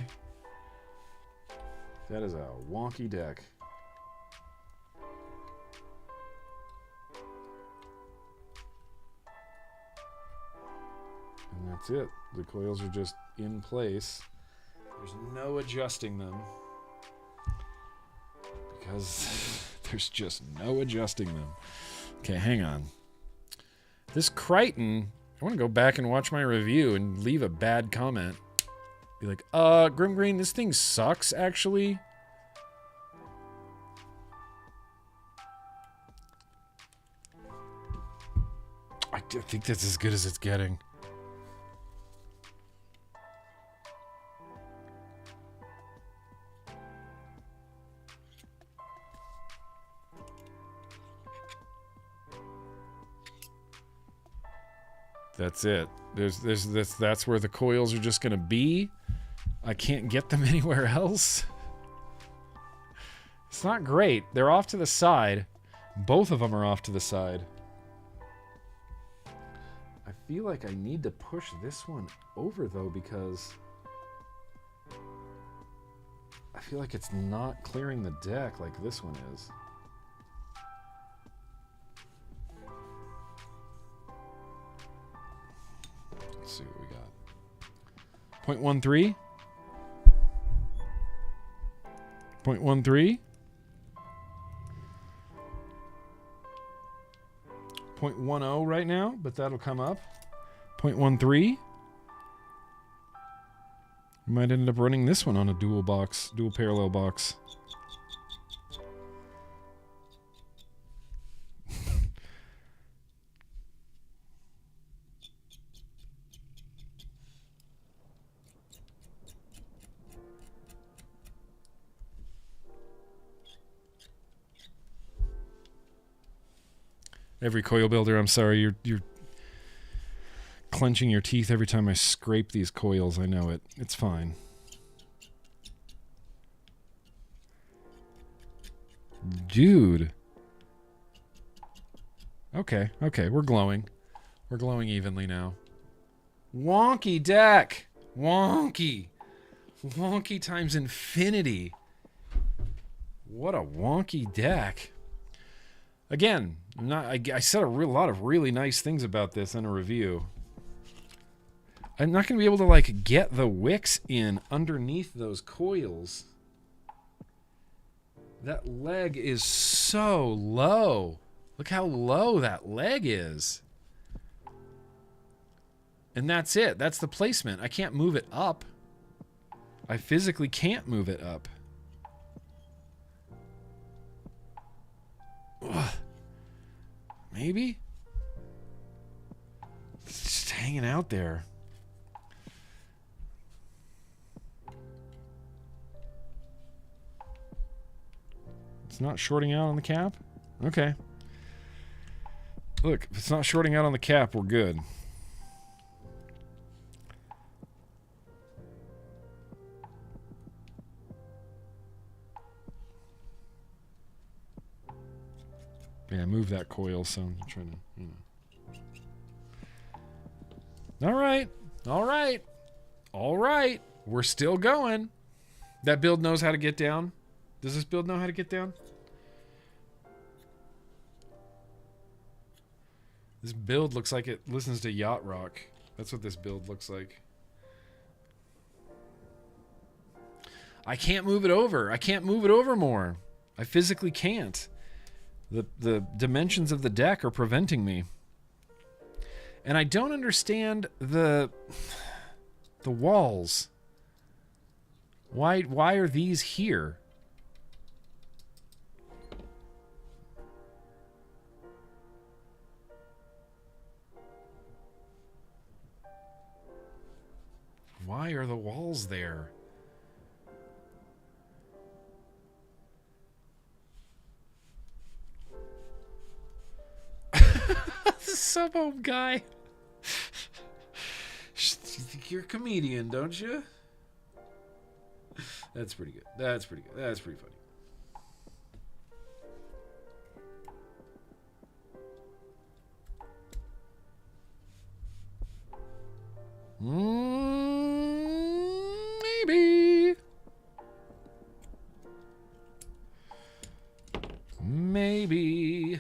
That is a wonky deck. And that's it. The coils are just in place. There's no adjusting them. Because there's just no adjusting them. Okay, hang on. This Crichton, I want to go back and watch my review and leave a bad comment. Be like, GrimmGreen, this thing sucks, actually. I think that's as good as it's getting. That's it. That's where the coils are just gonna be. I can't get them anywhere else. It's not great. They're off to the side. Both of them are off to the side. I feel like I need to push this one over though, because I feel like it's not clearing the deck like this one is. Let's see what we got. 0.13. 0.13. 0.10 right now, but that'll come up. 0.13. We might end up running this one on a dual parallel box. Every coil builder, I'm sorry, you're clenching your teeth every time I scrape these coils. I know it. It's fine. Dude. Okay, we're glowing. We're glowing evenly now. Wonky deck. Wonky. Wonky times infinity. What a wonky deck. Again, I said a lot of really nice things about this in a review. I'm not going to be able to, like, get the wicks in underneath those coils. That leg is so low. Look how low that leg is. And that's it. That's the placement. I can't move it up. I physically can't move it up. Ugh. Maybe? It's just hanging out there. It's not shorting out on the cap? Okay. Look, if it's not shorting out on the cap, we're good. Yeah, move that coil, so I'm trying to, you know. All right. We're still going. That build knows how to get down. Does this build know how to get down? This build looks like it listens to yacht rock. That's what this build looks like. I can't move it over. I can't move it over more. I physically can't. The dimensions of the deck are preventing me. And I don't understand the walls. Why are these here? Why are the walls there? Sub-home guy. You think you're a comedian, don't you? That's pretty good. That's pretty good. That's pretty funny. Maybe. Maybe.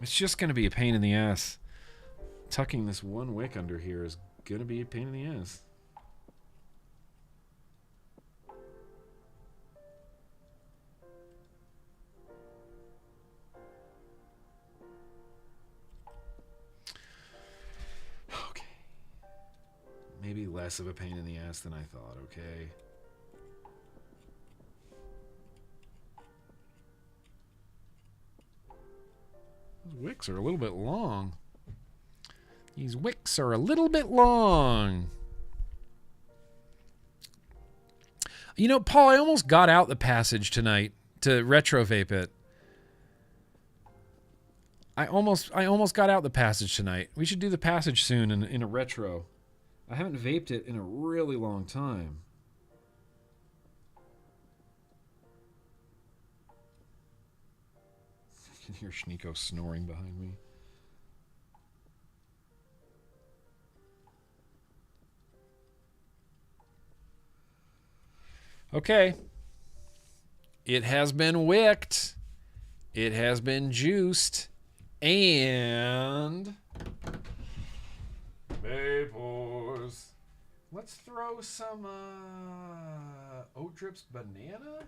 It's just going to be a pain in the ass. Tucking this one wick under here is going to be a pain in the ass. Okay. Maybe less of a pain in the ass than I thought, okay? Those wicks are a little bit long. These wicks are a little bit long. You know, Paul, I almost got out the passage tonight to retro vape it. I almost got out the passage tonight. We should do the passage soon in a retro. I haven't vaped it in a really long time. I can hear Schneeko snoring behind me. Okay. It has been wicked. It has been juiced. And vapors. Let's throw some Oat Drips banana.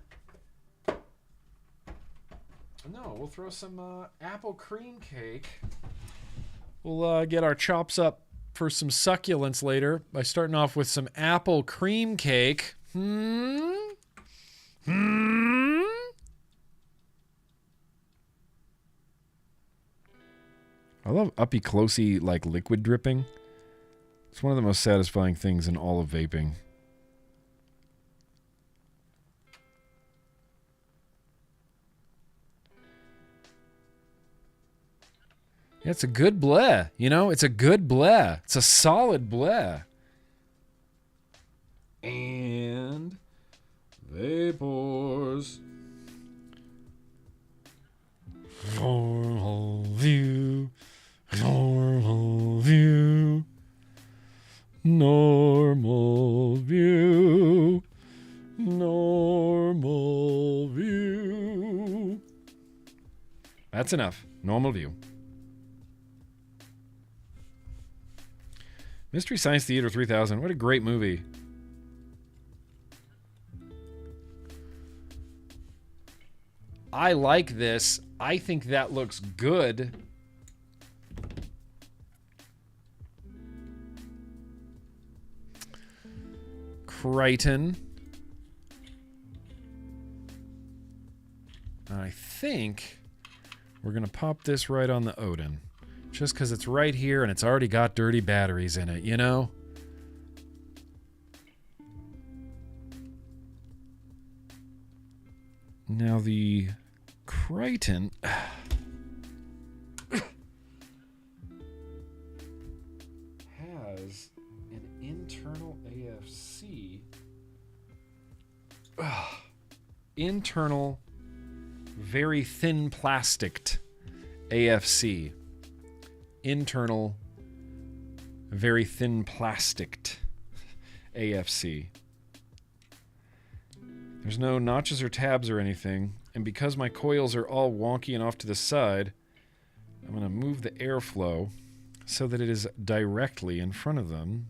No, we'll throw some apple cream cake. We'll get our chops up for some succulents later by starting off with some apple cream cake. I love Uppy Closey like liquid dripping. It's one of the most satisfying things in all of vaping. Yeah, it's a good bleh. You know, it's a good bleh. It's a solid bleh. And vapors. Normal view. Normal view. Normal view. Normal view. That's enough. Normal view. Mystery Science Theater 3000. What a great movie. I like this. I think that looks good. Crichton. I think we're going to pop this right on the Odin. Just because it's right here and it's already got dirty batteries in it, you know? Now the Crichton has an internal AFC. Internal, very thin plasticed AFC. Internal, very thin plasticed AFC. There's no notches or tabs or anything, and because my coils are all wonky and off to the side, I'm going to move the airflow so that it is directly in front of them.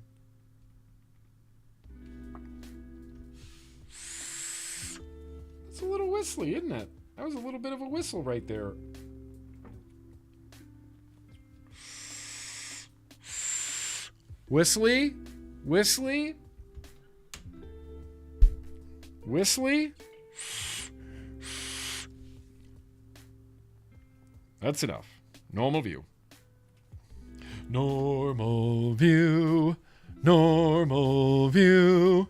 It's a little whistly, isn't it? That was a little bit of a whistle right there. Whistly? Whistly? Whistly? That's enough. Normal view. Normal view. Normal view.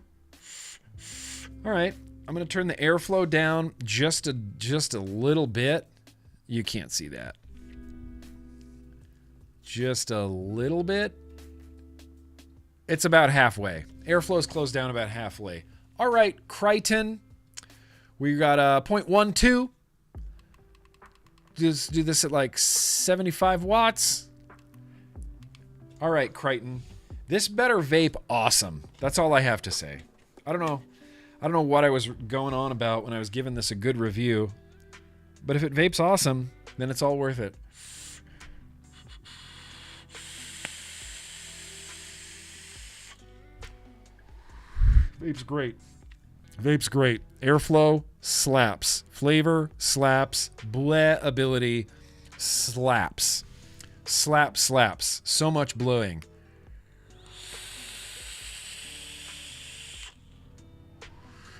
All right. I'm going to turn the airflow down just a little bit. You can't see that. Just a little bit. It's about halfway. Airflow's closed down about halfway. All right, Crichton. We got 0.12. Just do this at like 75 watts. All right, Crichton. This better vape awesome. That's all I have to say. I don't know what I was going on about when I was giving this a good review. But if it vapes awesome, then it's all worth it. Vape's great. Vape's great. Airflow slaps. Flavor slaps. Bleh ability slaps. Slaps. So much blowing.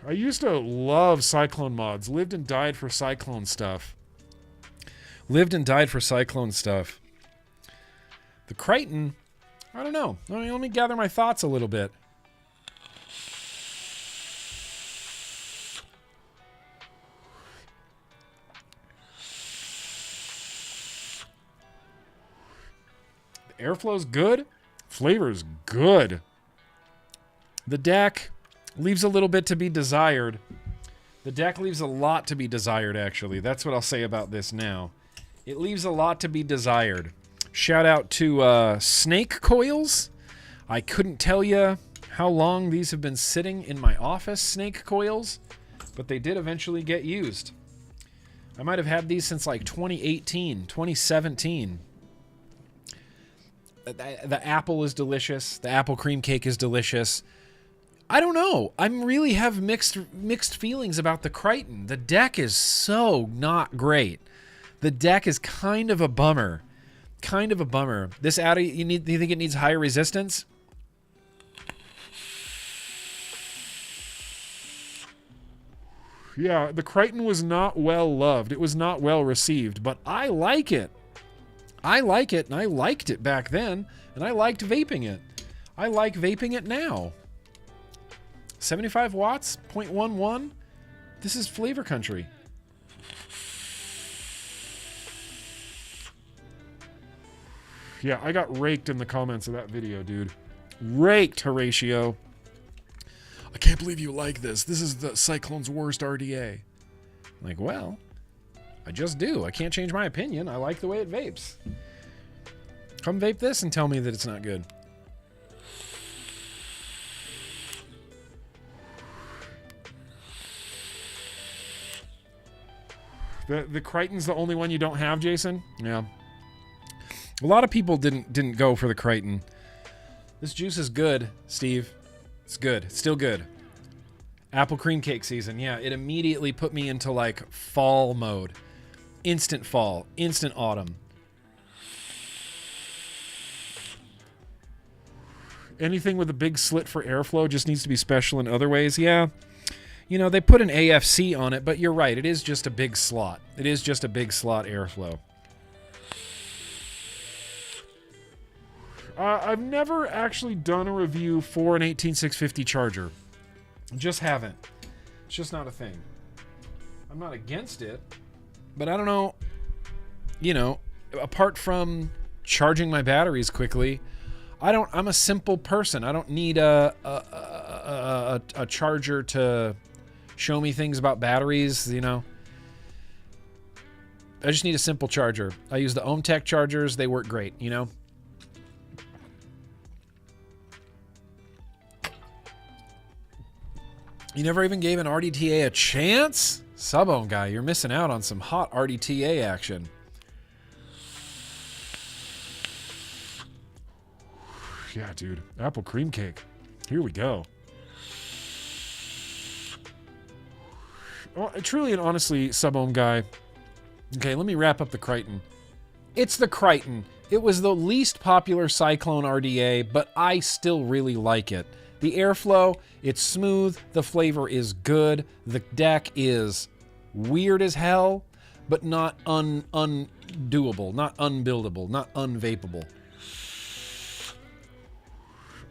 I used to love Cyclone mods. Lived and died for Cyclone stuff. The Crichton, I don't know. Let me gather my thoughts a little bit. The airflow's good. Flavor's good. The deck leaves a little bit to be desired. The deck leaves a lot to be desired, actually. That's what I'll say about this now. It leaves a lot to be desired. Shout out to Snake Coils. I couldn't tell you how long these have been sitting in my office, Snake Coils, but they did eventually get used. I might have had these since like 2018, 2017. The apple is delicious. The apple cream cake is delicious. I don't know. I really have mixed feelings about the Crichton. The deck is so not great. The deck is kind of a bummer. This do you think it needs higher resistance? Yeah, the Crichton was not well loved. It was not well received, but I like it. I like it, and I liked it back then, and I liked vaping it. I like vaping it now. 75 watts, 0.11. This is flavor country. Yeah, I got raked in the comments of that video, dude. Raked, Horatio. I can't believe you like this. This is the Cyclone's worst RDA. I'm like, well, I just do. I can't change my opinion. I like the way it vapes. Come vape this and tell me that it's not good. The Crichton's the only one you don't have, Jason? Yeah. A lot of people didn't go for the Crichton. This juice is good, Steve. It's good. It's still good. Apple cream cake season. Yeah, it immediately put me into like fall mode. Instant fall. Instant autumn. Anything with a big slit for airflow just needs to be special in other ways. Yeah. You know, they put an AFC on it, but you're right. It is just a big slot. It is just a big slot airflow. I've never actually done a review for an 18650 charger. Just haven't. It's just not a thing. I'm not against it, but I don't know. You know, apart from charging my batteries quickly, I'm a simple person. I don't need a charger to show me things about batteries, you know. I just need a simple charger. I use the OhmTech chargers. They work great, you know. You never even gave an RDTA a chance? Sub-ohm guy, you're missing out on some hot RDTA action. Yeah, dude. Apple cream cake. Here we go. Well, truly and honestly, sub-ohm guy. Okay, let me wrap up the Crichton. It's the Crichton. It was the least popular Cyclone RDA, but I still really like it. The airflow, it's smooth. The flavor is good. The deck is weird as hell, but not undoable, not unbuildable, not unvapable.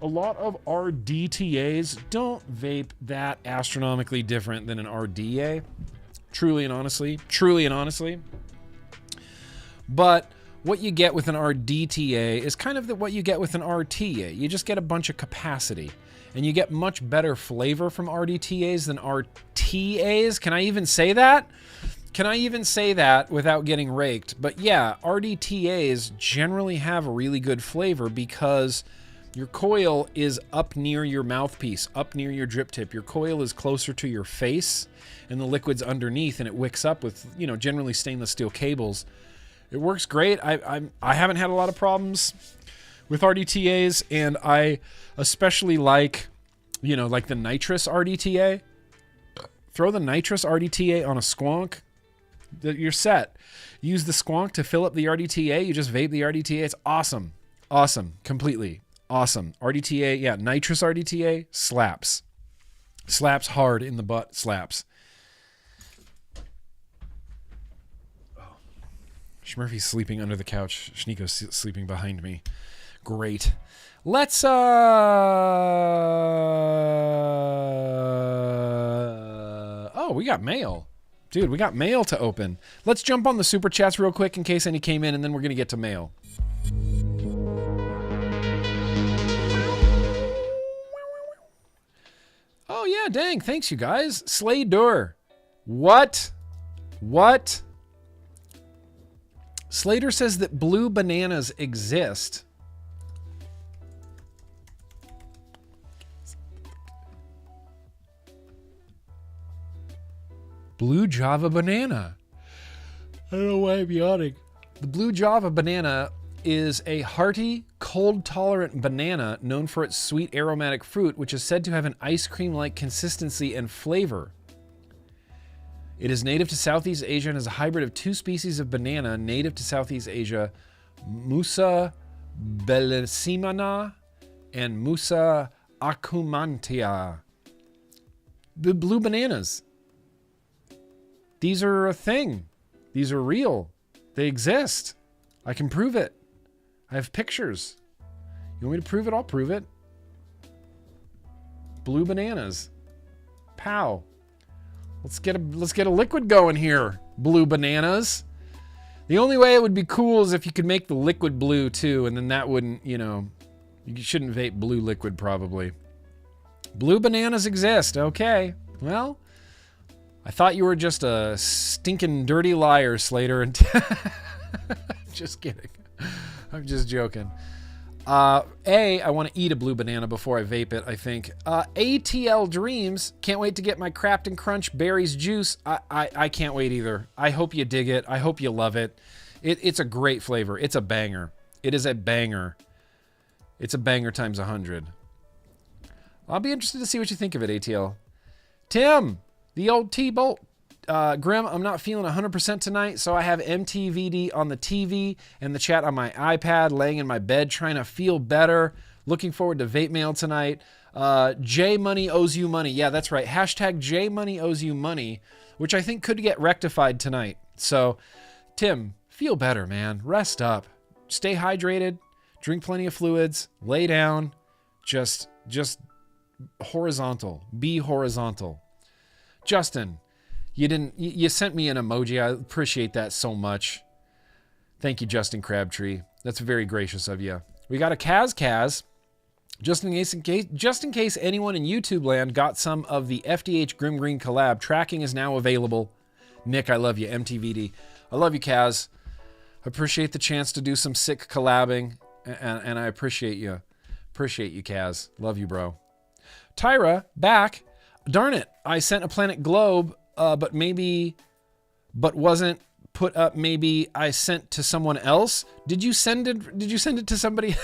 A lot of RDTAs don't vape that astronomically different than an RDA. Truly and honestly. Truly and honestly. But what you get with an RDTA is kind of what you get with an RTA. You just get a bunch of capacity. And you get much better flavor from RDTAs than RTAs. Can I even say that? Can I even say that without getting raked? But yeah, RDTAs generally have a really good flavor because your coil is up near your mouthpiece, up near your drip tip. Your coil is closer to your face and the liquid's underneath and it wicks up with, you know, generally stainless steel cables. It works great. I haven't had a lot of problems with RDTAs, and I especially like, you know, like the nitrous RDTA. Throw the nitrous RDTA on a squonk, you're set. Use the squonk to fill up the RDTA. You just vape the RDTA. It's awesome. Awesome. Completely awesome. RDTA, yeah, nitrous RDTA slaps. Slaps hard in the butt, slaps. Schmurphy's sleeping under the couch. Schneeko's sleeping behind me. Great. Let's oh, we got mail. Dude, we got mail to open. Let's jump on the super chats real quick in case any came in, and then we're going to get to mail. Oh yeah, dang. Thanks you guys. Slade Door. What? Slater says that blue bananas exist. Blue Java banana. I don't know why I'm yawning. The blue Java banana is a hearty, cold-tolerant banana known for its sweet aromatic fruit, which is said to have an ice cream-like consistency and flavor. It is native to Southeast Asia and is a hybrid of two species of banana native to Southeast Asia, Musa bellisimana and Musa acumantia. The blue bananas. These are a thing. These are real. They exist. I can prove it. I have pictures. You want me to prove it? I'll prove it. Blue bananas. Pow. Let's get a liquid going here. Blue bananas. The only way it would be cool is if you could make the liquid blue too, and then that wouldn't, you shouldn't vape blue liquid probably. Blue bananas exist. Okay. Well, I thought you were just a stinking dirty liar, Slater. And just kidding. I'm just joking. I want to eat a blue banana before I vape it, I think. ATL Dreams. Can't wait to get my Crafton Crunch Berries juice. I can't wait either. I hope you dig it. I hope you love it. It's a great flavor. It's a banger. It is a banger. It's a banger times 100. I'll be interested to see what you think of it, ATL. Tim, the old T-Bolt. Grimm, I'm not feeling 100% tonight, so I have MTVD on the TV and the chat on my iPad, laying in my bed, trying to feel better. Looking forward to Vape Mail tonight. J Money owes you money. Yeah, that's right. Hashtag J Money owes you money, which I think could get rectified tonight. So, Tim, feel better, man. Rest up. Stay hydrated. Drink plenty of fluids. Lay down. Just horizontal. Be horizontal. Justin, you sent me an emoji. I appreciate that so much. Thank you, Justin Crabtree. That's very gracious of you. We got a Kaz. Just in case anyone in YouTube land got some of the FDH GrimmGreen collab, tracking is now available. Nick, I love you. MTVD. I love you, Kaz. I appreciate the chance to do some sick collabing, and I appreciate you. Appreciate you, Kaz. Love you, bro. Tyra, back. Darn it. I sent a Planet Globe, but wasn't put up. Maybe I sent to someone else. Did you send it to somebody?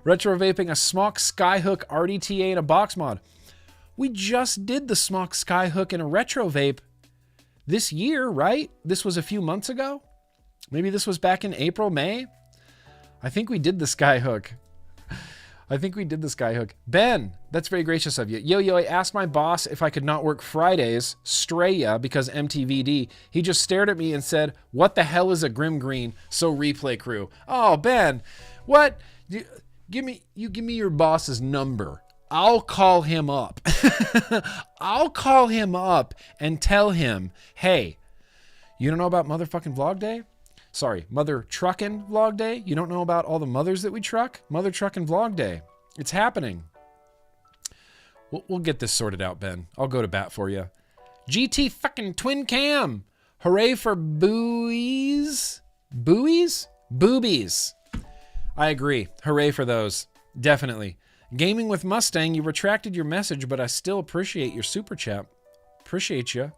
Retro Vaping a Smock Skyhook RDTA in a box mod. We just did the Smock Skyhook in a retro vape this year, right? This was a few months ago. Maybe this was back in April, May. I think we did the Skyhook. Ben, that's very gracious of you. Yo, I asked my boss if I could not work Fridays, Straya, because MTVD. He just stared at me and said, "What the hell is a GrimmGreen?" So replay crew. Oh, Ben, what? Give me your boss's number. I'll call him up. I'll call him up and tell him, hey, you don't know about motherfucking Vlog Day? Sorry, Mother Truckin' Vlog Day? You don't know about all the mothers that we truck? Mother Truckin' Vlog Day. It's happening. We'll get this sorted out, Ben. I'll go to bat for you. GT fucking twin cam. Hooray for buoys. Buoys? Boobies. I agree. Hooray for those. Definitely. Gaming with Mustang, you retracted your message, but I still appreciate your super chat. Appreciate you.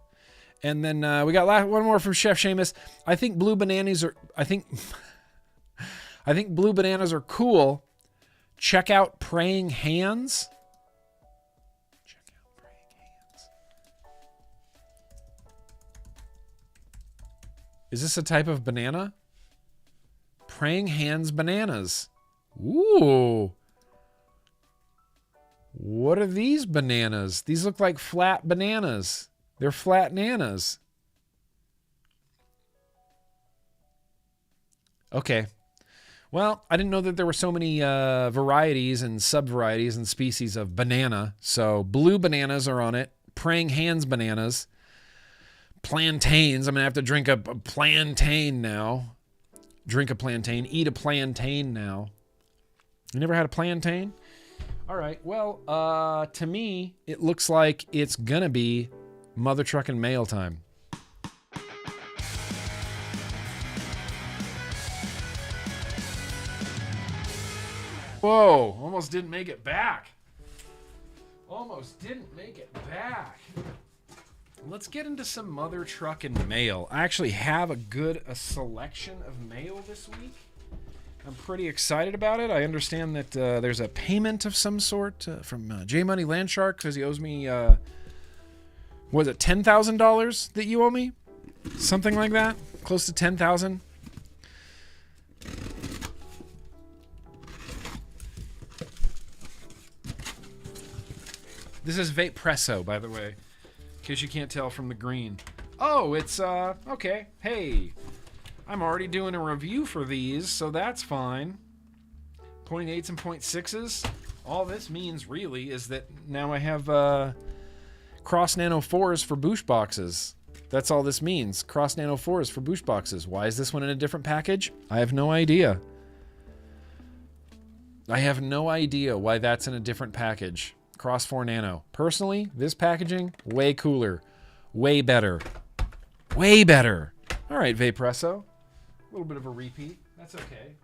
And then we got one more from Chef Seamus. I think blue bananas are. I think blue bananas are cool. Check out Praying Hands. Is this a type of banana? Praying Hands bananas. Ooh. What are these bananas? These look like flat bananas. They're flat nanas. Okay. Well, I didn't know that there were so many varieties and sub-varieties and species of banana. So blue bananas are on it. Praying Hands bananas. Plantains. I'm going to have to drink a plantain now. Drink a plantain. Eat a plantain now. You never had a plantain? All right. Well, to me, it looks like it's going to be Mother Truckin' Mail time. Whoa, almost didn't make it back. Let's get into some Mother Truckin' Mail. I actually have a selection of mail this week. I'm pretty excited about it. I understand that there's a payment of some sort from J Money Landshark because he owes me, was it $10,000 that you owe me? Something like that? Close to $10,000? This is Vape Presso, by the way, in case you can't tell from the green. Oh, it's, okay. Hey, I'm already doing a review for these, so that's fine. 0.8s and 0.6s. All this means, really, is that now I have, Cross Nano 4s for boosh boxes. That's all this means. Cross Nano 4 is for boosh boxes. Why is this one in a different package? I have no idea. I have no idea why that's in a different package. Cross 4 Nano. Personally, this packaging, way cooler. Way better. Way better. All right, Vapresso. A little bit of a repeat. That's okay.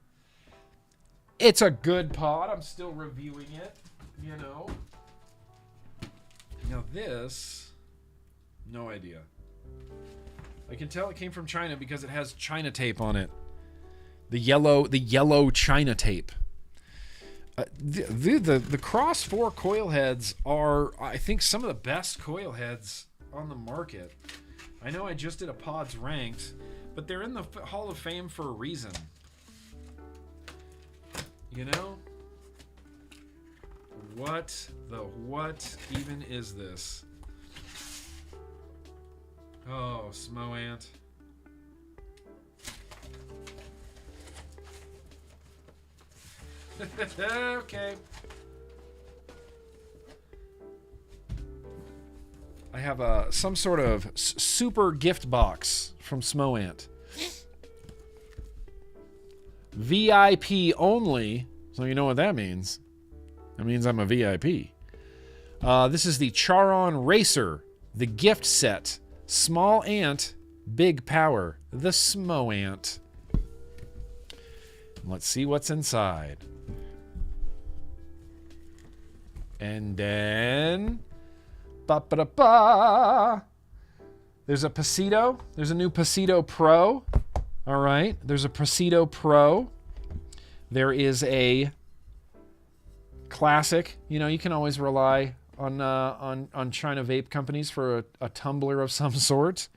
It's a good pod. I'm still reviewing it, you know. Now this, no idea. I can tell it came from China because it has China tape on it. The yellow China tape. The Cross 4 coil heads are, I think, some of the best coil heads on the market. I know I just did a pods ranked, but they're in the Hall of Fame for a reason. You know? What even is this? Oh, Smoant. Okay. I have some sort of super gift box from Smoant. VIP only, so you know what that means. That means I'm a VIP. This is the Charon Racer, the gift set. Small ant, big power. The Smoant. Let's see what's inside. And then... ba-ba-da-ba. There's a Pasito. There's a new Pasito Pro. All right. There's a Pasito Pro. There is a classic. You know, you can always rely on China vape companies for a tumbler of some sort.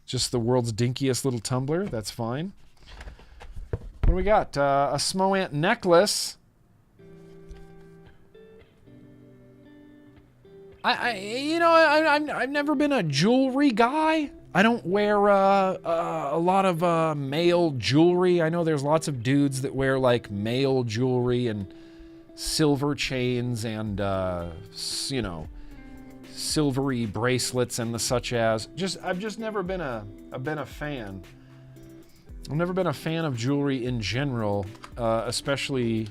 Just the world's dinkiest little tumbler. That's fine. What do we got? A Smoant necklace. I've never been a jewelry guy. I don't wear a lot of male jewelry. I know there's lots of dudes that wear like male jewelry and silver chains and silvery bracelets and the such as. I've just never been a fan. I've never been a fan of jewelry in general, especially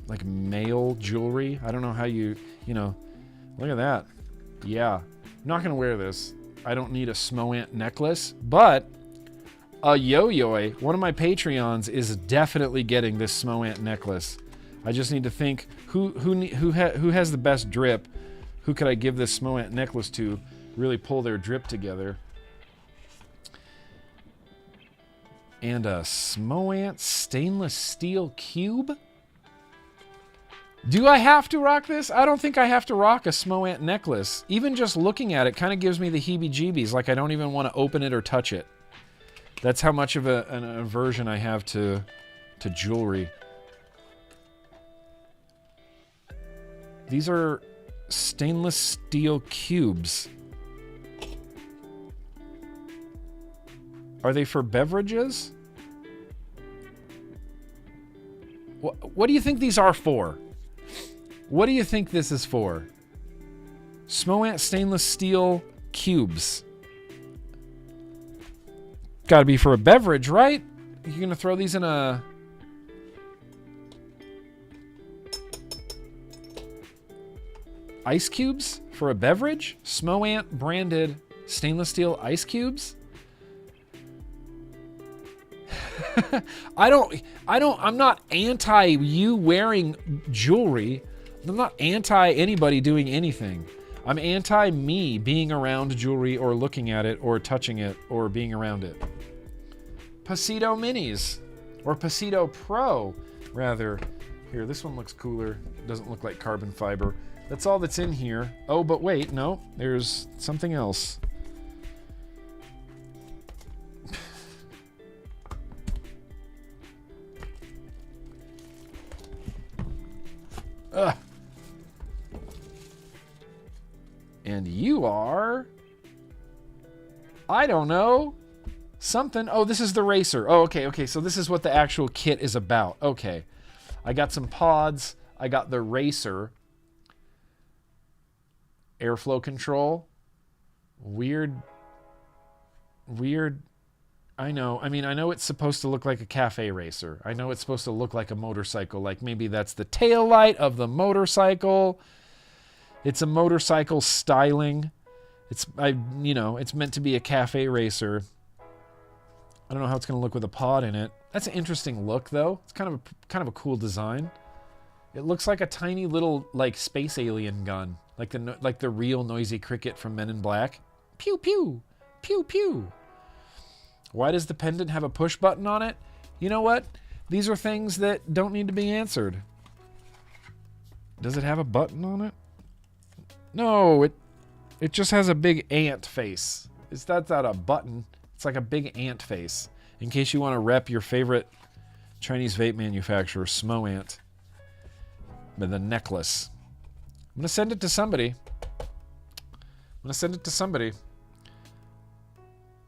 like male jewelry. I don't know how you look at that. Yeah, I'm not gonna wear this. I don't need a Smoant necklace, but a Yo-Yo, one of my Patreons, is definitely getting this Smoant necklace. I just need to think who has the best drip. Who could I give this Smoant necklace to? Really pull their drip together. And a Smoant stainless steel cube. Do I have to rock this? I don't think I have to rock a Smoant necklace. Even just looking at it kind of gives me the heebie-jeebies, like I don't even want to open it or touch it. That's how much of an aversion I have to jewelry. These are stainless steel cubes. Are they for beverages? What do you think these are for? What do you think this is for? Smoant stainless steel cubes. Gotta be for a beverage, right? You're gonna throw these in a... ice cubes for a beverage? Smoant branded stainless steel ice cubes? I'm not anti you wearing jewelry. I'm not anti anybody doing anything. I'm anti me being around jewelry or looking at it or touching it or being around it. Pasito Minis, or Pasito Pro, rather. Here, this one looks cooler. Doesn't look like carbon fiber. That's all that's in here. Oh, but wait, no, there's something else. Ugh. And you are... I don't know. Something. Oh, this is the racer. Oh, okay. So this is what the actual kit is about. Okay. I got some pods. I got the racer. Airflow control. Weird weird. I know. I mean, I know it's supposed to look like a cafe racer. I know it's supposed to look like a motorcycle. Like maybe that's the tail light of the motorcycle. It's a motorcycle styling. It's meant to be a cafe racer. I don't know how it's going to look with a pod in it. That's an interesting look, though. It's kind of a cool design. It looks like a tiny little like space alien gun, like the real noisy cricket from Men in Black. Pew pew, pew pew. Why does the pendant have a push button on it? You know what? These are things that don't need to be answered. Does it have a button on it? No, it just has a big ant face. That's not a button. It's like a big ant face. In case you want to rep your favorite Chinese vape manufacturer, Smo Ant. With a necklace. I'm going to send it to somebody.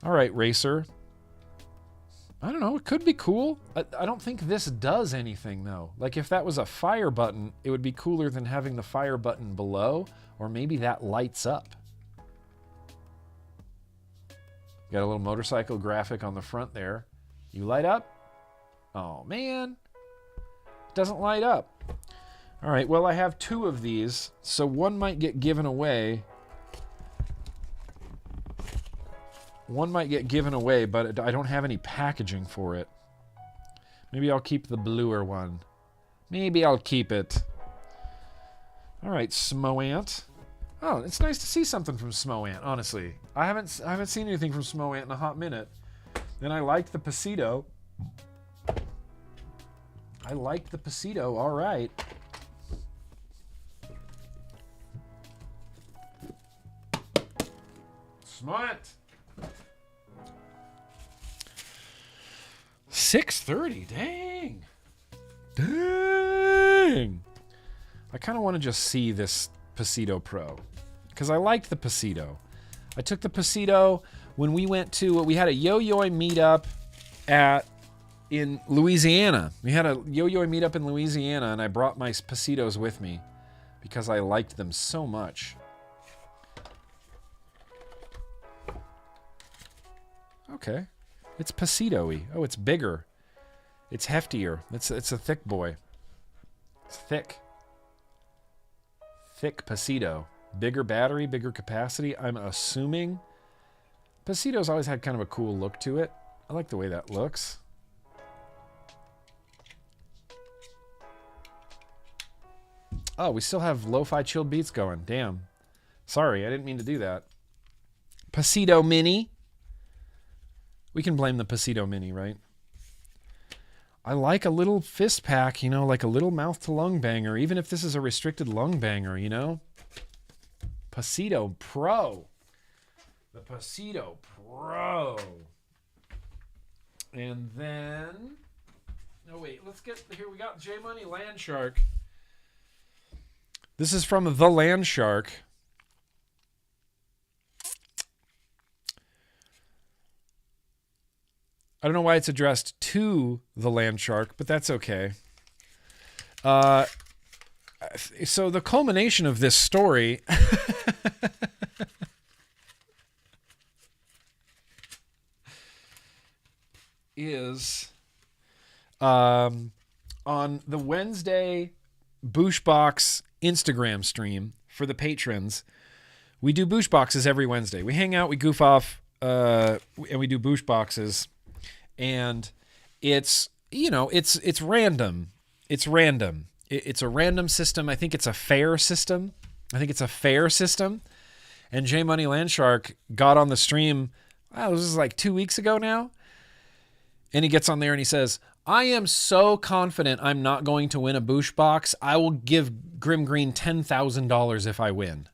All right, Racer. I don't know. It could be cool. I don't think this does anything, though. Like, if that was a fire button, it would be cooler than having the fire button below. Or maybe that lights up. Got a little motorcycle graphic on the front there. You light up? Oh, man. It doesn't light up. All right, well, I have 2 of these, so one might get given away. But I don't have any packaging for it. Maybe I'll keep the bluer one. Maybe I'll keep it. All right, Smo Ant. Oh, it's nice to see something from Smo Ant, honestly. I haven't seen anything from Smo Ant in a hot minute. And I liked the Pasito. All right. Smart. 6:30. Dang. I kind of want to just see this Pasito Pro because I liked the Pasito. I took the Pasito when we had a yo-yo meetup in Louisiana. We had a yo-yo meetup in Louisiana, and I brought my Pasitos with me because I liked them so much. Okay. It's Pasito-y. Oh, it's bigger. It's heftier. It's a thick boy. It's thick. Thick Pasito. Bigger battery, bigger capacity. I'm assuming. Pasito's always had kind of a cool look to it. I like the way that looks. Oh, we still have lo-fi chilled beats going. Damn. Sorry, I didn't mean to do that. Pasito Mini. We can blame the Pasito Mini, right? I like a little fist pack, like a little mouth-to-lung banger, even if this is a restricted lung banger, Pasito Pro. The Pasito Pro. And then... Oh, wait, here we got J Money Land Shark. This is from The Land Shark. I don't know why it's addressed to the Land Shark, but that's okay. So the culmination of this story is on the Wednesday Booshbox Instagram stream for the patrons. We do Boosh Boxes every Wednesday. We hang out, we goof off, and we do Boosh Boxes. And it's random. It's random. It's a random system. I think it's a fair system. And J Money Landshark got on the stream, this is like 2 weeks ago now. And he gets on there and he says, I am so confident I'm not going to win a Boosh Box. I will give GrimmGreen $10,000 if I win.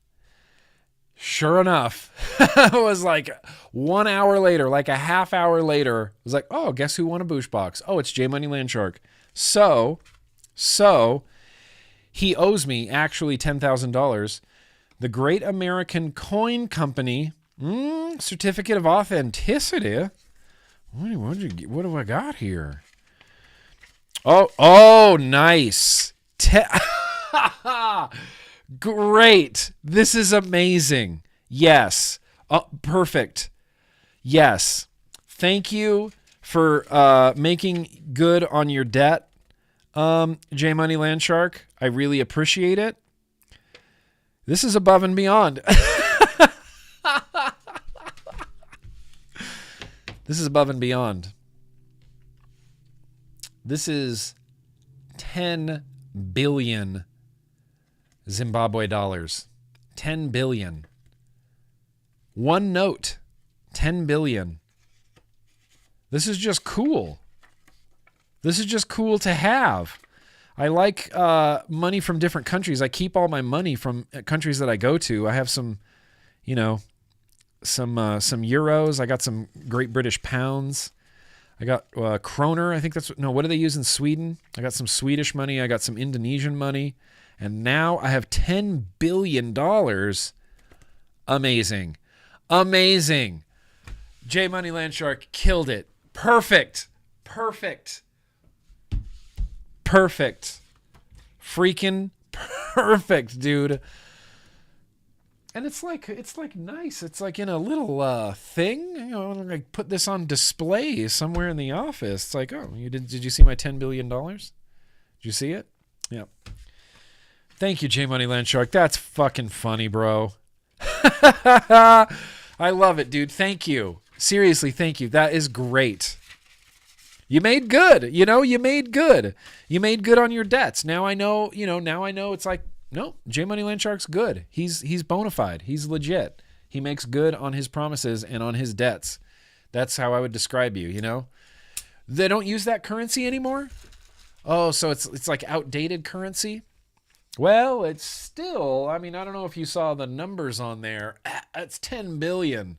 Sure enough, it was like 1 hour later, like a half hour later, it was like, oh, guess who won a Boosh Box? Oh, it's J Money Landshark. So he owes me actually $10,000. The Great American Coin Company certificate of authenticity. What do I got here? Oh, nice. Great. This is amazing. Yes. Perfect. Yes. Thank you for making good on your debt, J Money Landshark. I really appreciate it. This is above and beyond. This is above and beyond. This is 10 billion Zimbabwe dollars. 10 billion. One note. 10 billion. This is just cool. This is just cool to have. I like money from different countries. I keep all my money from countries that I go to. I have some, some euros. I got some Great British pounds. I got kroner. I think what do they use in Sweden? I got some Swedish money. I got some Indonesian money. And now I have $10 billion. Amazing. Amazing. J Money Landshark killed it. Perfect. Perfect. Perfect. Freaking perfect, dude. And it's like nice. It's like in a little thing. Like put this on display somewhere in the office. It's like, oh, did you see my $10 billion? Did you see it? Yeah. Thank you, J Money Landshark. That's fucking funny, bro. I love it, dude. Thank you. Seriously, thank you. That is great. You made good. You made good. You made good on your debts. Now I know, it's like, no, J Money Landshark's good. He's bona fide. He's legit. He makes good on his promises and on his debts. That's how I would describe you, They don't use that currency anymore? Oh, so it's like outdated currency? Well, it's still, I don't know if you saw the numbers on there. It's 10 billion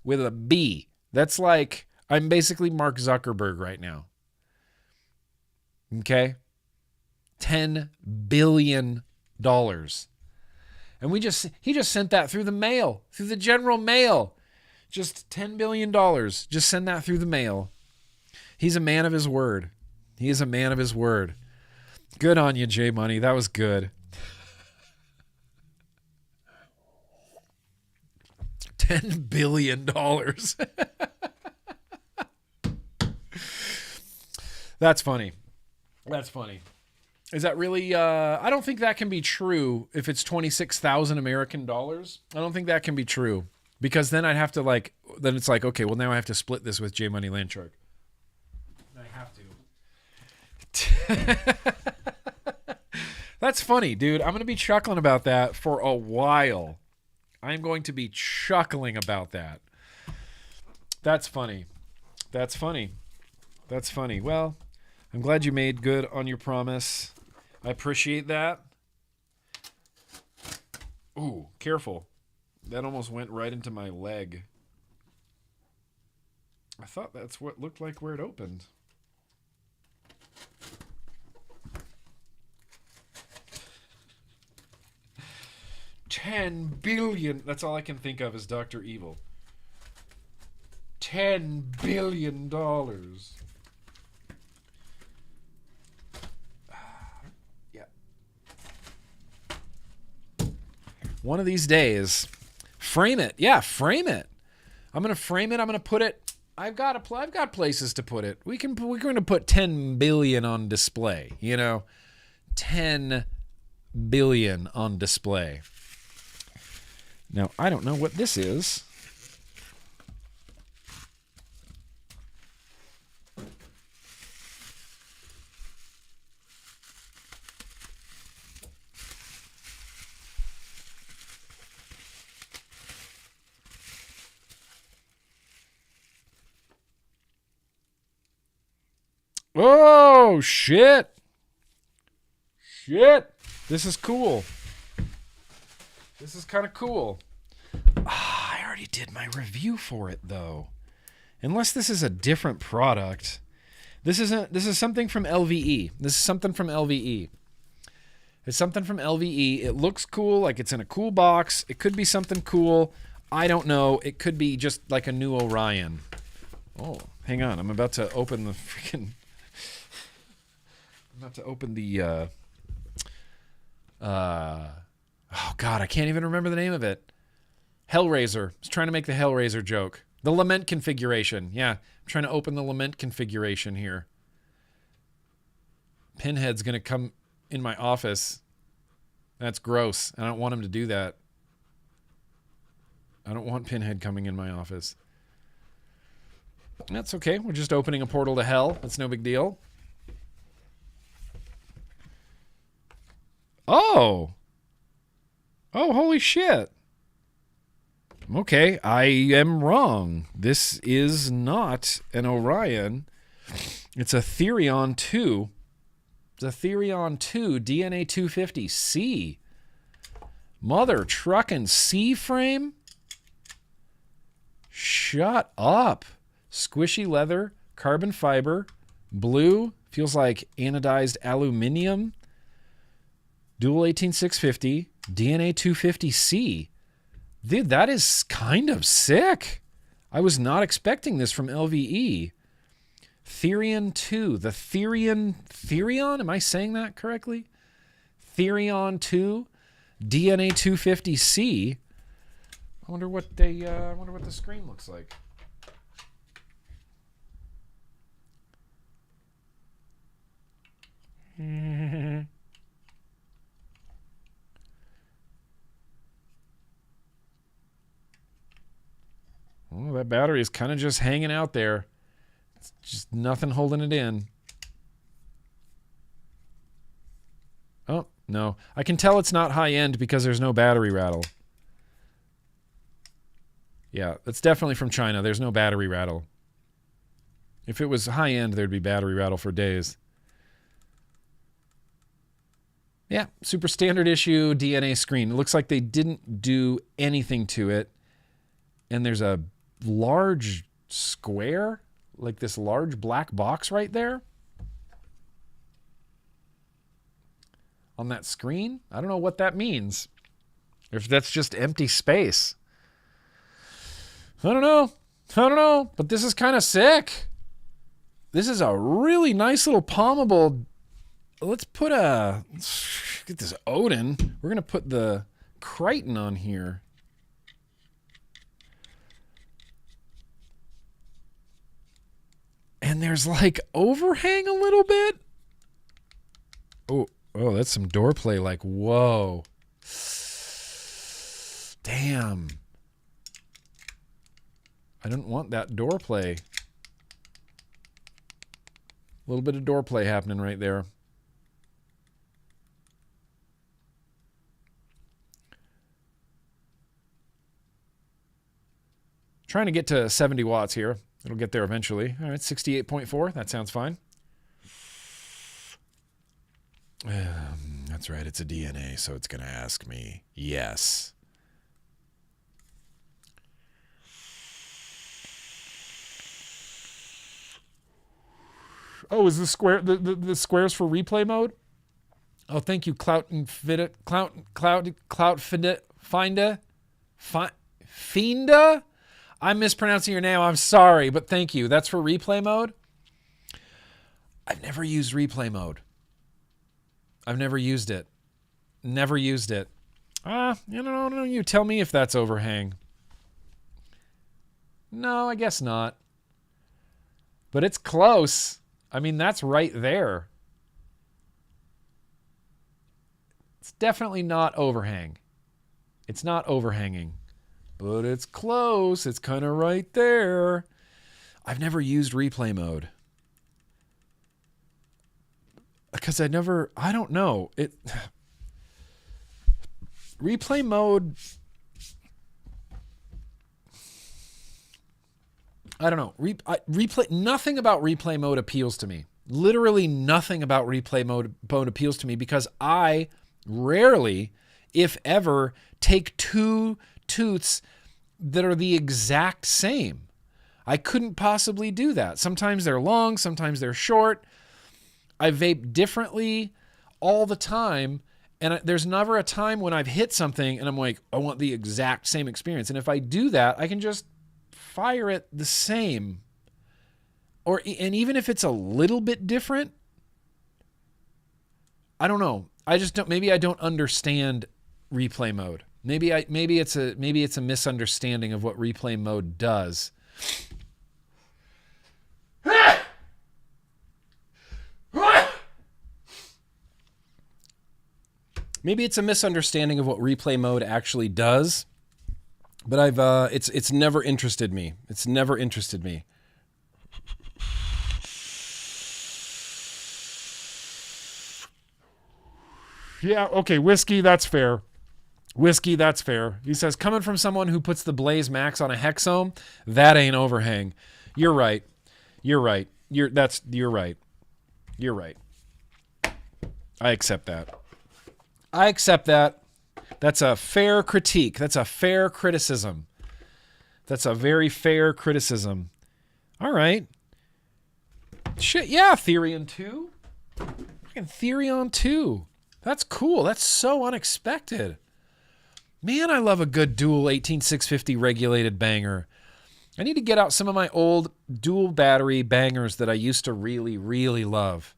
with a B. That's like, I'm basically Mark Zuckerberg right now. Okay? $10 billion. And he just sent that through the mail, through the general mail. Just $10 billion. Just send that through the mail. He's a man of his word. He is a man of his word. Good on you, J Money. That was good. $10 billion. That's funny. That's funny. Is that really, I don't think that can be true if it's 26,000 American dollars. I don't think that can be true. Because then I'd have to then it's like, okay, well now I have to split this with J Money Landshark. I have to. That's funny, dude. I'm going to be chuckling about that for a while. I'm going to be chuckling about that. That's funny. That's funny. That's funny. Well, I'm glad you made good on your promise. I appreciate that. Ooh, careful. That almost went right into my leg. I thought that's what looked like where it opened. $10 billion. That's all I can think of is Dr. Evil. $10 billion. Yeah. One of these days, frame it. Yeah, frame it. I'm gonna frame it. I'm gonna put it. I've got places to put it. We're going to put 10 billion on display. 10 billion on display. Now, I don't know what this is. Oh, shit. Shit. This is cool. This is kind of cool. I already did my review for it, though. Unless this is a different product. This is something from LVE. This is something from LVE. It's something from LVE. It looks cool, like it's in a cool box. It could be something cool. I don't know. It could be just like a new Orion. Oh, hang on. I'm about to open the freaking... I'm about to open the... oh, God, I can't even remember the name of it. Hellraiser. I was trying to make the Hellraiser joke. The lament configuration. Yeah, I'm trying to open the lament configuration here. Pinhead's going to come in my office. That's gross. I don't want him to do that. I don't want Pinhead coming in my office. That's okay. We're just opening a portal to hell. That's no big deal. Oh. Oh, holy shit. Okay, I am wrong. This is not an Orion. It's a Therion 2. It's a Therion 2 DNA 250C. Mother truckin' C frame? Shut up. Squishy leather, carbon fiber, blue, feels like anodized aluminum. Dual 18650, DNA 250C. Dude, that is kind of sick. I was not expecting this from LVE. Therion 2. The Therion? Am I saying that correctly? Therion 2. DNA 250C. I wonder what the screen looks like. Oh, that battery is kind of just hanging out there. It's just nothing holding it in. Oh, no. I can tell it's not high end because there's no battery rattle. Yeah, that's definitely from China. There's no battery rattle. If it was high end, there'd be battery rattle for days. Yeah, super standard issue DNA screen. It looks like they didn't do anything to it. And there's a large square, like this large black box right there on that screen. I don't know what that means. If that's just empty space. I don't know. But this is kind of sick. This is a really nice little palmable. Let's get this Odin. We're going to put the Crichton on here. And there's like overhang a little bit. Oh, that's some door play. Like, whoa. Damn. I didn't want that door play. A little bit of door play happening right there. Trying to get to 70 watts here. It'll get there eventually. All right, 68.4. That sounds fine. That's right. It's a DNA, so it's going to ask me. Yes. Oh, is the square the squares for replay mode? Oh, thank you, Fienda. I'm mispronouncing your name. I'm sorry, but thank you. That's for replay mode. I've never used replay mode. I've never used it. Never used it. You tell me if that's overhang. No, I guess not. But it's close. I mean, that's right there. It's definitely not overhang. It's not overhanging. But it's close. It's kind of right there. I've never used replay mode. Because I don't know. Replay mode, I don't know. Nothing about replay mode appeals to me. Literally nothing about replay mode appeals to me because I rarely, if ever, take two tooths that are the exact same. I couldn't possibly do that. Sometimes they're long, sometimes they're short. I vape differently all the time, and there's never a time when I've hit something and I'm like, I want the exact same experience. And if I do that, I can just fire it the same. And even if it's a little bit different, I don't know. Maybe I don't understand replay mode. Maybe it's a misunderstanding of what replay mode does. Maybe it's a misunderstanding of what replay mode actually does, but it's never interested me. It's never interested me. Yeah, okay, whiskey, that's fair. Whiskey, that's fair. He says, coming from someone who puts the Blaze Max on a Hexome, that ain't overhang. You're right. You're right. You're right. You're right. I accept that. I accept that. That's a fair critique. That's a fair criticism. That's a very fair criticism. All right. Shit, yeah, Therion 2. Fucking Therion 2. That's cool. That's so unexpected. Man, I love a good dual 18650 regulated banger. I need to get out some of my old dual battery bangers that I used to really, really love.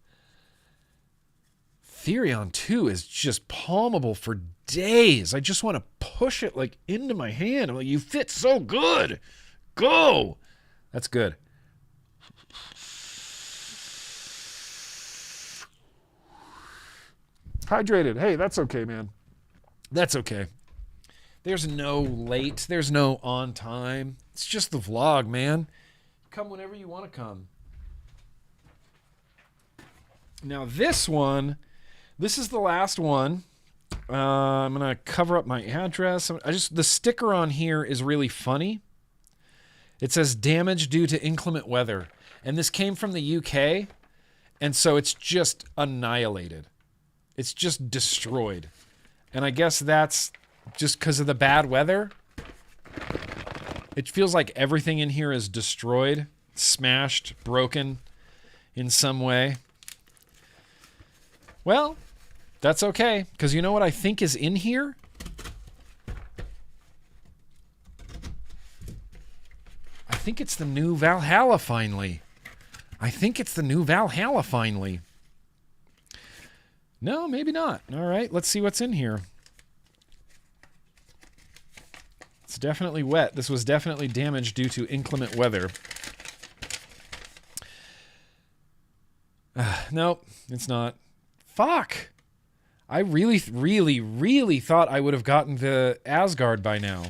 Therion 2 is just palmable for days. I just want to push it like into my hand. I'm like, you fit so good. Go. That's good. Hydrated. Hey, that's okay, man. That's okay. There's no late. There's no on time. It's just the vlog, man. Come whenever you want to come. Now this one, this is the last one. I'm going to cover up my address. The sticker on here is really funny. It says damage due to inclement weather. And this came from the UK. And so it's just annihilated. It's just destroyed. And I guess that's just because of the bad weather. It feels like everything in here is destroyed, smashed, broken in some way. Well, that's okay, because you know what I think is in here? I think it's the new Valhalla finally. I think it's the new Valhalla finally. No, maybe not. All right, let's see what's in here. It's definitely wet. This was definitely damaged due to inclement weather. Nope, it's not. Fuck. I really, really, really thought I would have gotten the Asgard by now.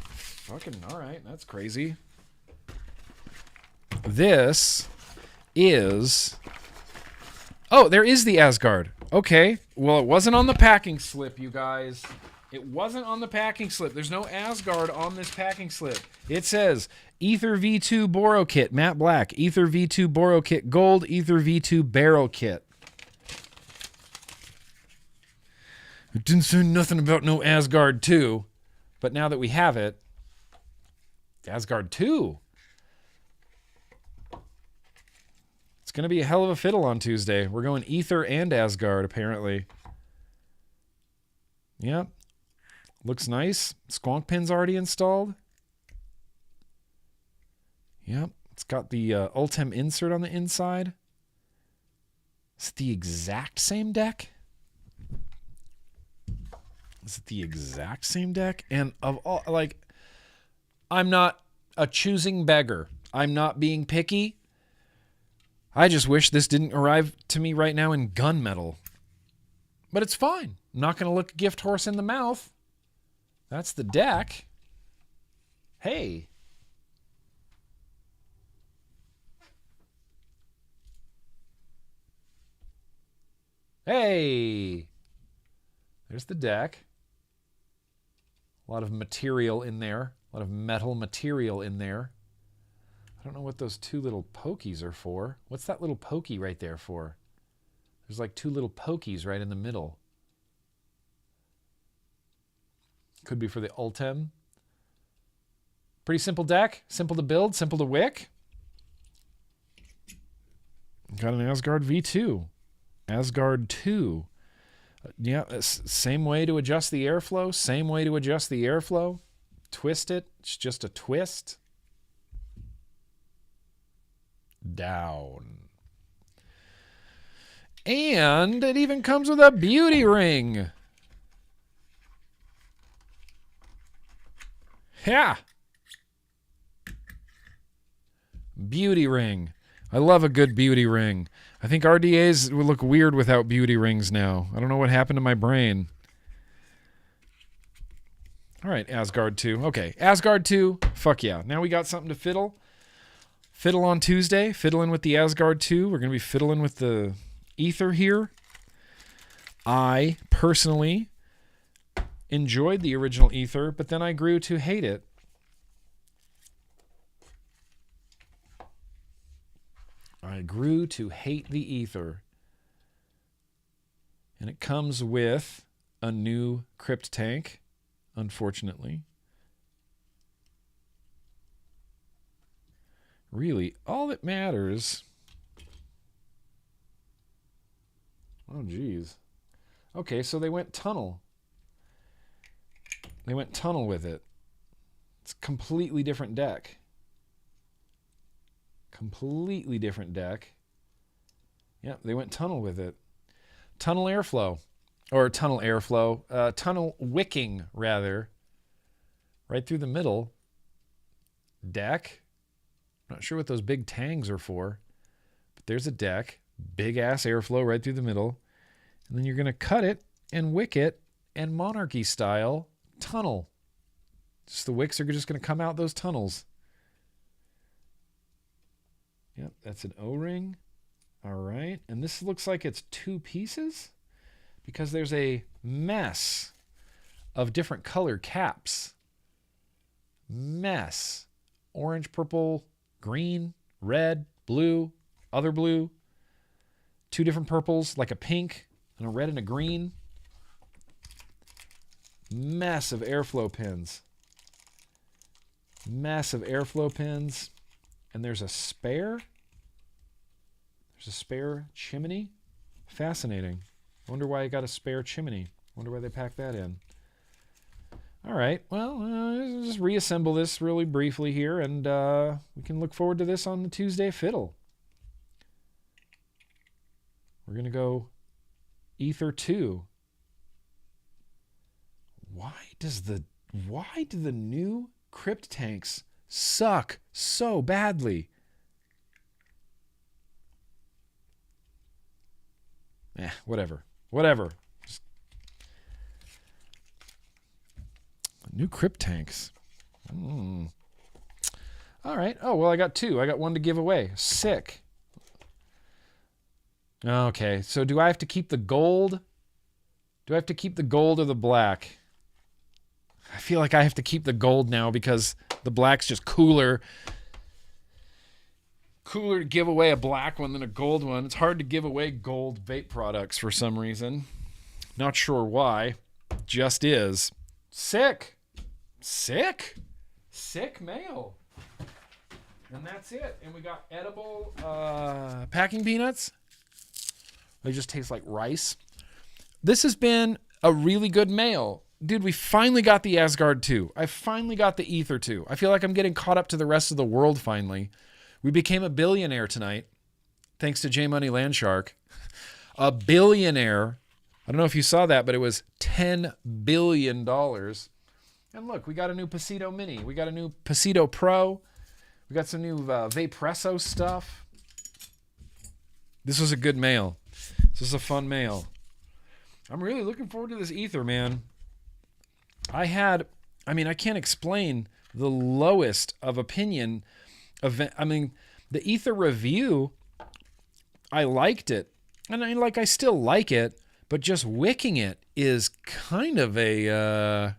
Fucking, all right, that's crazy. This is... Oh, there is the Asgard. Okay. Well, it wasn't on the packing slip, you guys. It wasn't on the packing slip. There's no Asgard on this packing slip. It says Ether V2 Boro Kit, matte black. Ether V2 Boro Kit gold. Ether V2 barrel kit. It didn't say nothing about no Asgard 2. But now that we have it, Asgard 2. It's going to be a hell of a fiddle on Tuesday. We're going Ether and Asgard, apparently. Yep. Looks nice. Squonk pin's already installed. Yep. It's got the Ultem insert on the inside. Is it the exact same deck? Is it the exact same deck? And of all, like, I'm not a choosing beggar. I'm not being picky. I just wish this didn't arrive to me right now in gunmetal. But it's fine. I'm not going to look a gift horse in the mouth. That's the deck. Hey. Hey. There's the deck. A lot of material in there. A lot of metal material in there. I don't know what those two little pokies are for. What's that little pokey right there for? There's like two little pokies right in the middle. Could be for the Ultem. Pretty simple deck. Simple to build. Simple to wick. Got an Asgard V2. Asgard 2. Yeah, same way to adjust the airflow. Same way to adjust the airflow. Twist it. It's just a twist. Down. And it even comes with a beauty ring. Yeah. Beauty ring. I love a good beauty ring. I think RDAs would look weird without beauty rings now. I don't know what happened to my brain. All right, Asgard 2. Okay, Asgard 2. Fuck yeah. Now we got something to fiddle. Fiddle on Tuesday. Fiddling with the Asgard 2. We're going to be fiddling with the ether here. I personally enjoyed the original ether, but then I grew to hate it. I grew to hate the ether. And it comes with a new crypt tank, unfortunately. Really, all that matters... Oh, geez. Okay, so they went tunnel. They went tunnel with it. It's a completely different deck. Completely different deck. Yep, they went tunnel with it. Tunnel airflow. Or tunnel airflow. Tunnel wicking, rather. Right through the middle. Deck. Not sure what those big tangs are for. But there's a deck. Big ass airflow right through the middle. And then you're going to cut it and wick it and monarchy style tunnel. Just the wicks are just going to come out those tunnels. Yep, that's an O-ring. All right. And this looks like it's 2 pieces because there's a mess of different color caps. Mess. Orange, purple, green, red, blue, other blue. 2 different purples, like a pink and a red and a green. Mess of airflow pins. Mess of airflow pins. And there's a spare. There's a spare chimney. Fascinating. I wonder why I got a spare chimney. Wonder why they packed that in. All right. Well, just reassemble this really briefly here, and we can look forward to this on the Tuesday Fiddle. We're going to go Ether 2. Why do the new crypt tanks suck so badly? Whatever. Just... New crypt tanks. All right. Oh, well, I got 2. I got 1 to give away. Sick. Okay, so do I have to keep the gold? Do I have to keep the gold or the black? I feel like I have to keep the gold now because the black's just cooler. Cooler to give away a black one than a gold one. It's hard to give away gold vape products for some reason. Not sure why. Just is. Sick. Sick mail. And that's it. And we got edible packing peanuts. They just taste like rice. This has been a really good mail. Dude, we finally got the Asgard 2. I finally got the Ether 2. I feel like I'm getting caught up to the rest of the world finally. We became a billionaire tonight, thanks to J Money Landshark. A billionaire. I don't know if you saw that, but it was $10 billion. And look, we got a new Pasito Mini. We got a new Pasito Pro. We got some new Vapresso stuff. This was a good mail. This was a fun mail. I'm really looking forward to this Ether, man. I can't explain the lowest of opinion event. I mean, the Ether review, I liked it. And I still like it, but just wicking it is kind of a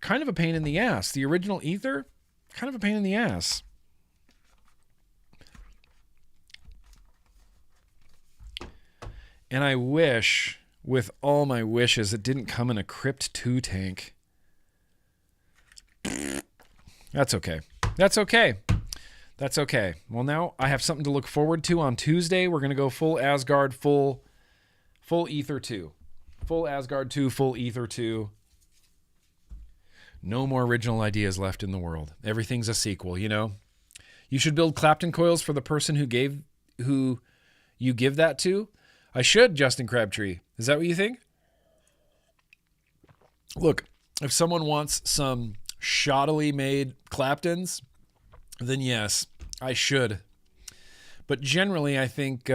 pain in the ass. The original Ether, kind of a pain in the ass. And I wish, with all my wishes, it didn't come in a Crypt 2 tank. That's okay. Well, now I have something to look forward to on Tuesday. We're going to go full Asgard, full Ether 2. Full Asgard 2, full Ether 2. No more original ideas left in the world. Everything's a sequel, you know? You should build Clapton coils for the person who you give that to. I should, Justin Crabtree. Is that what you think? Look, if someone wants some shoddily made Claptons, then yes, I should. But generally, I think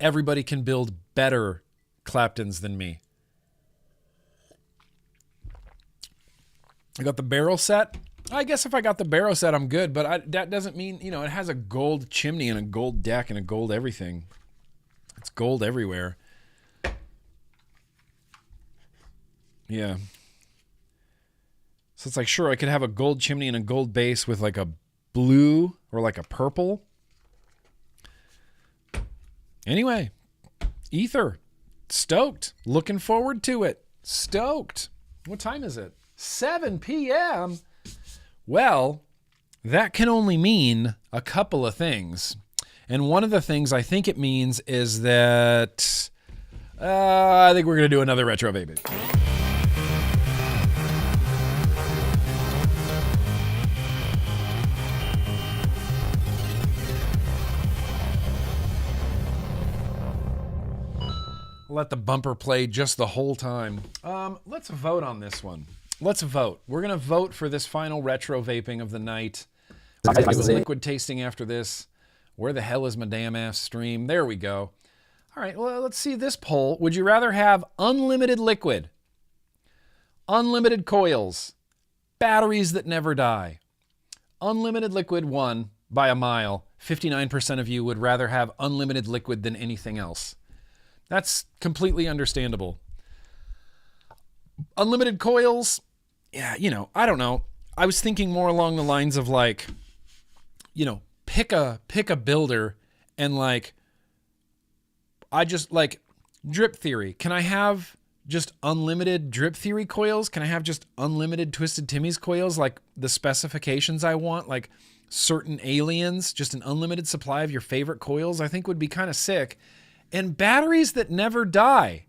everybody can build better Claptons than me. I got the barrel set. I guess if I got the barrel set, I'm good. But that doesn't mean, you know, it has a gold chimney and a gold deck and a gold everything. It's gold everywhere. Yeah. So it's like, sure, I could have a gold chimney and a gold base with like a blue or like a purple. Anyway, Ether. Stoked. Looking forward to it. Stoked. What time is it? 7 p.m. Well, that can only mean a couple of things. And one of the things I think it means is that I think we're going to do another retro vaping. Let the bumper play just the whole time. Let's vote on this one. Let's vote. We're going to vote for this final retro vaping of the night. We're going to do a liquid tasting after this. Where the hell is my damn ass stream? There we go. All right, well, let's see this poll. Would you rather have unlimited liquid, unlimited coils, batteries that never die? Unlimited liquid won by a mile. 59% of you would rather have unlimited liquid than anything else. That's completely understandable. Unlimited coils, yeah, you know, I don't know. I was thinking more along the lines of like, you know, pick a builder and like, I just like drip theory. Can I have just unlimited drip theory coils? Can I have just unlimited Twisted Timmy's coils? Like the specifications I want, like certain aliens, just an unlimited supply of your favorite coils, I think would be kind of sick. And batteries that never die.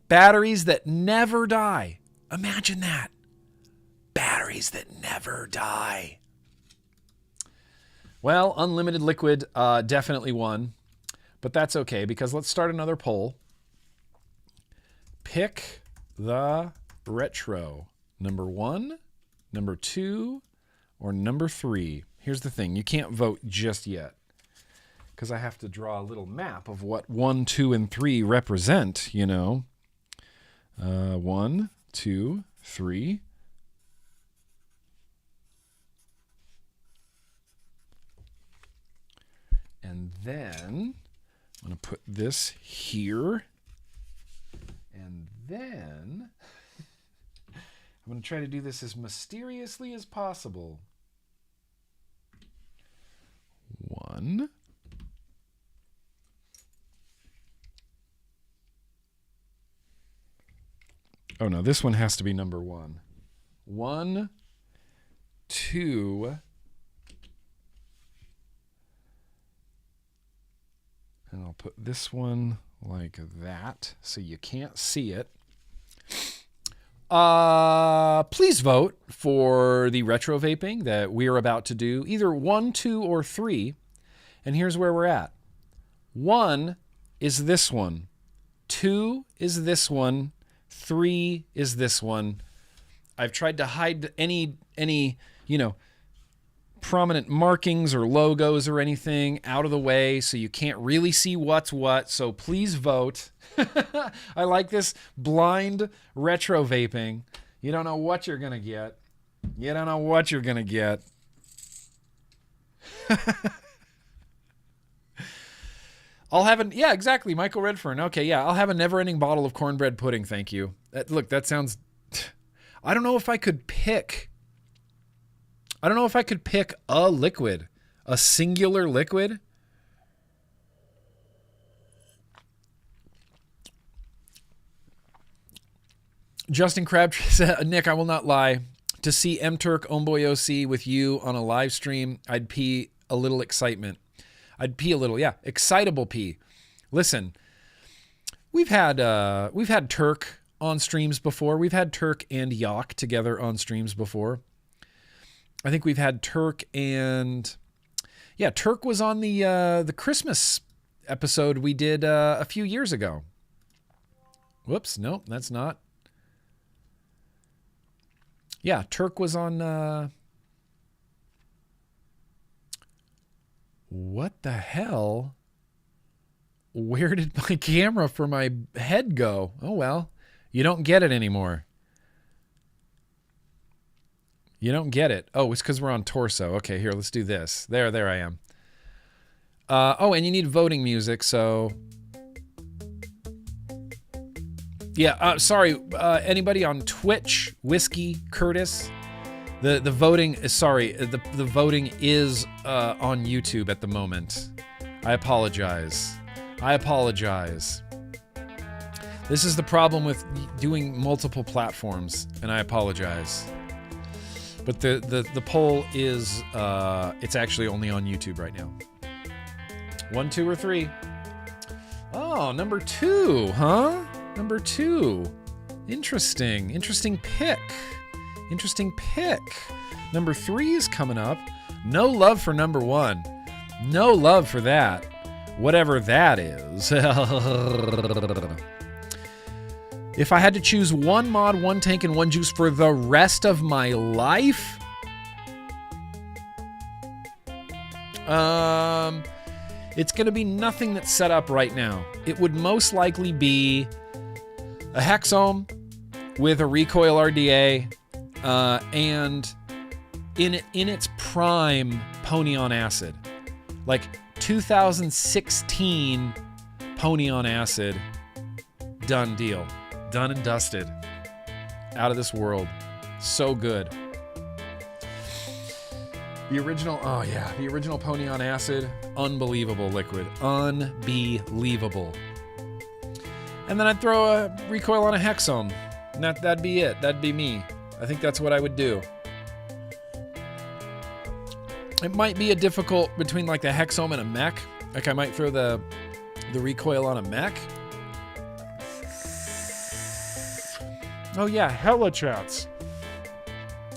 Batteries that never die. Imagine that. Batteries that never die. Well, unlimited liquid definitely won. But that's okay, because let's start another poll. Pick the retro. Number 1, number 2, or number 3. Here's the thing. You can't vote just yet, because I have to draw a little map of what 1, 2, and 3 represent, you know. 1, 2, 3. And then I'm going to put this here. And then I'm going to try to do this as mysteriously as possible. 1. Oh no, this one has to be number 1. 1, 2, and I'll put this one like that so you can't see it. Please vote for the retro vaping that we are about to do, either 1, 2, or 3. And here's where we're at. 1 is this one. 2 is this one. 3 is this one. I've tried to hide any, you know, prominent markings or logos or anything out of the way so you can't really see what's what. So please vote. I like this blind retro vaping. You don't know what you're going to get. You don't know what you're going to get. I'll have an, yeah, exactly. Michael Redfern. Okay, yeah, I'll have a never-ending bottle of cornbread pudding. Thank you. Look, that sounds, I don't know if I could pick a liquid, a singular liquid. Justin Crabtree said, Nick, I will not lie. To see M Turk Omboy OC with you on a live stream, I'd pee a little excitement. I'd pee a little, yeah, excitable pee. Listen, we've had Turk on streams before. We've had Turk and Yak together on streams before. I think we've had Turk and, yeah, Turk was on the Christmas episode we did a few years ago. Whoops, nope, that's not. Yeah, Turk was on What the hell? Where did my camera for my head go? Oh, well, you don't get it anymore. You don't get it. Oh, it's because we're on torso. Okay, here, let's do this. There I am. Oh, and you need voting music, so... Yeah, sorry, anybody on Twitch, Whiskey, Curtis, the voting is, sorry, the voting is on YouTube at the moment. I apologize. This is the problem with doing multiple platforms, and I apologize. But the poll is, it's actually only on YouTube right now. 1, 2, or 3? Oh, number 2, huh? Number 2. Interesting pick. Number 3 is coming up. No love for number 1. No love for that. Whatever that is. If I had to choose 1 mod, 1 tank, and 1 juice for the rest of my life, it's going to be nothing that's set up right now. It would most likely be a Hexome with a recoil RDA, and in its prime, Pony on Acid. Like 2016 Pony on Acid, done deal. Done and dusted. Out of this world. So good. The original, oh yeah, the original Pony on Acid, unbelievable liquid. Unbelievable. And then I'd throw a recoil on a Hexome. And that'd be it. That'd be me. I think that's what I would do. It might be a difficult between like the Hexome and a mech. Like I might throw the recoil on a mech. Oh yeah, hella chats.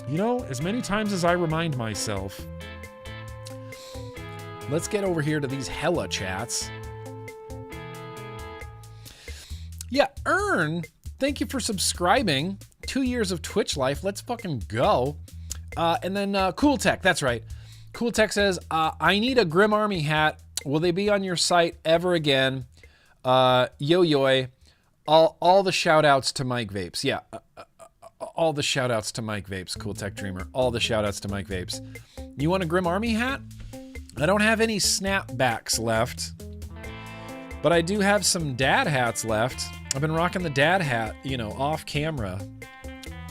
You know, as many times as I remind myself, let's get over here to these hella chats. Yeah, Earn, thank you for subscribing. 2 years of Twitch life. Let's fucking go. And then Cool Tech, that's right. Cool Tech says, I need a Grimm Army hat. Will they be on your site ever again? Yo-yoy. All the shout outs to MikeVapes. Yeah. All the shout outs to MikeVapes, Cool Tech Dreamer. All the shout outs to MikeVapes. You want a Grimm Army hat? I don't have any snapbacks left, but I do have some dad hats left. I've been rocking the dad hat, off camera.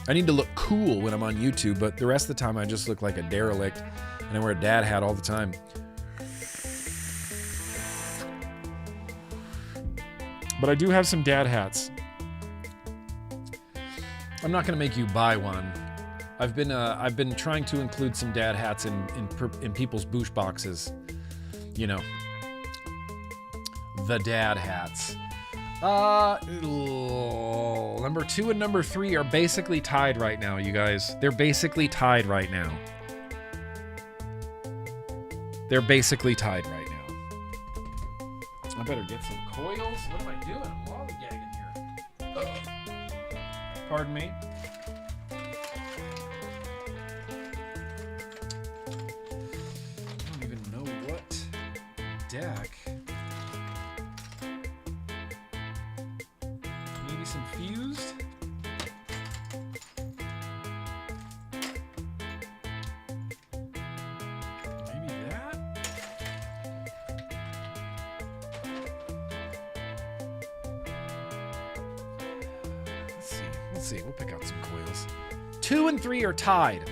I need to look cool when I'm on YouTube, but the rest of the time I just look like a derelict, and I wear a dad hat all the time. But I do have some dad hats. I'm not going to make you buy one. I've been trying to include some dad hats in people's boosh boxes. The dad hats. Number 2 and number 3 are basically tied right now, you guys. They're basically tied right now. I better get some coils. What am I doing? I'm lollygagging here. Pardon me. I don't even know what deck. Maybe some fused? Maybe that? Let's see. We'll pick out some coils. 2 and 3 are tied.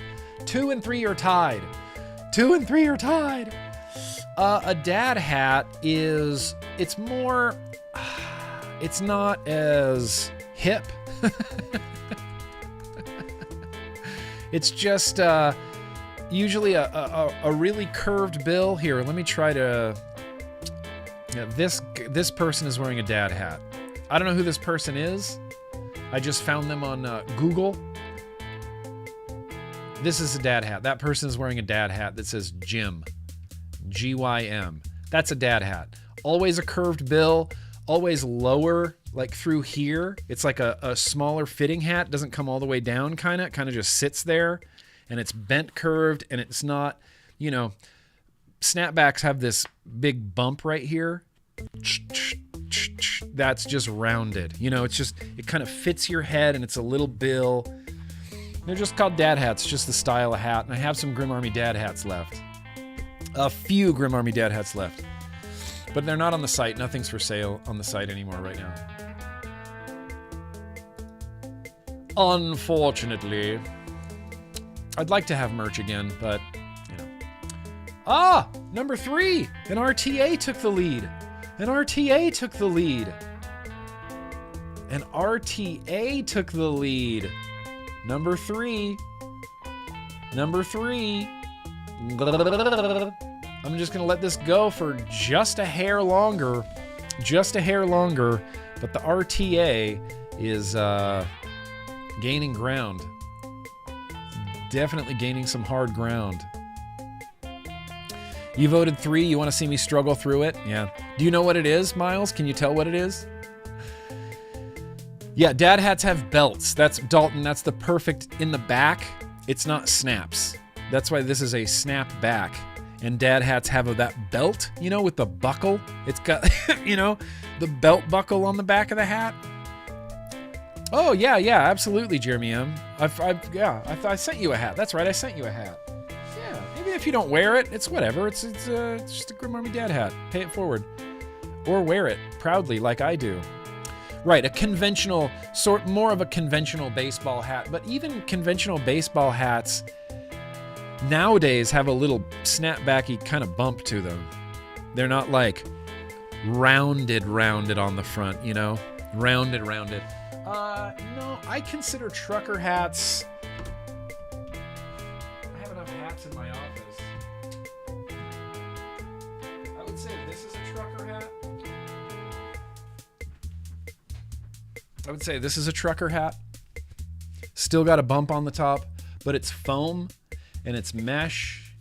A dad hat it's more, it's not as hip. It's just usually a really curved bill. Here, let me try to, this person is wearing a dad hat. I don't know who this person is. I just found them on Google. This is a dad hat. That person is wearing a dad hat that says Gym. G-Y-M. That's a dad hat. Always a curved bill, always lower, like through here. It's like a smaller fitting hat. Doesn't come all the way down, kind of just sits there. And it's bent curved, and it's not, snapbacks have this big bump right here. That's just rounded. It kind of fits your head and it's a little bill. They're just called dad hats, just the style of hat. And I have some Grimm Army dad hats left. A few Grimm Army dad hats left. But they're not on the site. Nothing's for sale on the site anymore right now. Unfortunately. I'd like to have merch again, but, number 3. An RTA took the lead. An RTA took the lead. An RTA took the lead. Number 3. Number 3. I'm just going to let this go for just a hair longer. Just a hair longer. But the RTA is gaining ground. Definitely gaining some hard ground. You voted 3. You want to see me struggle through it? Yeah. Do you know what it is, Miles? Can you tell what it is? Yeah, dad hats have belts. That's Dalton. That's the perfect in the back. It's not snaps. That's why this is a snap back. And dad hats have that belt, with the buckle. It's got, the belt buckle on the back of the hat. Oh, yeah, absolutely, Jeremy M. I sent you a hat. That's right, I sent you a hat. Yeah, maybe if you don't wear it, it's whatever. It's just a Grimm Army dad hat. Pay it forward. Or wear it proudly like I do. Right, a conventional, more of a conventional baseball hat. But even conventional baseball hats nowadays have a little snapbacky kind of bump to them. They're not like rounded on the front, Rounded. No, I consider trucker hats. I have enough hats in my office. I would say this is a trucker hat. I would say this is a trucker hat. Still got a bump on the top, but it's foam and it's mesh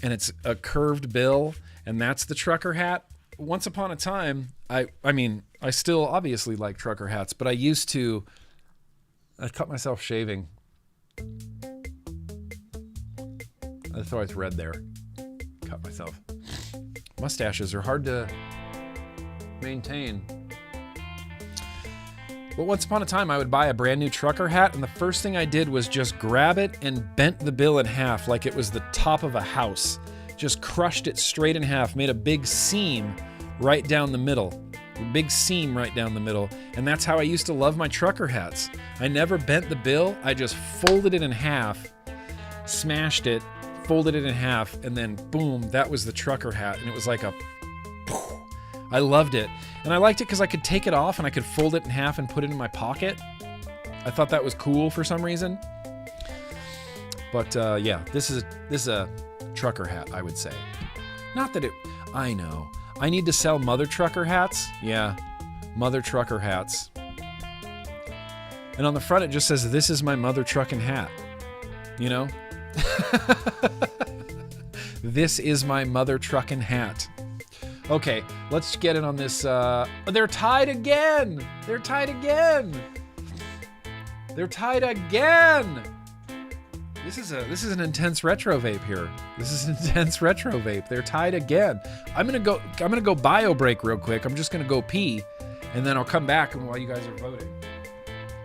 and it's a curved bill, and that's the trucker hat. Once upon a time, I still obviously like trucker hats, but I cut myself shaving. I thought it's red there. Cut myself. Mustaches are hard to maintain. But once upon a time, I would buy a brand new trucker hat, and the first thing I did was just grab it and bent the bill in half like it was the top of a house. Just crushed it straight in half, made a big seam right down the middle. A big seam right down the middle. And that's how I used to love my trucker hats. I never bent the bill. I just folded it in half, smashed it, folded it in half, and then boom, that was the trucker hat. And it was like I loved it. And I liked it because I could take it off and I could fold it in half and put it in my pocket. I thought that was cool for some reason. But yeah, this is a trucker hat, I would say. Not that I know. I need to sell mother trucker hats. Yeah, mother trucker hats. And on the front it just says, "This is my mother trucking hat." This is my mother trucking hat. Okay, let's get in on this. They're tied again. They're tied again. They're tied again. This is an intense retro vape here. This is an intense retro vape. They're tied again. I'm gonna go bio break real quick. I'm just gonna go pee, and then I'll come back while you guys are voting.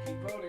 Keep voting.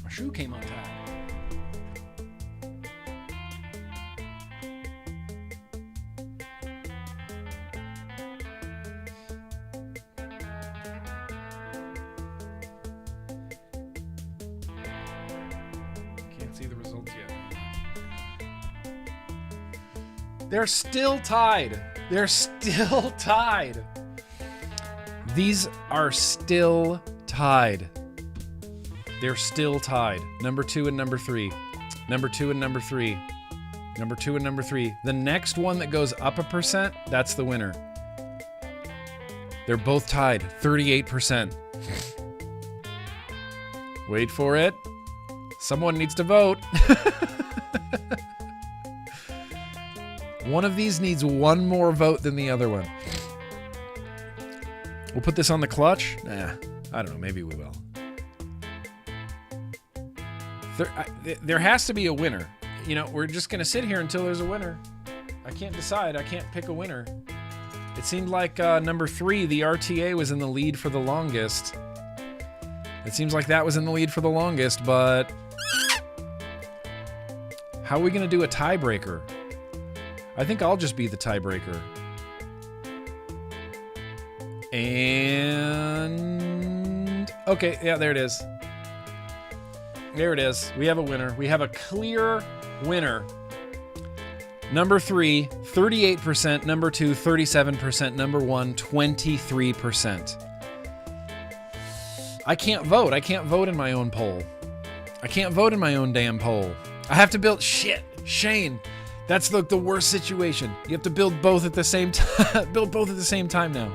My shoe came untied. They're still tied. They're still tied. These are still tied. They're still tied. Number 2 and number 3. Number 2 and number 3. Number 2 and number 3. The next one that goes up a percent, that's the winner. They're both tied. 38%. Wait for it. Someone needs to vote. One of these needs one more vote than the other one. We'll put this on the clutch? Nah, I don't know. Maybe we will. There has to be a winner. You know, we're just going to sit here until there's a winner. I can't decide. I can't pick a winner. It seemed like number 3, the RTA, was in the lead for the longest. It seems like that was in the lead for the longest, but how are we going to do a tiebreaker? I think I'll just be the tiebreaker. And okay, yeah, there it is. There it is. We have a winner. We have a clear winner. Number 3, 38%. Number 2, 37%. Number 1, 23%. I can't vote. I can't vote in my own poll. I can't vote in my own damn poll. I have to build shit. Shane, that's the worst situation. You have to build both at the same time. Build both at the same time now.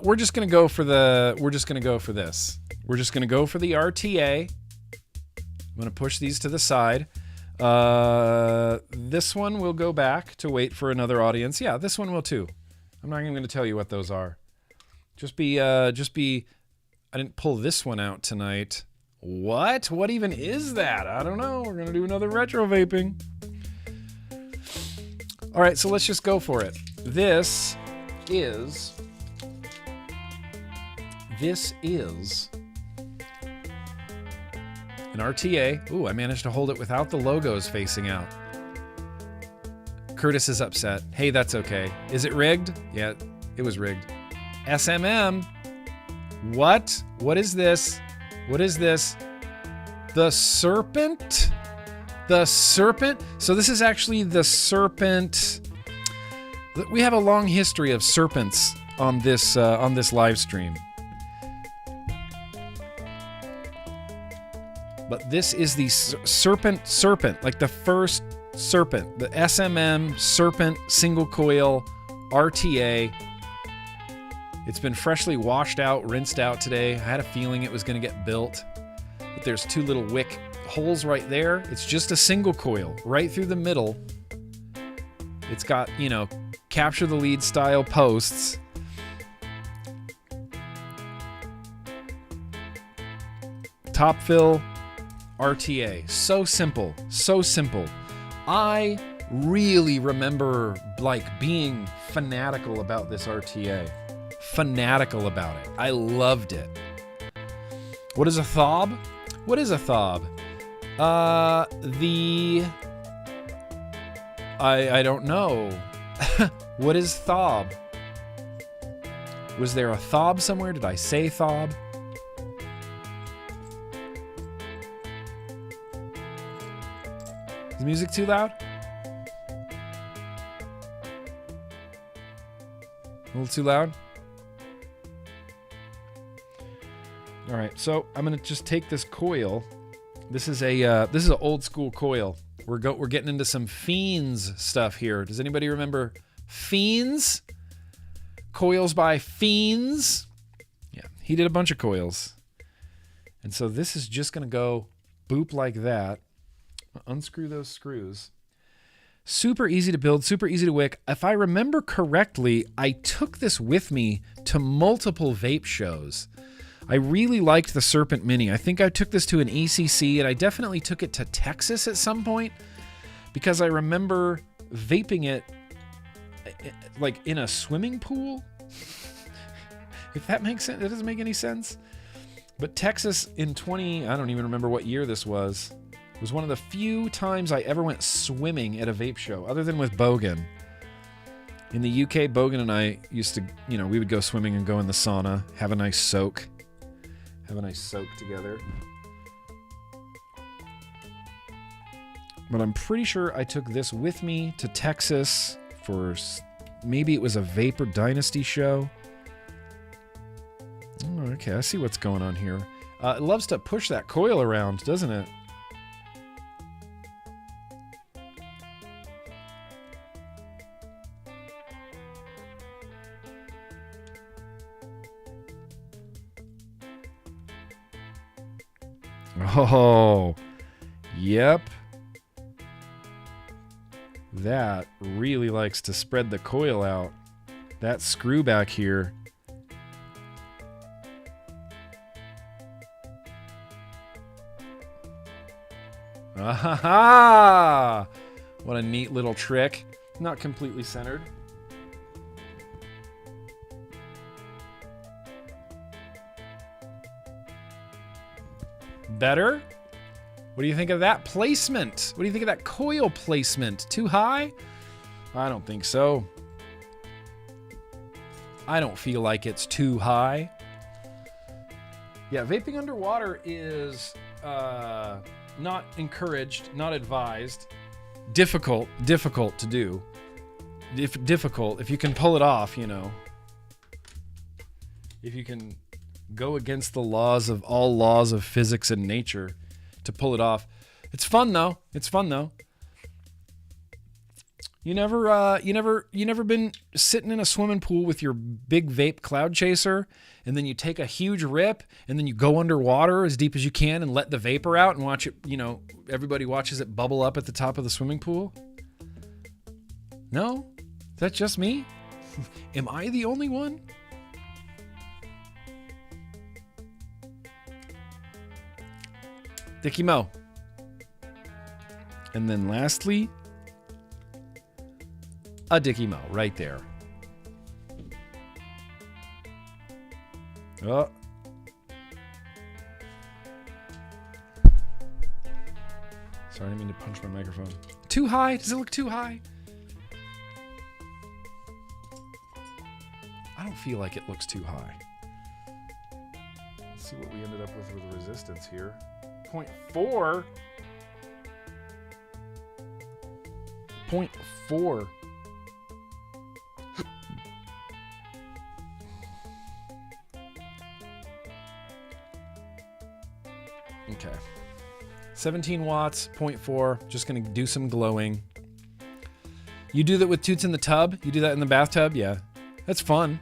We're just gonna go for this. We're just gonna go for the RTA. I'm gonna push these to the side. This one will go back to wait for another audience. Yeah, this one will too. I'm not even gonna tell you what those are. Just be. I didn't pull this one out tonight. What? What even is that? I don't know. We're gonna do another retro vaping. All right, so let's just go for it. This is an RTA. Ooh, I managed to hold it without the logos facing out. Curtis is upset. Hey, that's okay. Is it rigged? Yeah, it was rigged. SMM. What? What is this? What is this? The Serpent? The Serpent? So this is actually the Serpent. We have a long history of serpents on this live stream. But this is the Serpent, like the first Serpent, the SMM Serpent single coil RTA. It's been freshly washed out, rinsed out today. I had a feeling it was going to get built, but there's 2 little wick holes right there. It's just a single coil right through the middle. It's got, you know, capture the lead style posts. Top fill RTA. So simple. So simple. I really remember like being fanatical about this RTA. Fanatical about it. I loved it. What is a thob? What is a thob? I don't know. What is thob? Was there a thob somewhere? Did I say thob? Is the music too loud? A little too loud? All right, so I'm gonna just take this coil. This is an old school coil. We're getting into some Fiends stuff here. Does anybody remember Fiends? Coils by Fiends? Yeah, he did a bunch of coils. And so this is just gonna go boop like that. Unscrew those screws. Super easy to build, super easy to wick. If I remember correctly, I took this with me to multiple vape shows. I really liked the Serpent Mini. I think I took this to an ECC, and I definitely took it to Texas at some point because I remember vaping it like in a swimming pool. If that makes sense. That doesn't make any sense. But Texas in I don't even remember what year this was. It was one of the few times I ever went swimming at a vape show, other than with Bogan. In the UK, Bogan and I used to, we would go swimming and go in the sauna, have a nice soak. Have a nice soak together. but I'm pretty sure I took this with me to Texas for maybe it was a Vapor Dynasty show. Oh, okay, I see what's going on here. It loves to push that coil around, doesn't it? Oh, yep. That really likes to spread the coil out. That screw back here. Ah, what a neat little trick. Not completely centered. Better? What do you think of that placement? What do you think of that coil placement? Too high? I don't think so. I don't feel like it's too high. Yeah, vaping underwater is not encouraged, not advised. Difficult to do. Difficult, if you can pull it off, you know. If you can go against the laws of all laws of physics and nature to pull it off. It's fun though. You never been sitting in a swimming pool with your big vape cloud chaser, and then you take a huge rip, and then you go underwater as deep as you can and let the vapor out and watch it, you know, everybody watches it bubble up at the top of the swimming pool? No? Is that just me? Am I the only one? Dicky Mo. And then lastly, a Dicky Mo right there. Oh. Sorry, I didn't mean to punch my microphone. Too high? Does it look too high? I don't feel like it looks too high. Let's see what we ended up with resistance here. 0.4. 0.4. Okay. 17 watts, 0.4. Just going to do some glowing. You do that with Toots in the tub? You do that in the bathtub? Yeah. That's fun.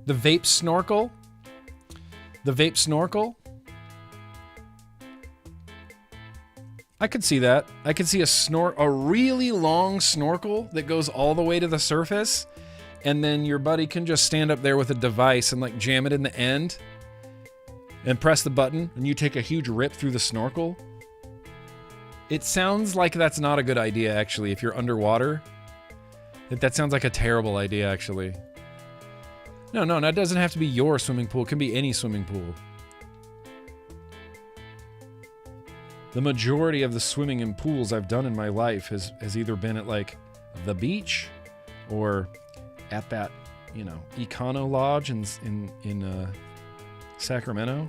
The vape snorkel. I could see that. I could see a really long snorkel that goes all the way to the surface, and then your buddy can just stand up there with a device and like jam it in the end and press the button, and you take a huge rip through the snorkel. It sounds like that's not a good idea, actually, if you're underwater. That sounds like a terrible idea, actually. No, that doesn't have to be your swimming pool. It can be any swimming pool. The majority of the swimming in pools I've done in my life has either been at like the beach or at that, you know, Econo Lodge in Sacramento.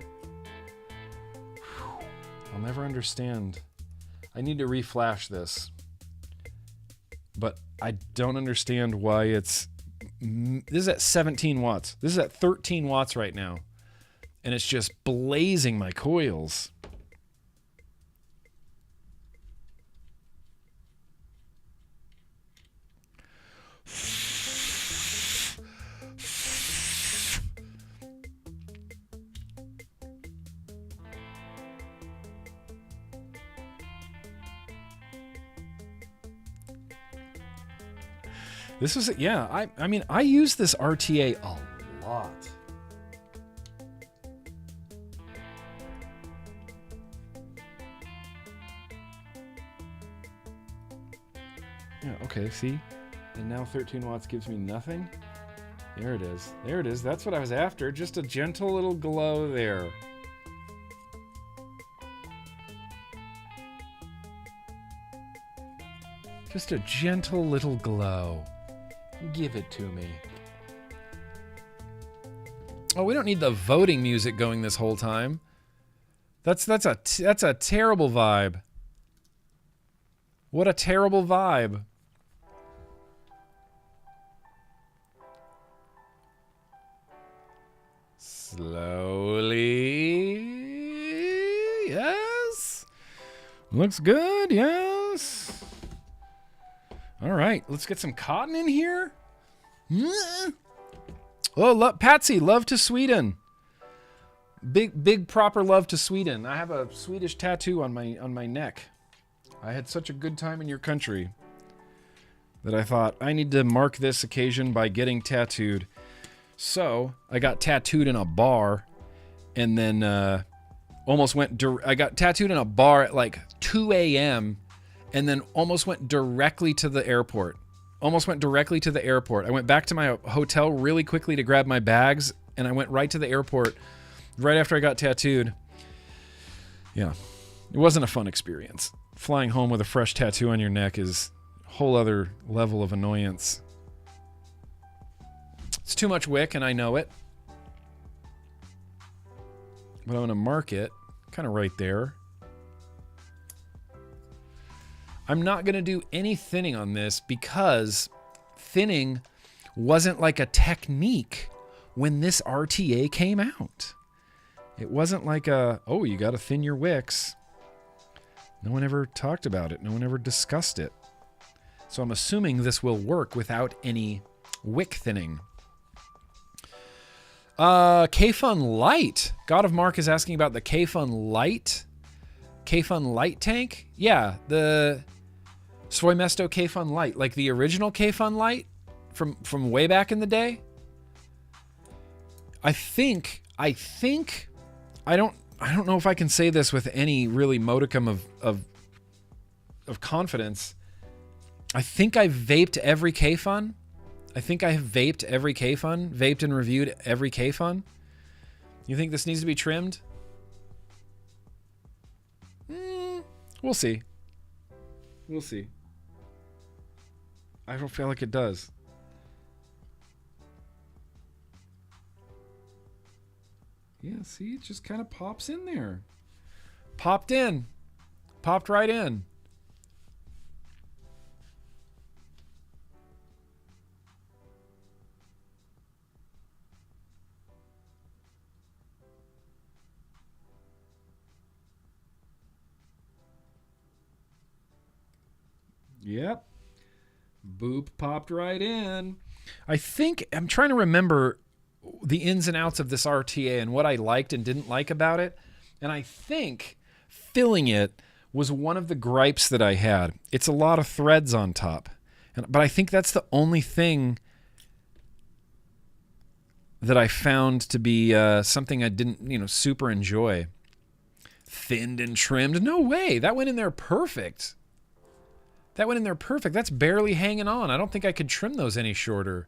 Whew. I'll never understand. I need to reflash this, but I don't understand why it's. This is at 17 watts. This is at 13 watts right now, and it's just blazing my coils. This is, yeah, I mean, I use this RTA a lot. Yeah, okay, see? And now 13 watts gives me nothing? There it is. There it is. That's what I was after. Just a gentle little glow there. Just a gentle little glow. Give it to me. Oh, we don't need the voting music going this whole time. That's a terrible vibe. What a terrible vibe. Slowly. Yes. Looks good. Yes. All right. Let's get some cotton in here. Oh, Patsy, love to Sweden. Big proper love to Sweden. I have a Swedish tattoo on my neck. I had such a good time in your country that I thought I need to mark this occasion by getting tattooed. So I got tattooed in a bar, and then I got tattooed in a bar at like 2 a.m. and then almost went directly to the airport. I went back to my hotel really quickly to grab my bags, and I went right to the airport right after I got tattooed. Yeah, it wasn't a fun experience. Flying home with a fresh tattoo on your neck is a whole other level of annoyance. It's too much wick, and I know it. But I'm going to mark it kind of right there. I'm not going to do any thinning on this because thinning wasn't like a technique when this RTA came out. It wasn't like oh, you got to thin your wicks. No one ever talked about it. No one ever discussed it. So I'm assuming this will work without any wick thinning. K-Fun Light. God of Mark is asking about the K-Fun Light. K-Fun Light tank? Yeah, the Soy Mesto K-Fun Light. Like the original K-Fun Light from way back in the day. I don't know if I can say this with any really modicum of confidence. I think I've vaped every K-Fun. I think I have vaped every K-Fun. Vaped and reviewed every K-Fun. You think this needs to be trimmed? We'll see. We'll see. I don't feel like it does. Yeah, see, it just kind of pops in there. Popped in. Popped right in. Yep. Boop popped right in. I'm trying to remember the ins and outs of this RTA and what I liked and didn't like about it. And I think filling it was one of the gripes that I had. It's a lot of threads on top. But I think that's the only thing that I found to be something I didn't, super enjoy. Thinned and trimmed. No way. That went in there perfect. That's barely hanging on. I don't think I could trim those any shorter.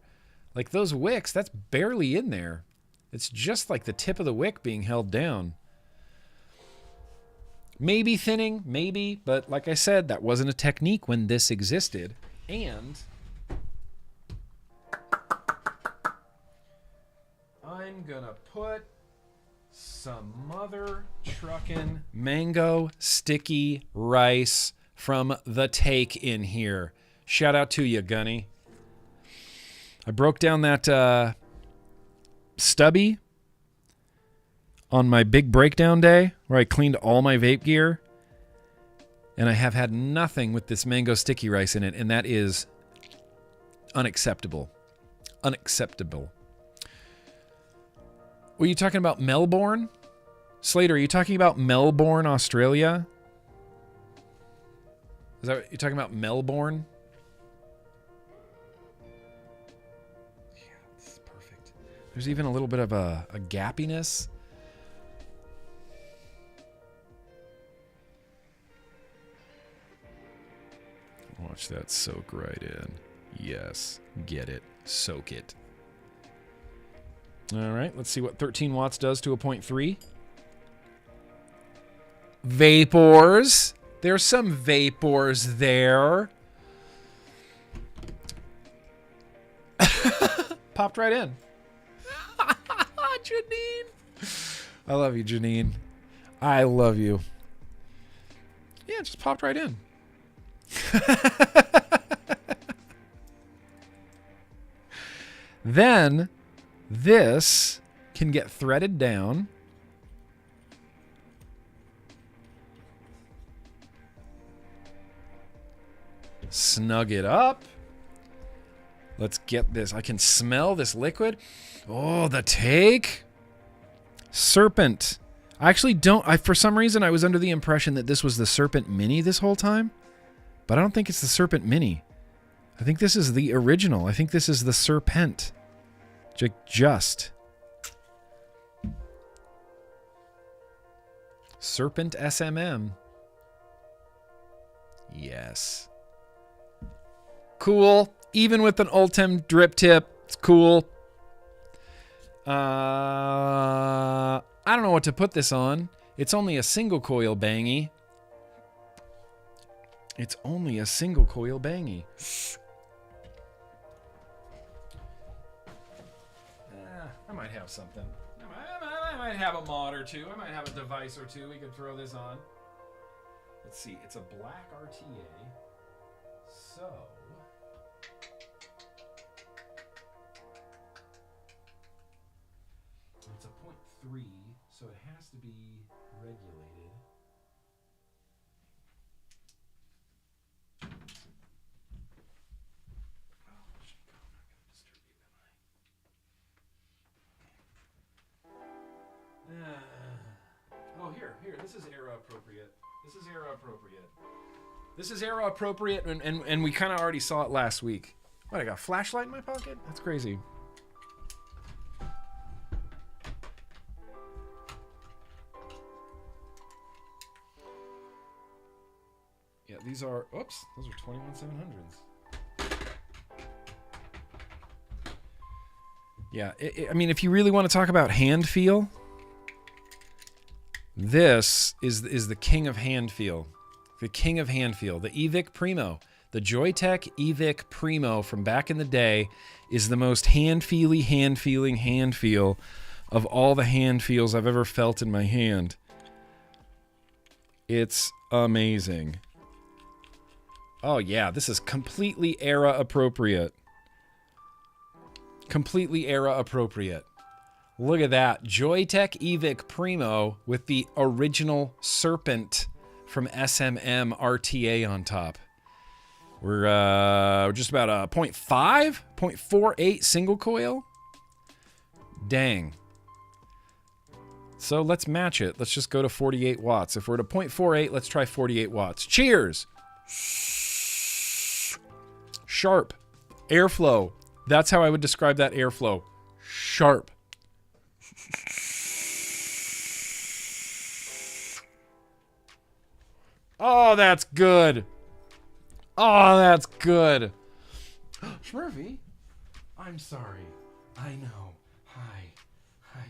Like those wicks, that's barely in there. It's just like the tip of the wick being held down. Maybe thinning, maybe. But like I said, that wasn't a technique when this existed. And I'm gonna put some mother truckin' mango sticky rice from the take in here. Shout out to you, Gunny. I broke down that stubby on my big breakdown day where I cleaned all my vape gear. And I have had nothing with this mango sticky rice in it, and that is unacceptable. Unacceptable. Were you talking about Melbourne? Slater, are you talking about Melbourne, Australia? Is that what you're talking about, Melbourne? Yeah, this is perfect. There's even a little bit of a gappiness. Watch that soak right in. Yes, get it. Soak it. All right, let's see what 13 watts does to a 0.3. Vapors. There's some vapors there. Popped right in. Janine. I love you, Janine. I love you. Yeah, it just popped right in. Then this can get threaded down. Snug it up. Let's get this. I can smell this liquid. Oh, the take. Serpent. I actually don't. For some reason, I was under the impression that this was the Serpent Mini this whole time. But I don't think it's the Serpent Mini. I think this is the original. I think this is the Serpent. Just. Serpent SMM. Yes. Cool. Even with an Ultem drip tip, it's cool. I don't know what to put this on. It's only a single coil bangy. It's only a single coil bangy. I might have something. I might have a mod or two. I might have a device or two we could throw this on. Let's see. It's a black RTA. So... it's a 0.3, so it has to be regulated. Oh, here. This is era appropriate. This is era appropriate, and we kind of already saw it last week. What, I got a flashlight in my pocket? That's crazy. Yeah, these are, oops, those are 21700s. Yeah, I mean, if you really want to talk about hand feel, this is the king of hand feel. The king of hand feel. The Evic Primo. The Joytech Evic Primo from back in the day is the most hand-feeling hand feel of all the hand feels I've ever felt in my hand. It's amazing. Oh yeah, this is completely era appropriate. Completely era appropriate. Look at that. Joytech Evic Primo with the original Serpent from SMM RTA on top. We're just about a 0.5, 0.48 single coil. Dang. So let's match it. Let's just go to 48 watts. If we're at a 0.48, let's try 48 watts. Cheers! Sharp. Airflow. That's how I would describe that airflow. Sharp. Oh, that's good. Oh, that's good. Smurfy, I'm sorry. I know. Hi,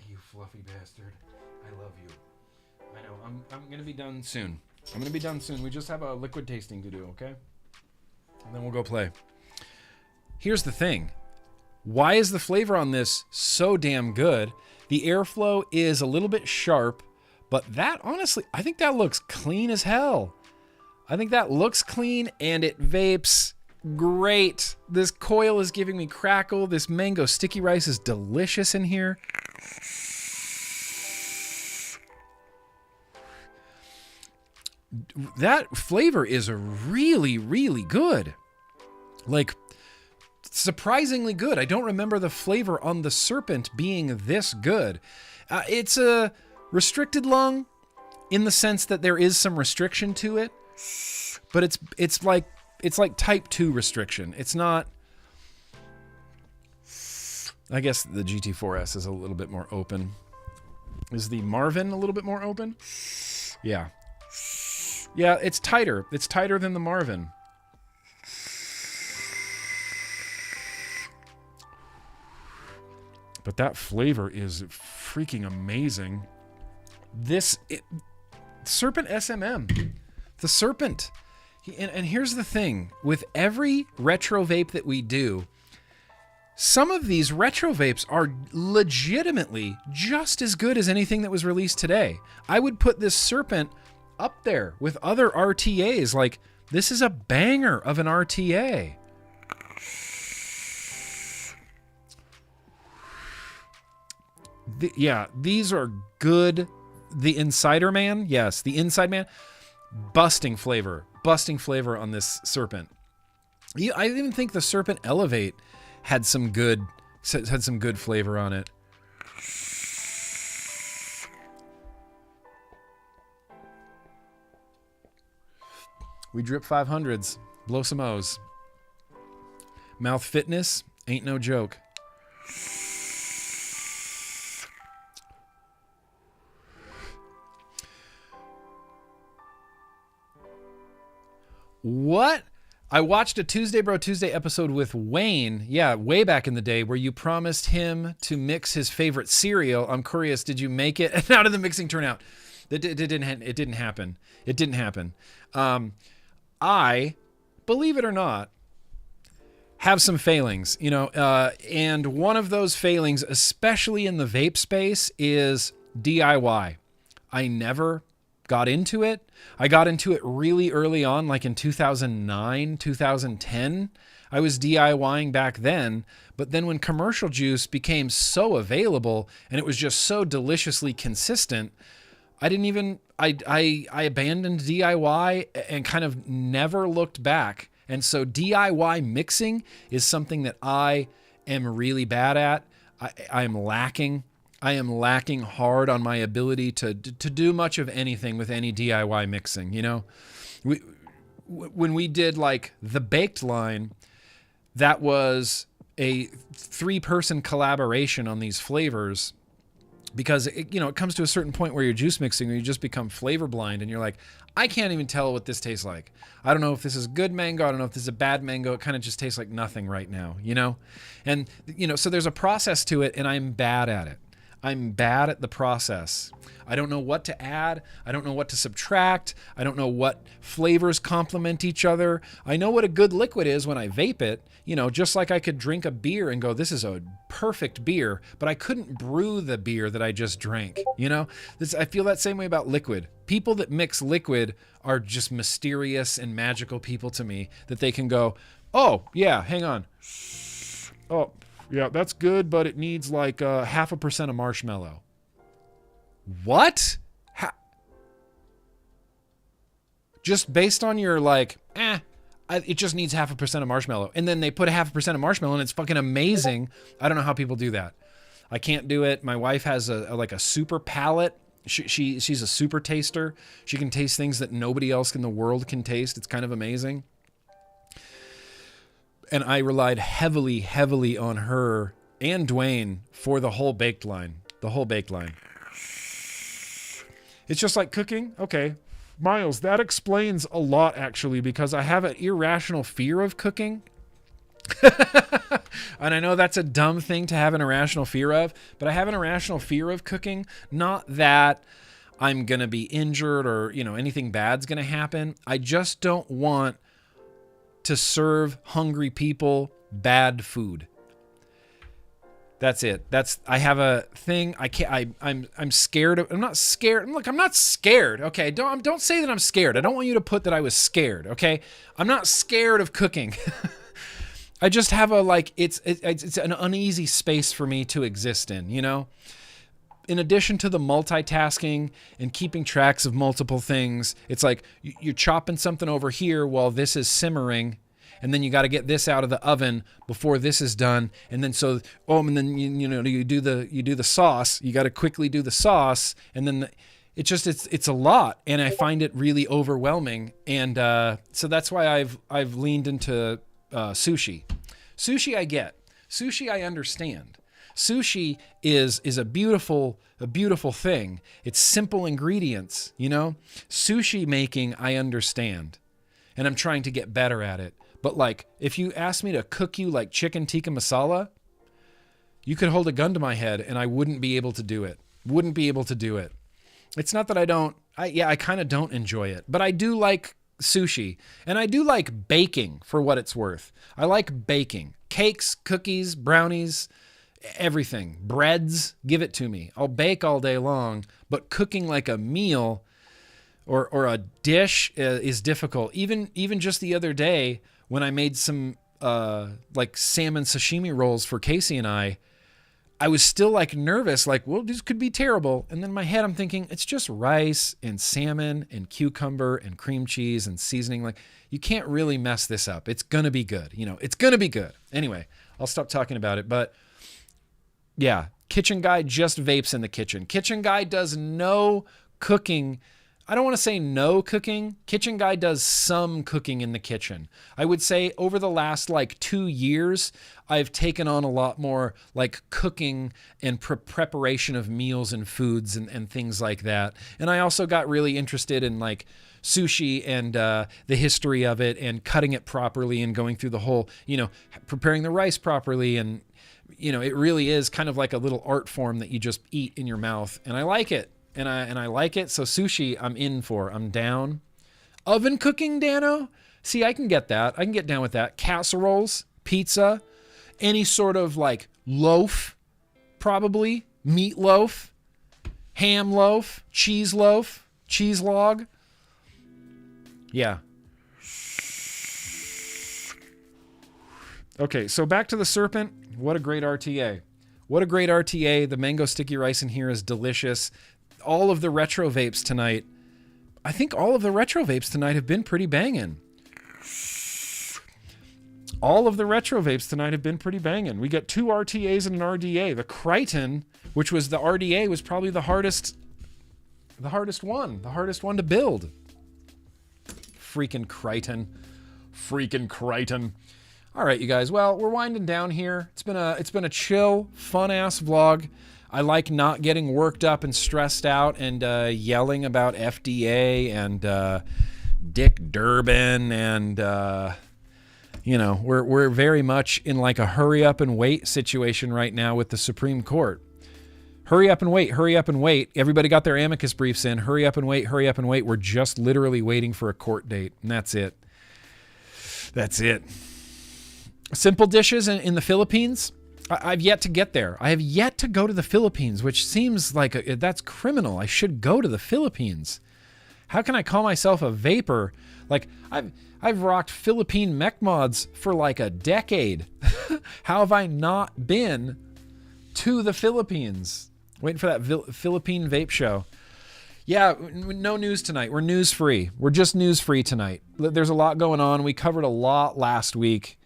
you fluffy bastard. I love you. I know. I'm gonna be done soon. We just have a liquid tasting to do, okay? And then we'll go play. Here's the thing. Why is the flavor on this so damn good? The airflow is a little bit sharp, but that, honestly, I think that looks clean as hell. I think that looks clean, and it vapes great. This coil is giving me crackle. This mango sticky rice is delicious in here. That flavor is really, really good. Like, surprisingly good. I don't remember the flavor on the Serpent being this good. It's a restricted lung in the sense that there is some restriction to it, but it's like type 2 restriction. It's not. I guess the GT4S is a little bit more open. Is the Marvin a little bit more open? Yeah. Yeah, it's tighter. It's tighter than the Marvin. But that flavor is freaking amazing. Serpent SMM. The Serpent. And here's the thing. With every retro vape that we do, some of these retro vapes are legitimately just as good as anything that was released today. I would put this Serpent up there with other RTAs like This is a banger of an RTA. Yeah, these are good. The Insider Man, yes, the Inside Man, busting flavor on this Serpent. I even think the Serpent Elevate had some good flavor on it. We drip 500s, blow some O's. Mouth fitness ain't no joke. What? I watched a Tuesday Bro Tuesday episode with Wayne, yeah, way back in the day, where you promised him to mix his favorite cereal. I'm curious, did you make it? And how did the mixing turn out? It didn't happen. It didn't happen. I, believe it or not, have some failings, and one of those failings, especially in the vape space, is DIY. I never got into it. I got into it really early on, like in 2009, 2010. I was DIYing back then, but then when commercial juice became so available and it was just so deliciously consistent, I abandoned DIY and kind of never looked back. And so DIY mixing is something that I am really bad at. I am lacking hard on my ability to do much of anything with any DIY mixing. When we did like the baked line, that was a 3-person collaboration on these flavors, because it comes to a certain point where you're juice mixing or you just become flavor blind and you're like, I can't even tell what this tastes like. I don't know if this is good mango. I don't know if this is a bad mango. It kind of just tastes like nothing right now, And, so there's a process to it and I'm bad at it. I'm bad at the process. I don't know what to add. I don't know what to subtract. I don't know what flavors complement each other. I know what a good liquid is when I vape it, just like I could drink a beer and go, this is a perfect beer, but I couldn't brew the beer that I just drank. I feel that same way about liquid. People that mix liquid are just mysterious and magical people to me, that they can go, oh yeah, hang on. Oh, yeah, that's good, but it needs like 0.5% of marshmallow. What? Just based on your it just needs 0.5% of marshmallow. And then they put 0.5% of marshmallow and it's fucking amazing. I don't know how people do that. I can't do it. My wife has a super palate. She's a super taster. She can taste things that nobody else in the world can taste. It's kind of amazing. And I relied heavily on her and Dwayne for the whole baked line. It's just like cooking. Okay, Miles, that explains a lot, actually, because I have an irrational fear of cooking. And I know that's a dumb thing to have an irrational fear of, but I have an irrational fear of cooking. Not that I'm going to be injured or, anything bad's going to happen. I just don't want to serve hungry people bad food. That's it. I have a thing. I'm scared of, I'm not scared. Look, I'm not scared. Okay. Don't say that I'm scared. I don't want you to put that I was scared. Okay. I'm not scared of cooking. I just have it's an uneasy space for me to exist in, In addition to the multitasking and keeping tracks of multiple things, it's like you're chopping something over here while this is simmering, and then you got to get this out of the oven before this is done, and then you do the sauce. You got to quickly do the sauce, and then it's a lot, and I find it really overwhelming, and so that's why I've leaned into sushi. Sushi I get. Sushi I understand. Sushi is a beautiful thing. It's simple ingredients, Sushi making I understand, and I'm trying to get better at it. But if you ask me to cook you like chicken tikka masala, you could hold a gun to my head and I wouldn't be able to do it. It's not that I kind of don't enjoy it, but I do like sushi, and I do like baking for what it's worth. I like baking. Cakes, cookies, brownies, everything. Breads, give it to me. I'll bake all day long, but cooking like a meal, or a dish is difficult. Even just the other day when I made some like salmon sashimi rolls for Casey and I was still like nervous, like, well, this could be terrible. And then in my head, I'm thinking it's just rice and salmon and cucumber and cream cheese and seasoning. Like, you can't really mess this up. It's going to be good. You know, it's going to be good. Anyway, I'll stop talking about it. But yeah, Kitchen Guy just vapes in the kitchen. Kitchen Guy does no cooking. I don't want to say no cooking. Kitchen Guy does some cooking in the kitchen. I would say over the last like 2 years, I've taken on a lot more like cooking and preparation of meals and foods and things like that. And I also got really interested in like sushi and the history of it and cutting it properly and going through the whole, you know, preparing the rice properly. And, you know, it really is kind of like a little art form that you just eat in your mouth. And I like it. And I like it. So sushi, I'm in for. I'm down. Oven cooking, Dano? See, I can get that. I can get down with that. Casseroles, pizza, any sort of like loaf, probably. Meatloaf, ham loaf, cheese log. Yeah. Okay, so back to the Serpent. What a great RTA. What a great RTA. The mango sticky rice in here is delicious. All of the retro vapes tonight, I think all of the retro vapes tonight have been pretty banging. All of the retro vapes tonight have been pretty banging. We got 2 RTAs and an RDA. The Crichton, which was the RDA, was probably the hardest one to build. Freaking Crichton. All right, you guys. Well, we're winding down here. It's been a chill, fun ass vlog. I like not getting worked up and stressed out and yelling about FDA and Dick Durbin and you know, we're very much in like a hurry up and wait situation right now with the Supreme Court. Hurry up and wait, hurry up and wait. Everybody got their amicus briefs in. Hurry up and wait, hurry up and wait. We're just literally waiting for a court date, and that's it. That's it. Simple dishes in the Philippines. I've yet to get there. I have yet to go to the Philippines, which seems like that's criminal. I should go to the Philippines. How can I call myself a vapor? Like I've rocked Philippine mech mods for like a decade. How have I not been to the Philippines? Waiting for that Philippine vape show. Yeah, no news tonight. We're news free. We're just news free tonight. There's a lot going on. We covered a lot last week.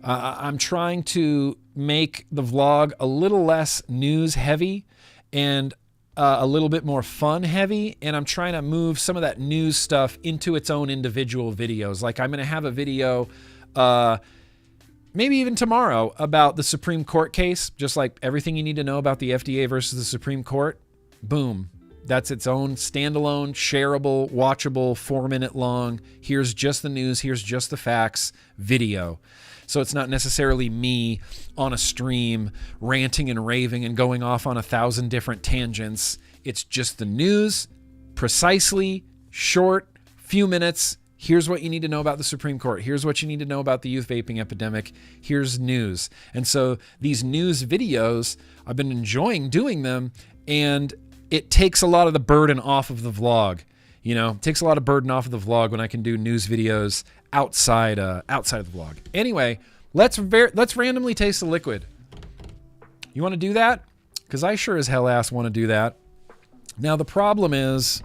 I'm trying to make the vlog a little less news heavy and a little bit more fun heavy. And I'm trying to move some of that news stuff into its own individual videos. Like I'm going to have a video, maybe even tomorrow, about the Supreme Court case, just like everything you need to know about the FDA versus the Supreme Court. Boom. That's its own standalone, shareable, watchable, 4-minute long. Here's just the news. Here's just the facts video. So it's not necessarily me on a stream ranting and raving and going off on 1,000 different tangents. It's just the news, precisely, short, few minutes. Here's what you need to know about the Supreme Court. Here's what you need to know about the youth vaping epidemic. Here's news. And so these news videos, I've been enjoying doing them, and it takes a lot of the burden off of the vlog. You know, it takes a lot of burden off of the vlog when I can do news videos outside of the vlog. Anyway, let's randomly taste the liquid. You want to do that? Because I sure as hell ass want to do that. Now the problem is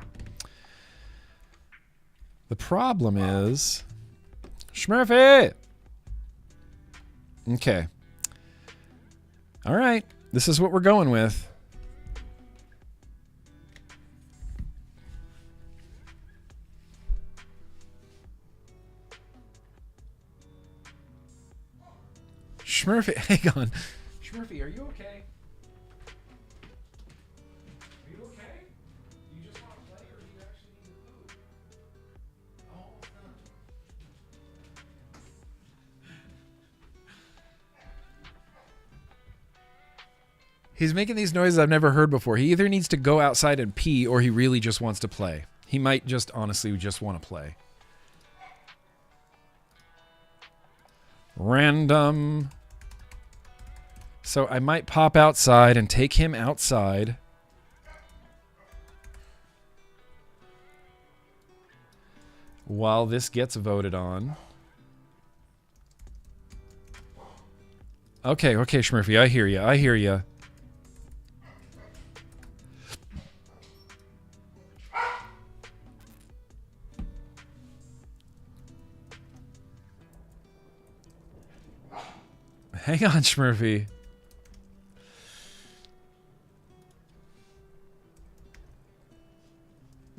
Schmurfy. Okay. All right. This is what we're going with. Schmurfy, hang on. Schmurfy, are you okay? Are you okay? You just want to play, or do you actually need to move? Oh, no. He's making these noises I've never heard before. He either needs to go outside and pee, or he really just wants to play. He might just honestly just want to play. Random. So I might pop outside and take him outside. while this gets voted on. Okay, Schmurphy, I hear you. Hang on, Schmurphy.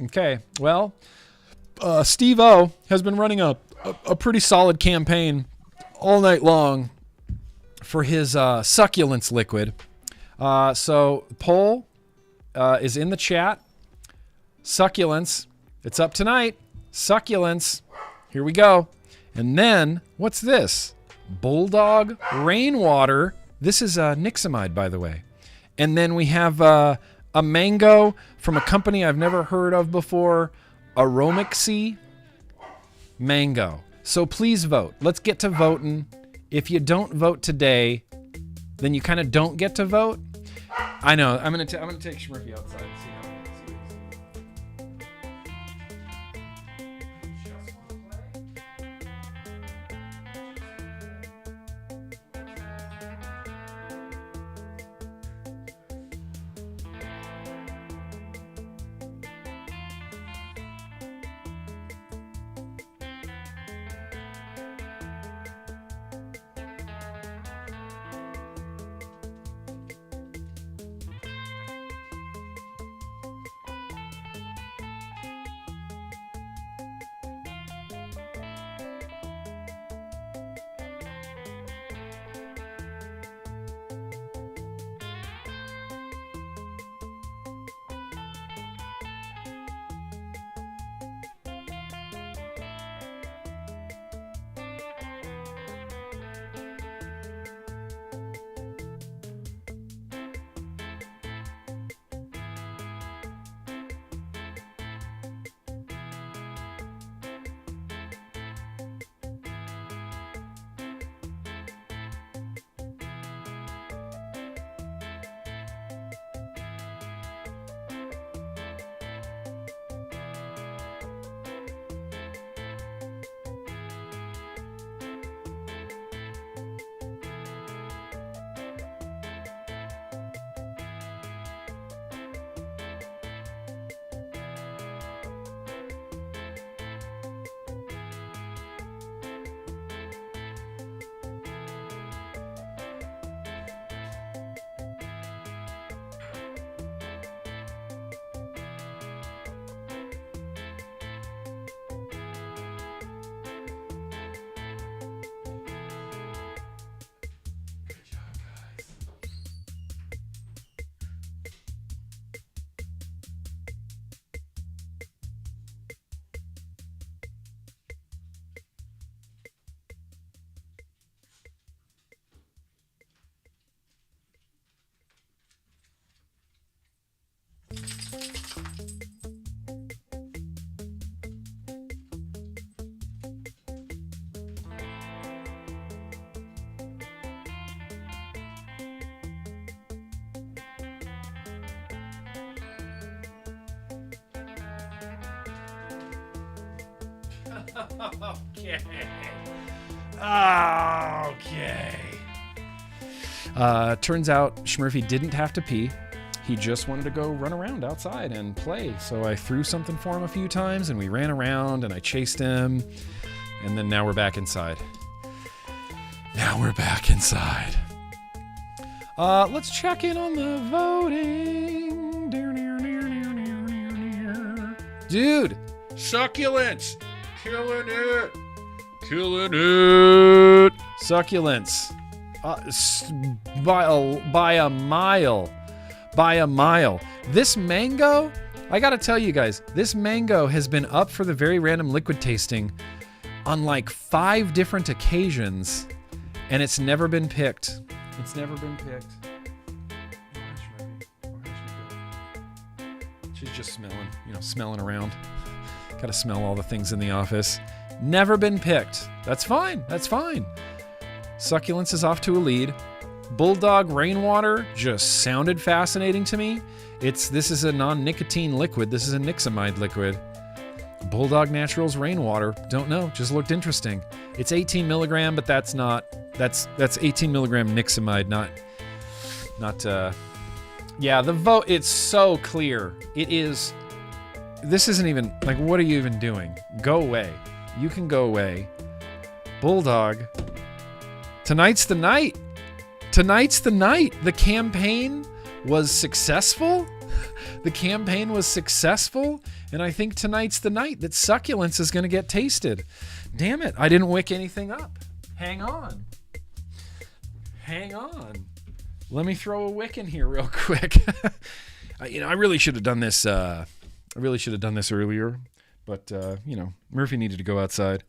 Okay, well, Steve O has been running a pretty solid campaign all night long for his succulents liquid. So poll is in the chat. Succulents, it's up tonight. Succulents, here we go. And then, what's this? Bulldog Rainwater. This is Nixamide, by the way. And then we have a mango from a company I've never heard of before, Aromixy Mango. So please vote. Let's get to voting. If you don't vote today, then you kind of don't get to vote. I know. I'm gonna take Schmurphy outside and see how it is. Okay. Turns out Schmurphy didn't have to pee. He just wanted to go run around outside and play. So I threw something for him a few times and we ran around and I chased him. And then now we're back inside. Let's check in on the voting. Dude, succulents. Killing it. Succulents. By a mile. This mango, I gotta tell you guys, this mango has been up for the very random liquid tasting on like 5 different occasions, and it's never been picked. She's just smelling around. Gotta smell all the things in the office. Never been picked. That's fine. Succulents is off to a lead. Bulldog Rainwater just sounded fascinating to me. This is a non-nicotine liquid. This is a Nixamide liquid. Bulldog Naturals rainwater. Don't know. Just looked interesting. It's 18 milligram, but that's 18 milligram nicosamide, not. Yeah, the vote. It's so clear. It is. This isn't even like. What are you even doing? Go away. You can go away. Bulldog. Tonight's the night. Tonight's the night. The campaign was successful. The campaign was successful, and I think tonight's the night that succulence is going to get tasted. Damn it, I didn't wick anything up. Hang on. Hang on. Let me throw a wick in here real quick. I really should have done this. I really should have done this earlier, but Murphy needed to go outside.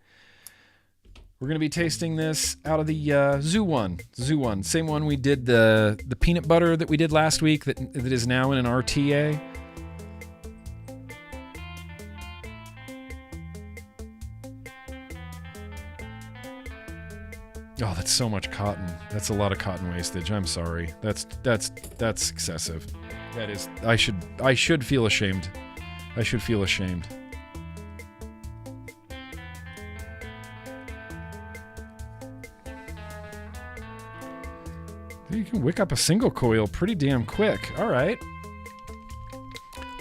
We're going to be tasting this out of the Zoo One. Same one we did the peanut butter that we did last week that is now in an RTA. Oh, that's so much cotton. That's a lot of cotton wastage. I'm sorry. That's excessive. That is. I should feel ashamed. I should feel ashamed. You can wick up a single coil pretty damn quick. All right.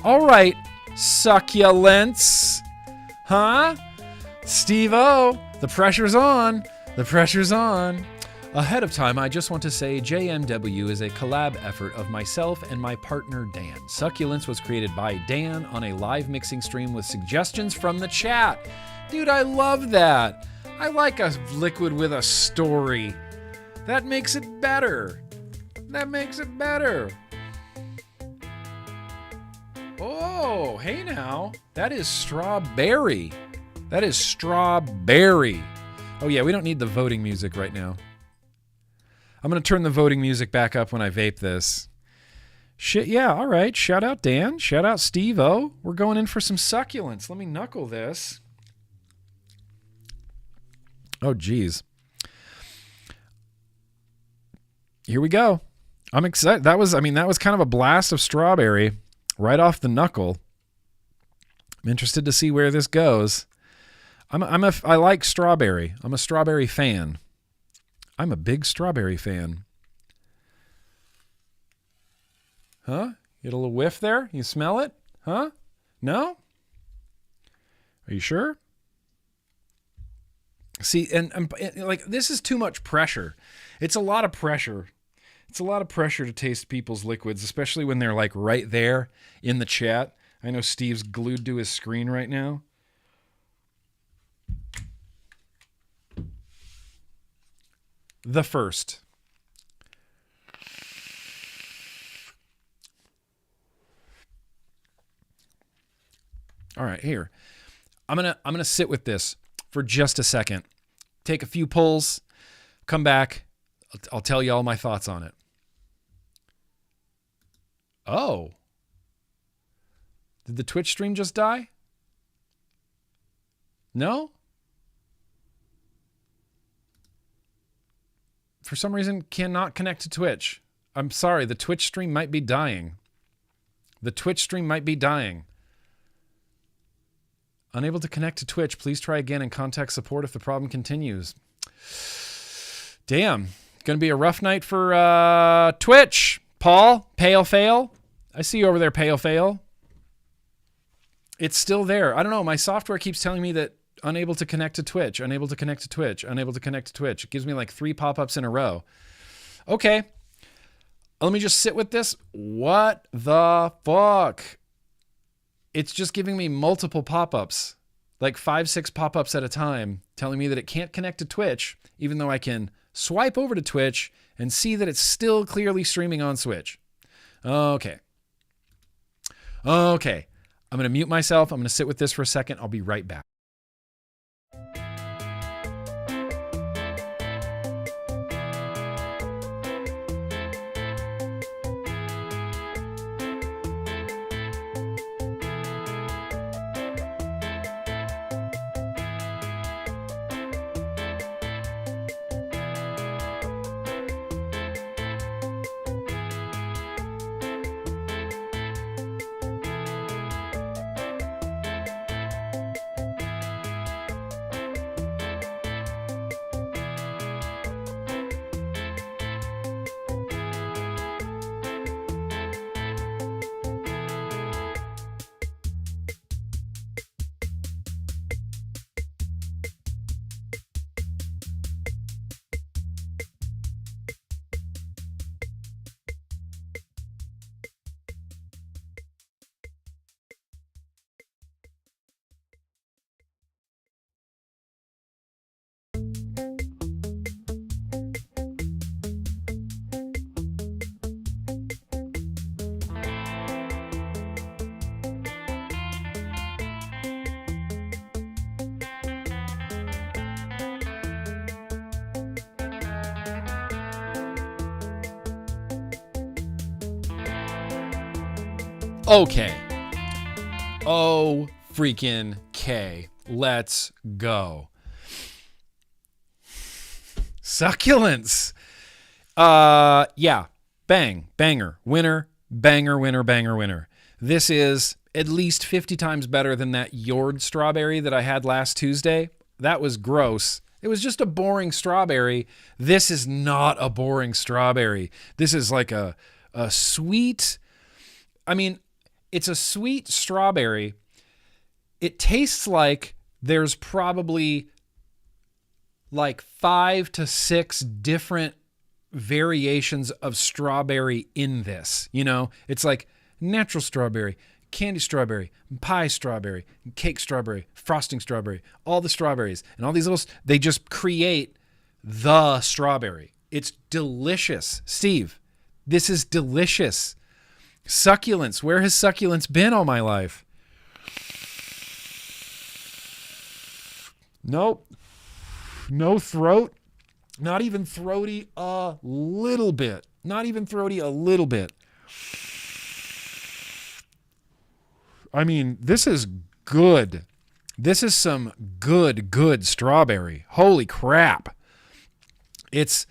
All right, succulents. Huh? Steve-O, the pressure's on. The pressure's on. Ahead of time, I just want to say JMW is a collab effort of myself and my partner Dan. Succulents was created by Dan on a live mixing stream with suggestions from the chat. Dude, I love that. I like a liquid with a story. That makes it better. That makes it better. Oh, hey now. That is strawberry. That is strawberry. Oh yeah, we don't need the voting music right now. I'm going to turn the voting music back up when I vape this. Shit, yeah, all right. Shout out Dan. Shout out Steve-O. We're going in for some succulents. Let me knuckle this. Oh, geez. Here we go. I'm excited. That was kind of a blast of strawberry right off the knuckle. I'm interested to see where this goes. I like strawberry. I'm a strawberry fan. I'm a big strawberry fan. Huh? Get a little whiff there? You smell it? Huh? No? Are you sure? See, and like this is too much pressure. It's a lot of pressure. It's a lot of pressure to taste people's liquids, especially when they're like right there in the chat. I know Steve's glued to his screen right now. The first. All right, here. I'm gonna sit with this for just a second. Take a few pulls, come back. I'll tell you all my thoughts on it. Oh. Did the Twitch stream just die? No? For some reason, cannot connect to Twitch. I'm sorry, the Twitch stream might be dying. The Twitch stream might be dying. Unable to connect to Twitch, please try again and contact support if the problem continues. Damn. Gonna be a rough night for Twitch. Paul, Pale Fail. I see you over there, Pale Fail. It's still there. I don't know. My software keeps telling me that unable to connect to Twitch, unable to connect to Twitch, unable to connect to Twitch. It gives me like 3 pop-ups in a row. Okay. Let me just sit with this. What the fuck? It's just giving me multiple pop-ups, like 5, 6 pop-ups at a time, telling me that it can't connect to Twitch, even though I can swipe over to Twitch and see that it's still clearly streaming on Switch. Okay. Okay. I'm going to mute myself. I'm going to sit with this for a second. I'll be right back. Okay. Oh, freaking K. Let's go. Succulents. Yeah. Bang. Banger. Winner. Banger, winner, banger, winner. This is at least 50 times better than that Yord strawberry that I had last Tuesday. That was gross. It was just a boring strawberry. This is not a boring strawberry. This is like a sweet, I mean, it's a sweet strawberry. It tastes like there's probably like 5 to 6 different variations of strawberry in this. You know, it's like natural strawberry, candy strawberry, pie strawberry, cake strawberry, frosting strawberry, all the strawberries and all these little, they just create the strawberry. It's delicious. Steve, this is delicious. Succulents. Where has succulents been all my life? Nope. No throat. Not even throaty a little bit. Not even throaty a little bit. I mean, this is good. This is some good strawberry. Holy crap. It's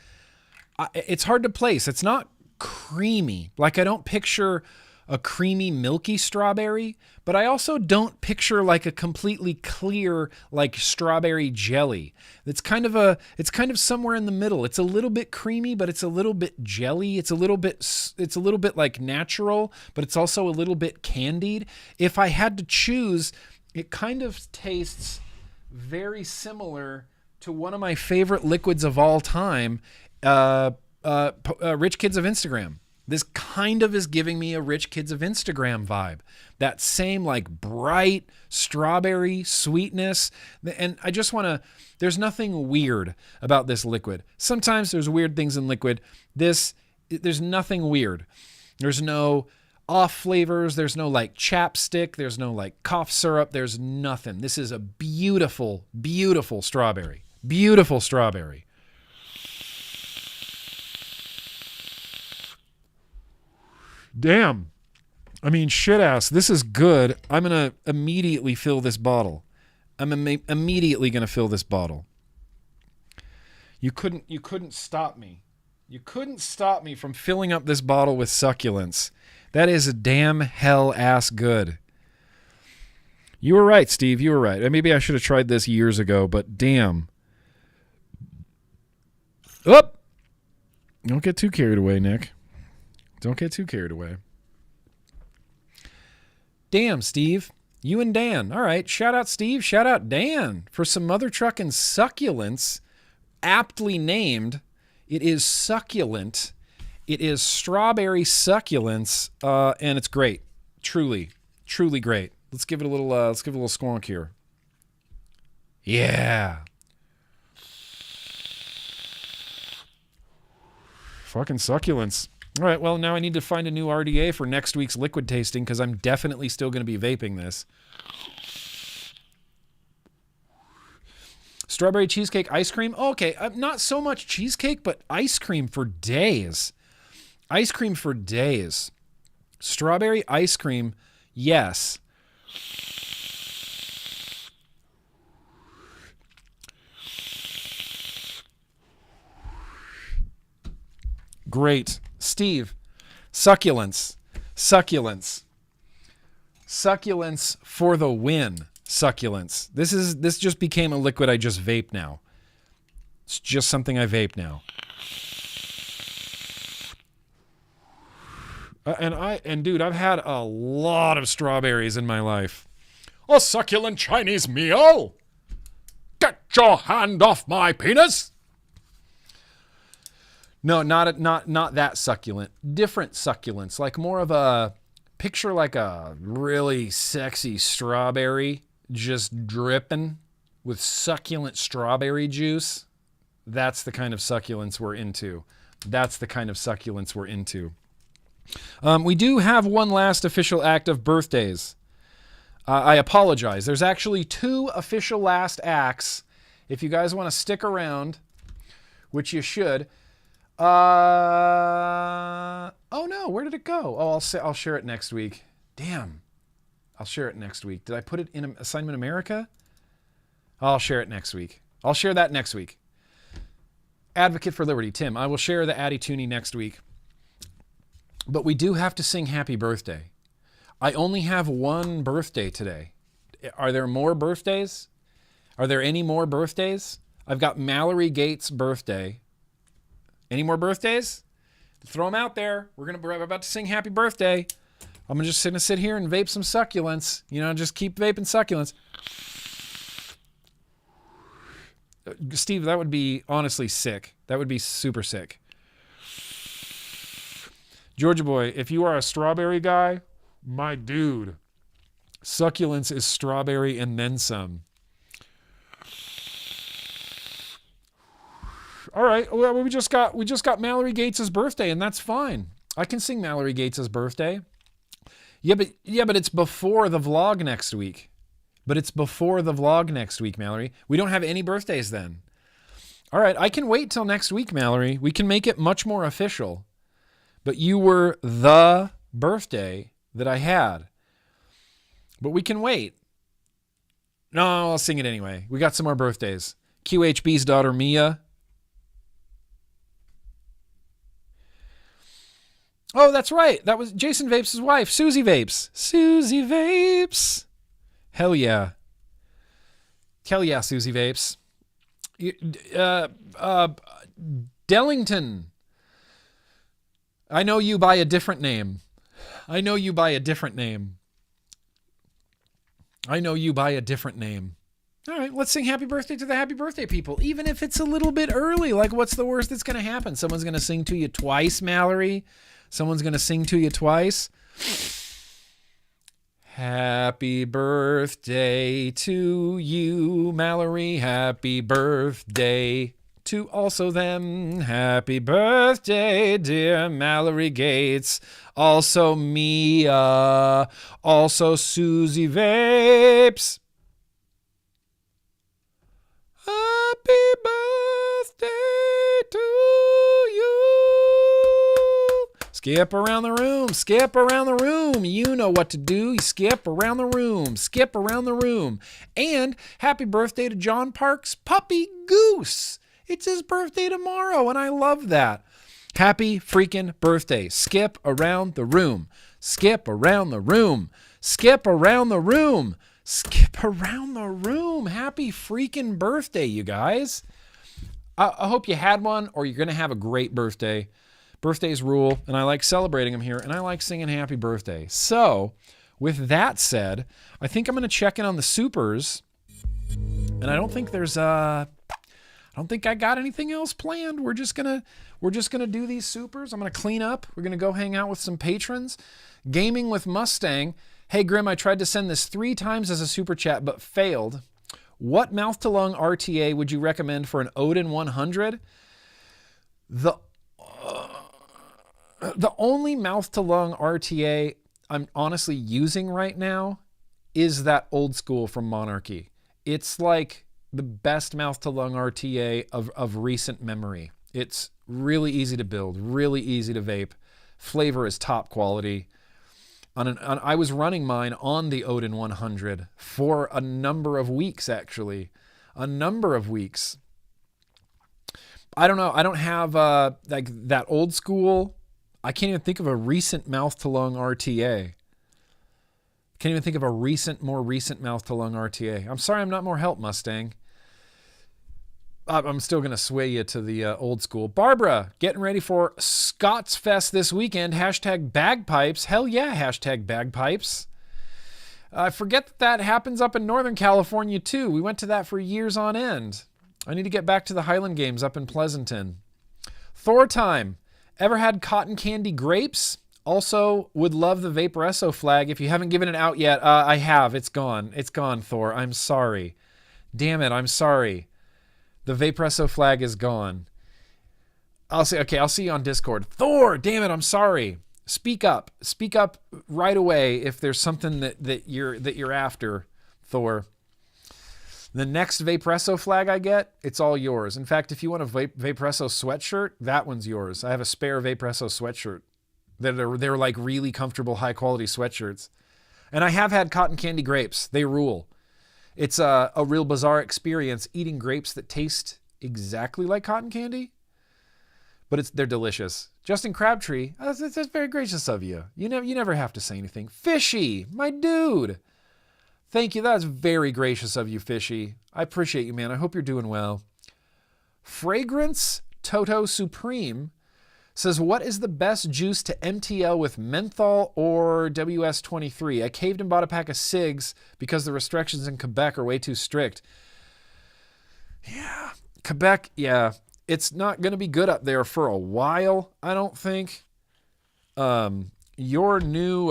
hard to place. It's not creamy. Like, I don't picture a creamy, milky strawberry, but I also don't picture like a completely clear, like strawberry jelly. It's kind of somewhere in the middle. It's a little bit creamy, but it's a little bit jelly. It's a little bit like natural, but it's also a little bit candied. If I had to choose, it kind of tastes very similar to one of my favorite liquids of all time, Rich Kids of Instagram. This kind of is giving me a Rich Kids of Instagram vibe. That same like bright strawberry sweetness. And I just want to, there's nothing weird about this liquid. Sometimes there's weird things in liquid. There's nothing weird. There's no off flavors. There's no like chapstick. There's no like cough syrup. There's nothing. This is a beautiful, beautiful strawberry. Beautiful strawberry. Damn. I mean, shit ass. This is good. I'm going to immediately fill this bottle. I'm immediately going to fill this bottle. You couldn't stop me. You couldn't stop me from filling up this bottle with succulents. That is a damn hell ass good. You were right, Steve. You were right. Maybe I should have tried this years ago, but damn. Up. Don't get too carried away, Nick. Don't get too carried away. Damn, Steve. You and Dan. All right. Shout out Steve. Shout out Dan for some mother trucking succulents. Aptly named. It is succulent. It is strawberry succulents. And it's great. Truly, truly great. Let's give it a little squonk here. Yeah. Fucking succulents. All right, well, now I need to find a new RDA for next week's liquid tasting because I'm definitely still going to be vaping this. Strawberry cheesecake ice cream. Oh, okay, not so much cheesecake, but ice cream for days. Ice cream for days. Strawberry ice cream, yes. Great. Steve, succulents. Succulents. Succulents for the win. Succulents. This just became a liquid I just vape now. It's just something I vape now. And dude, I've had a lot of strawberries in my life. A succulent Chinese meal? Get your hand off my penis! No, not that succulent. Different succulents, like more of a picture, like a really sexy strawberry just dripping with succulent strawberry juice. That's the kind of succulents we're into. That's the kind of succulents we're into. We do have one last official act of birthdays. I apologize. There's actually 2 official last acts. If you guys want to stick around, which you should. Oh no, where did it go? Oh, I'll share it next week. Damn. I'll share it next week. Did I put it in Assignment America? I'll share it next week. I'll share that next week. Advocate for Liberty, Tim. I will share the Addy Toonie next week. But we do have to sing happy birthday. I only have one birthday today. Are there more birthdays? Are there any more birthdays? I've got Mallory Gates' birthday. Any more birthdays? Throw them out there. We're about to sing happy birthday. I'm just going to sit here and vape some succulents. You know, just keep vaping succulents. Steve, that would be honestly sick. That would be super sick. Georgia boy, if you are a strawberry guy, my dude, succulents is strawberry and then some. All right, well, we just got Mallory Gates' birthday, and that's fine. I can sing Mallory Gates' birthday. Yeah, but it's before the vlog next week. Mallory. We don't have any birthdays then. All right, I can wait till next week, Mallory. We can make it much more official. But you were the birthday that I had. But we can wait. No, I'll sing it anyway. We got some more birthdays. QHB's daughter, Mia. Oh, that's right. That was Jason Vapes' wife, Susie Vapes. Susie Vapes. Hell yeah. Hell yeah, Susie Vapes. Dellington. I know you by a different name. All right, let's sing happy birthday to the happy birthday people, even if it's a little bit early. Like, what's the worst that's going to happen? Someone's going to sing to you twice, Mallory. Someone's going to sing to you twice. Happy birthday to you, Mallory. Happy birthday to also them. Happy birthday, dear Mallory Gates. Also Mia. Also Susie Vapes. Happy birthday to you. Skip around the room. Skip around the room. You know what to do. You skip around the room. Skip around the room. And happy birthday to John Park's puppy Goose. It's his birthday tomorrow, and I love that. Happy freaking birthday. Skip around the room. Skip around the room. Skip around the room. Skip around the room. Happy freaking birthday, you guys. I hope you had one, or you're going to have a great birthday. Birthdays rule, and I like celebrating them here, and I like singing happy birthday. So, with that said, I think I'm going to check in on the supers, and I don't think I got anything else planned. We're just gonna do these supers. I'm gonna clean up. We're gonna go hang out with some patrons. Gaming with Mustang. Hey Grimm, I tried to send this 3 times as a super chat, but failed. What mouth to lung RTA would you recommend for an Odin 100? The only mouth to lung RTA I'm honestly using right now is that old school from Monarchy. It's like the best mouth to lung RTA of recent memory. It's really easy to build, really easy to vape. Flavor is top quality. I was running mine on the Odin 100 for a number of weeks, actually. A number of weeks. I don't know. I don't have like that old school. I can't even think of a recent mouth to lung RTA. Can't even think of a more recent mouth to lung RTA. I'm sorry I'm not more help, Mustang. I'm still going to sway you to the old school. Barbara, getting ready for Scots Fest this weekend. Hashtag bagpipes. Hell yeah, hashtag bagpipes. I forget that happens up in Northern California too. We went to that for years on end. I need to get back to the Highland Games up in Pleasanton. Thor time. Ever had cotton candy grapes? Also, would love the Vaporesso flag. If you haven't given it out yet, I have. It's gone. It's gone, Thor. I'm sorry. Damn it, I'm sorry. The Vaporesso flag is gone. I'll see you on Discord. Thor, damn it, I'm sorry. Speak up. Speak up right away if there's something that you're after, Thor. The next Vaporesso flag I get, it's all yours. In fact, if you want a Vaporesso sweatshirt, that one's yours. I have a spare Vaporesso sweatshirt. They're like really comfortable, high quality sweatshirts. And I have had cotton candy grapes. They rule. It's a real bizarre experience eating grapes that taste exactly like cotton candy, but they're delicious. Justin Crabtree, that's very gracious of you. You never have to say anything. Fishy, my dude. Thank you. That's very gracious of you, Fishy. I appreciate you, man. I hope you're doing well. Fragrance Toto Supreme says, what is the best juice to MTL with menthol or WS-23? I caved and bought a pack of cigs because the restrictions in Quebec are way too strict. Yeah, Quebec, yeah. It's not going to be good up there for a while, I don't think. Your new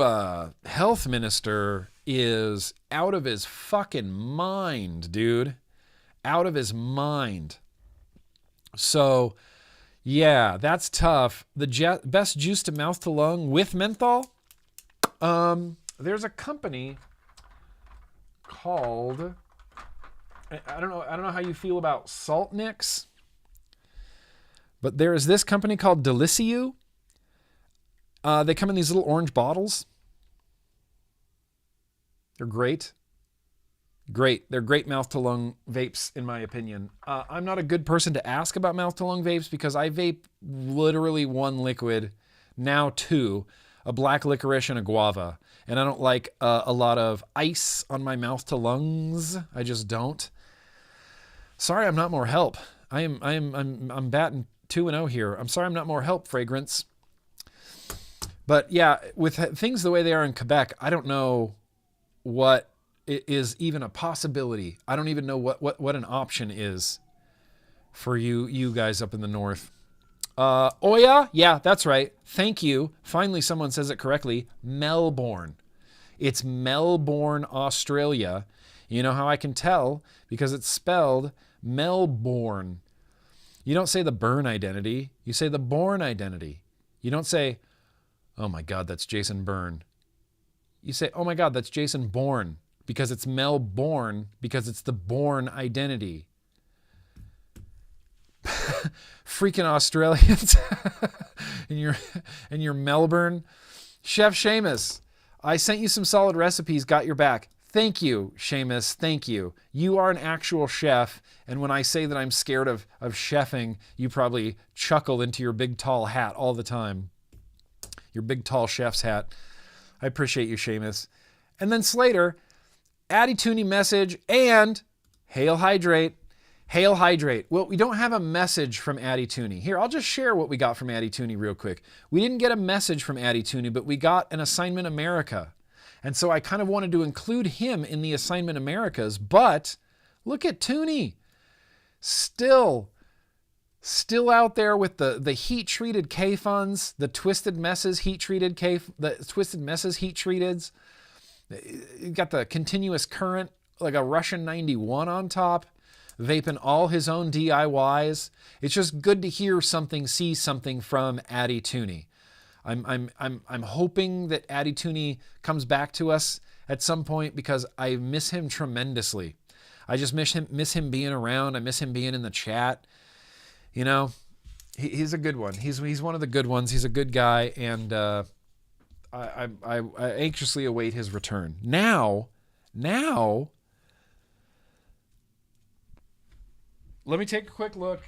health minister is out of his fucking mind, dude. Out of his mind. So, yeah, that's tough. The best juice to mouth to lung with menthol? There's a company called, I don't know how you feel about Salt Nicks, but there is this company called Deliciou. They come in these little orange bottles. They're great. Great. They're great mouth-to-lung vapes, in my opinion. I'm not a good person to ask about mouth-to-lung vapes because I vape literally one liquid, now two, a black licorice and a guava. And I don't like a lot of ice on my mouth-to-lungs. I just don't. Sorry, I'm not more help. I'm batting 2-0 here. I'm sorry I'm not more help, Fragrance. But yeah, with things the way they are in Quebec, I don't know what it is even a possibility. I don't even know what an option is for you guys up in the north. Oya? Yeah, that's right. Thank you. Finally, someone says it correctly. Melbourne. It's Melbourne, Australia. You know how I can tell? Because it's spelled Melbourne. You don't say the burn identity. You say the born identity. You don't say, oh my God, that's Jason Byrne. You say, oh my God, that's Jason Bourne. Because it's Melbourne, because it's the born identity. Freaking Australians in your Melbourne. Chef Seamus, I sent you some solid recipes, got your back. Thank you, Seamus, thank you. You are an actual chef, and when I say that I'm scared of chefing, you probably chuckle into your big tall hat all the time. Your big tall chef's hat. I appreciate you, Seamus. And then Slater, Addy Tooney message and Hail Hydrate. Hail Hydrate. Well, we don't have a message from Addy Tooney. Here, I'll just share what we got from Addy Tooney real quick. We didn't get a message from Addy Tooney, but we got an Assignment America. And so I kind of wanted to include him in the Assignment Americas, but look at Tooney. Still out there with the heat-treated K-Funds, the Twisted Messes heat-treated heat-treateds. You got the continuous current, like a Russian 91 on top, vaping all his own DIYs. It's just good to see something from Addy Tooney. I'm hoping that Addy Tooney comes back to us at some point because I miss him tremendously. I just miss him being around. I miss him being in the chat. You know, he's a good one. He's one of the good ones. He's a good guy, and I anxiously await his return. Now, let me take a quick look.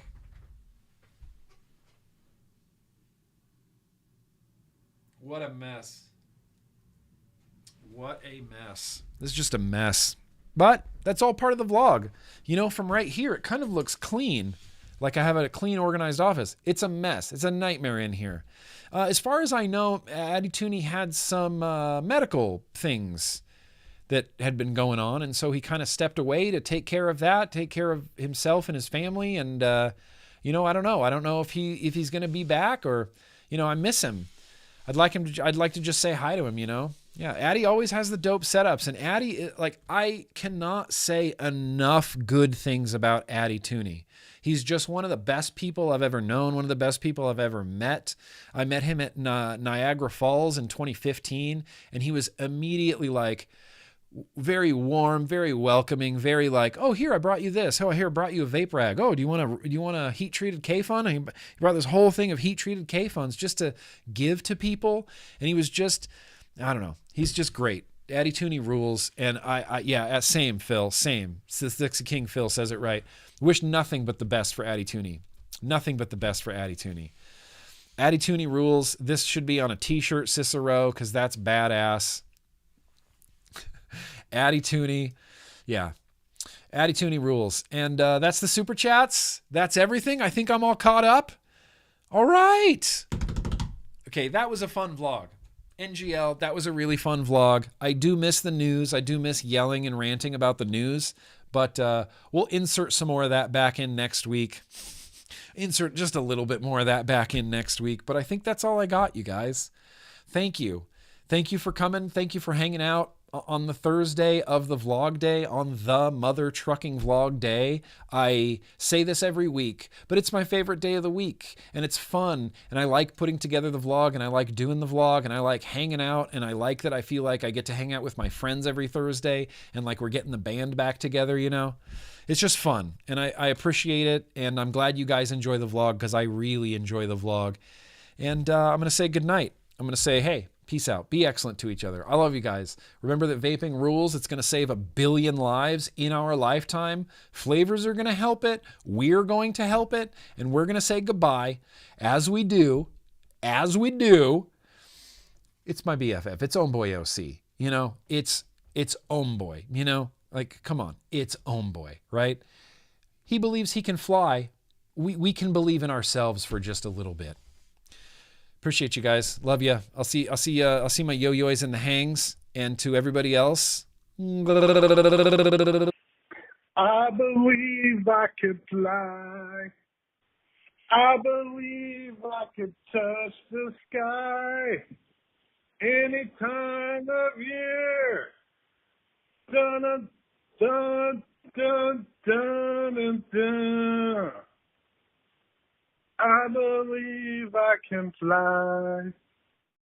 What a mess. What a mess. This is just a mess. But that's all part of the vlog. You know, from right here, it kind of looks clean. Like I have a clean, organized office. It's a mess. It's a nightmare in here. As far as I know, Addy Tooney had some medical things that had been going on, and so he kind of stepped away to take care of that, take care of himself and his family, and you know, I don't know. I don't know if he's going to be back, or you know, I miss him. I'd like to just say hi to him, you know. Yeah, Addy always has the dope setups, and Addy, like, I cannot say enough good things about Addy Tooney. He's just one of the best people I've ever known, one of the best people I've ever met. I met him at Niagara Falls in 2015, and he was immediately like very warm, very welcoming, very like, oh, here, I brought you this. Oh, here, I brought you a vape rag. Oh, do you want a heat-treated K-Fun? And he brought this whole thing of heat-treated K-Funs just to give to people, and he was just, I don't know, he's just great. Daddy Tooney rules. And yeah, same, Phil, same. Dixie King Phil says it right. Wish nothing but the best for Addy Tooney. Nothing but the best for Addy Tooney. Addy Tooney rules. This should be on a t-shirt, Cicero, because that's badass. Addy Tooney. Yeah. Addy Tooney rules. And that's the super chats. That's everything. I think I'm all caught up. All right. Okay, that was a fun vlog. NGL, that was a really fun vlog. I do miss the news. I do miss yelling and ranting about the news. But we'll insert some more of that back in next week. Insert just a little bit more of that back in next week. But I think that's all I got, you guys. Thank you. Thank you for coming. Thank you for hanging out on the Thursday of the vlog day, on the Mother Trucking Vlog Day. I say this every week, but it's my favorite day of the week, and it's fun, and I like putting together the vlog, and I like doing the vlog, and I like hanging out, and I like that I feel like I get to hang out with my friends every Thursday, and like we're getting the band back together, you know? It's just fun, and I appreciate it, and I'm glad you guys enjoy the vlog, because I really enjoy the vlog. And I'm going to say goodnight. I'm going to say, hey, peace out. Be excellent to each other. I love you guys. Remember that vaping rules. It's going to save 1 billion lives in our lifetime. Flavors are going to help it. We're going to help it. And we're going to say goodbye. As we do, it's my BFF. It's Homeboy OC. You know, it's Homeboy. You know, like, come on. It's Homeboy, right? He believes he can fly. We can believe in ourselves for just a little bit. Appreciate you guys. Love you. I'll see my yo-yo's in the hangs. And to everybody else, I believe I could fly. I believe I could touch the sky any time of year. Dun dun dun dun dun dun. I believe I can fly.